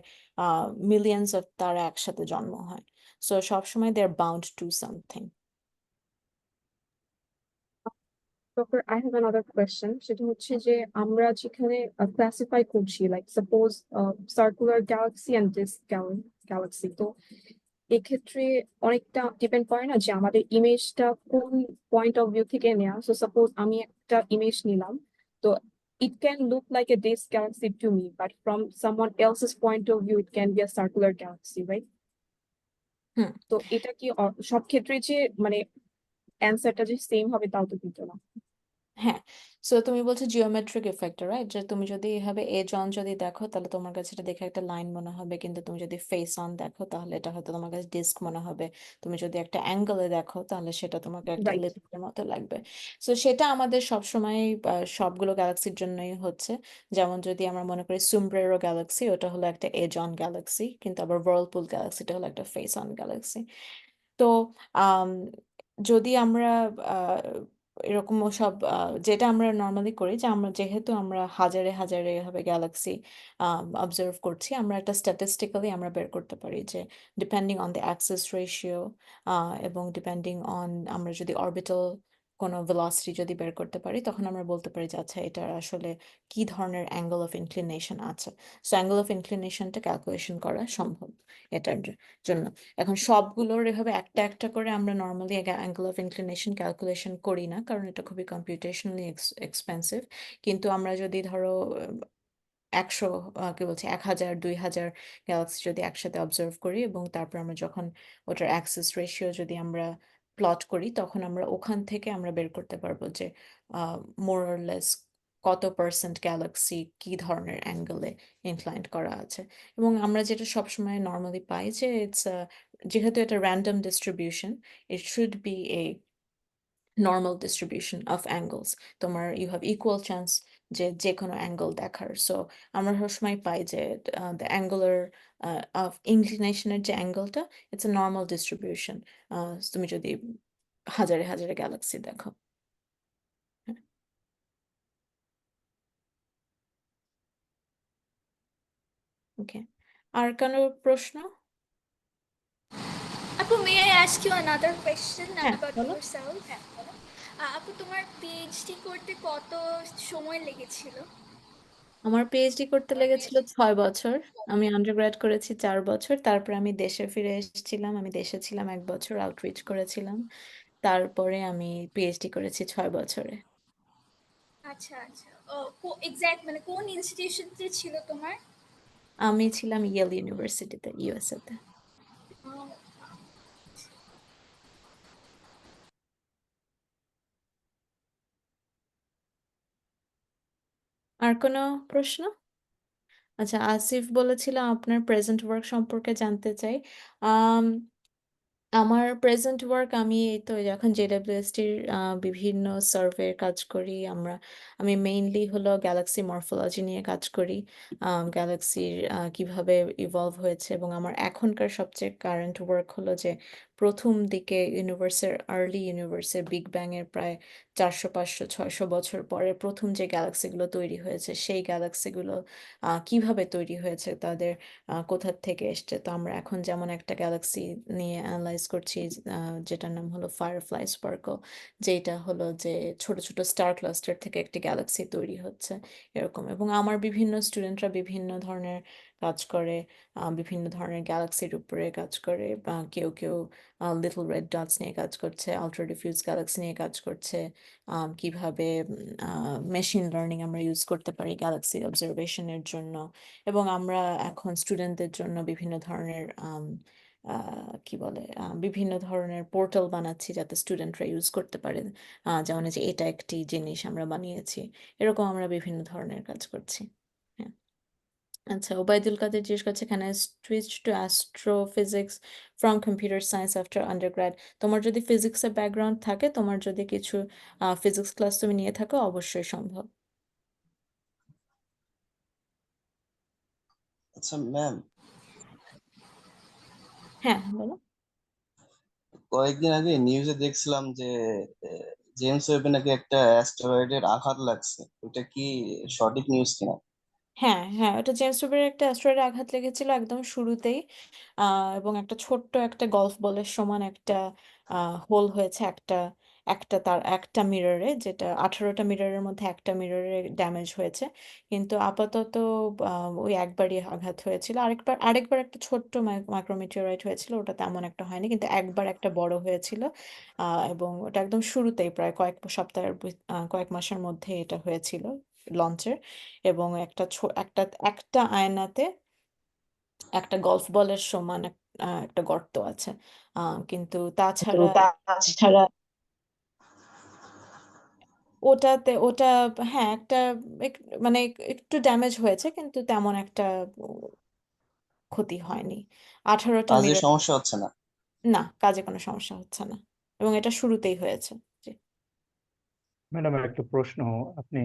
মিলিয়ন্স অফ তারা একসাথে জন্ম হয়। সো সবসময় they are bound to something. Doctor, I have another question. সেটা হচ্ছে যে আমরা যেখানে ক্লাসিফাই করছি, like suppose circular galaxy and disc galaxy, তো এক্ষেত্রে অনেকটা ডিপেন্ড করে না যে আমাদের ইমেজটা কোন পয়েন্ট অফ ভিউ থেকে নেওয়া। সো সাপোজ আমি একটা ইমেজ নিলাম, তো it can look like a disk galaxy to me, but from someone else's point of view it can be a circular galaxy, right? হুম। তো এটা কি সব ক্ষেত্রে যে মানে অ্যান্সারটা যে সেম হবে তাও তো কিন্তু না। হ্যাঁ, সো তুমি বলছো জিওমেট্রিক এফেক্ট, রাইট? যে তুমি যদি এভাবে এজ অন যদি দেখো তাহলে তোমার কাছে এটা দেখে একটা লাইন মনে হবে, কিন্তু তুমি যদি ফেস অন দেখো তাহলে এটা হয়তো তোমার কাছে ডিস্ক মনে হবে। তুমি যদি একটা অ্যাঙ্গেলে দেখো তাহলে সেটা তোমাকে একটা রাইট। ইলিপ্সের মতো লাগবে। সো সেটা আমাদের সবসময় সবগুলো গ্যালাক্সির জন্যই হচ্ছে। যেমন যদি আমরা মনে করি সুমব্রেরো গ্যালাক্সি, ওটা হলো একটা এজ অন গ্যালাক্সি, কিন্তু আবার ভার্লপুল গ্যালাক্সিটা হলো একটা ফেস অন গ্যালাক্সি। তো আম, যদি আমরা আহ, এরকম সব যেটা আমরা নর্মালি করি, যে আমরা যেহেতু আমরা হাজারে হাজারে এভাবে গ্যালাক্সি অবজার্ভ করছি, আমরা একটা স্ট্যাটিস্টিক্যালি আমরা বের করতে পারি যে depending on the access ratio এবং ডিপেন্ডিং অন আমরা যদি অরবিটাল কোনো ভেলোসিটি যদি বের করতে পারি, তখন আমরা বলতে পারি যে আচ্ছা এটার আসলে কি ধরনের অ্যাঙ্গেল অফ ইনক্লিনেশন আছে। সো অ্যাঙ্গেল অফ ইনক্লিনেশনটা ক্যালকুলেশন করা সম্ভব এটার জন্য। এখন সবগুলোর এভাবে একটা একটা করে আমরা normally angle of inclination calculation করি না, কারণ এটা খুবই কম্পিউটেশনালি এক্সপেন্সিভ। কিন্তু আমরা যদি ধরো 100 কি বলছি 1000 2000 গ্যালাক্সি যদি একসাথে অবজার্ভ করি, এবং তারপর আমরা যখন ওটার অ্যাক্সেস রেশিও যদি আমরা প্লট করি, তখন আমরা ওখান থেকে আমরা বের করতে পারবো যে মোর অর লেস কত পার্সেন্ট গ্যালাক্সি কি ধরনের অ্যাঙ্গেলে ইনক্লাইন্ড করা আছে। এবং আমরা যেটা সবসময় নর্মালি পাই যে যেহেতু এটা random distribution, it should B A normal distribution of angles. তোমার ইউ হ্যাভ ইকুয়াল চান্স যে কোনো অ্যাঙ্গেল দেখার। সো আমরা সবসময় পাই যে দ্য অ্যাঙ্গুলার অফ ইনক্লিনেশনের যে অ্যাঙ্গেলটা, ইটস এ নর্মাল ডিস্ট্রিবিউশন তুমি যদি হাজারে হাজারে গ্যালাক্সি দেখো। ওকে, আর কোনো প্রশ্ন? আপু, may I ask you another question হ্যাঁ, অ্যাবাউট বলো। ইয়োরসেলফ? আপু, তোমার পিএইচডি করতে কত সময় লেগেছিল? আমার পিএইচডি করতে লেগেছিল 6 বছর। আমি আন্ডারগ্র্যাড করেছি 4 বছর, তারপর আমি দেশে ফিরে এসেছিলাম। আমি দেশে ছিলাম 1 বছর, আউটরিচ করেছিলাম। তারপরে আমি পিএইচডি করেছি 6 বছরে। আচ্ছা আচ্ছা। এক্স্যাক্ট মানে কোন ইনস্টিটিউশনতে ছিল তোমার? আমি ছিলাম ইয়েল ইউনিভার্সিটিতে, ইউএসএ তে। আহ, আর আর কোনো প্রশ্ন? আচ্ছা, আসিফ বলেছিল আপনার প্রেজেন্ট ওয়ার্ক সম্পর্কে জানতে চাই। আম, আমার প্রেজেন্ট ওয়ার্ক আমি এই তো যখন জেডাব্লিউএসটির বিভিন্ন সার্ভে কাজ করি আমি মেইনলি হলো গ্যালাক্সি মরফোলজি নিয়ে কাজ করি। গ্যালাক্সির কিভাবে ইভলভ হয়েছে, এবং আমার এখনকার সবচেয়ে কারেন্ট ওয়ার্ক হলো যে প্রথম দিকে আর্লি ইউনিভার্সের বিগ ব্যাং এর প্রায় 400 500 600 বছর পরে প্রথম যে গ্যালাক্সিগুলো তৈরি হয়েছে, সেই গ্যালাক্সিগুলো কিভাবে তৈরি হয়েছে, তাদের কোথা থেকে এসছে। তো আমরা এখন যেমন একটা গ্যালাক্সি নিয়ে অ্যানালাইজ করছি, যেটার নাম হলো ফায়ারফ্লাই স্পার্কল, যেটা হলো যে ছোট ছোট স্টার ক্লাস্টার থেকে একটি গ্যালাক্সি তৈরি হচ্ছে এরকম। এবং আমার বিভিন্ন স্টুডেন্টরা বিভিন্ন ধরনের কাজ করে, বিভিন্ন ধরনের গ্যালাক্সির উপরে কাজ করে, বা কেউ কেউ লিটল রেড ডটস নিয়ে কাজ করছে, আলট্রা ডিফিউজ গ্যালাক্সি নিয়ে কাজ করছে, কিভাবে মেশিন লার্নিং আমরা ইউজ করতে পারি গ্যালাক্সি অবজারভেশনের জন্য। এবং আমরা এখন স্টুডেন্টদের জন্য বিভিন্ন ধরনের কি বলে বিভিন্ন ধরনের পোর্টাল বানাচ্ছি যাতে স্টুডেন্টরা ইউজ করতে পারে। যেমন এই যে এটা একটি জিনিস আমরা বানিয়েছি, এরকম আমরা বিভিন্ন ধরনের কাজ করছি। হ্যাঁ। আচ্ছা, ওবায়দুল কাদের জিজ্ঞেস করছে, can I switch to astrophysics from computer science after undergrad? তোমার যদি ফিজিক্সের ব্যাকগ্রাউন্ড থাকে, তোমার যদি কিছু ফিজিক্স ক্লাস তুমি নিয়ে থাকো, অবশ্যই সম্ভব। আচ্ছা ম্যাম, হ্যাঁ, বলো। কয়েকদিন আগে নিউজে দেখছিলাম যে জেমস ওয়েবে নাকি একটা অ্যাস্টেরয়েডের আঘাত লাগছে, ওটা কি সঠিক নিউজ কিনা? হ্যাঁ হ্যাঁ, ওটা জেমস ওয়েবের একটা অ্যাস্ট্রয়েডে আঘাত লেগেছিল একদম শুরুতেই। এবং একটা ছোট্ট একটা গলফ বলের সমান একটা হোল হয়েছে একটা তার একটা মিররে, যেটা 18টা মিররের মধ্যে একটা মিররে ড্যামেজ হয়েছে। কিন্তু আপাতত ওই একবারই আঘাত হয়েছিল। আরেকবার একটা ছোট্ট মাইক্রোমিটিওরাইট হয়েছিল, ওটা তেমন একটা হয়নি, কিন্তু একবার একটা বড় হয়েছিল। এবং ওটা একদম শুরুতেই প্রায় কয়েক সপ্তাহের কয়েক মাসের মধ্যে এটা হয়েছিল লঞ্চের। এবং একটা আয়নাতে একটা গলফ বলের সমান একটা গর্ত আছে। কিন্তু তাছাড়া তাছাড়া ওটা হ্যাঁ একটা মানে একটু ড্যামেজ হয়েছে, কিন্তু তেমন একটা ক্ষতি হয়নি। 18টা কাজে মিরর। সমস্যা হচ্ছে না? না, কাজে কোনো সমস্যা হচ্ছে না, এবং এটা শুরুতেই হয়েছে। জি। ম্যাডাম একটা প্রশ্ন, আপনি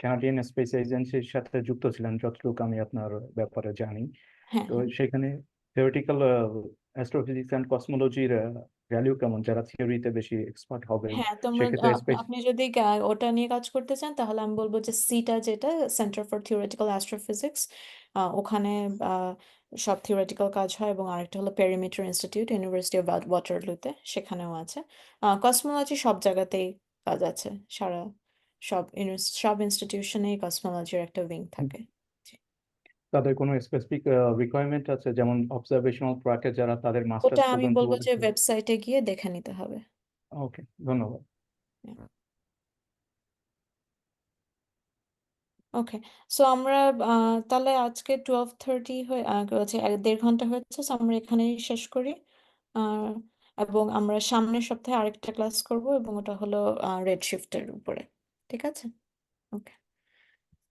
কানাডিয়ান স্পেস এজেন্সির সাথে যুক্ত ছিলেন যতটুকু আমি আপনার ব্যাপারে জানি। হ্যাঁ তো হ্যাঁ সেখানে থিওরিটিক্যাল অ্যাস্ট্রোফিজিক্স অ্যান্ড কসমোলজির ভ্যালু কেমন, যারা থিওরিতে বেশি এক্সপার্ট হবেন হ্যাঁ, তোমরা সেক্ষেত্রে স্পেস? আপনি যদি ওটা নিয়ে কাজ করতে চান, তাহলে আমি বলবো যে সিটা, যেটা সেন্টার ফর থিওরিটিক্যাল অ্যাস্ট্রোফিজিক্স, ওখানে আহ, সব থিওরিটিক্যাল কাজ হয়। এবং আরেকটা হলো পেরিমিটার ইনস্টিটিউট, ইউনিভার্সিটি অফ ওয়াটারলুতে, সেখানেও আছে। কসমোলজি সব জায়গাতেই কাজ আছে, সারা সব ইনস্টিটিউশনেই কসমোলজির একটা উইং থাকে। জি। তাদের কোনো স্পেসিফিক রিকোয়ারমেন্ট আছে, যেমন অবজারভেশনাল ট্র্যাকে যারা তাদের মাস্টার ওটা আমি স্টুডেন্ট বলবো যে রয়েছে? ওয়েবসাইটে গিয়ে দেখে নিতে হবে। ওকে, ধন্যবাদ। ওকে, সো আমরা তাহলে আজকে 12:30 হচ্ছে 1.5 ঘন্টা হয়েছে, সো আমরা এখানেই শেষ করি। আর এবং আমরা সামনের সপ্তাহে আরেকটা ক্লাস করব, এবং ওটা হলো রেড শিফটের উপরে। ঠিক আছে? ওকে।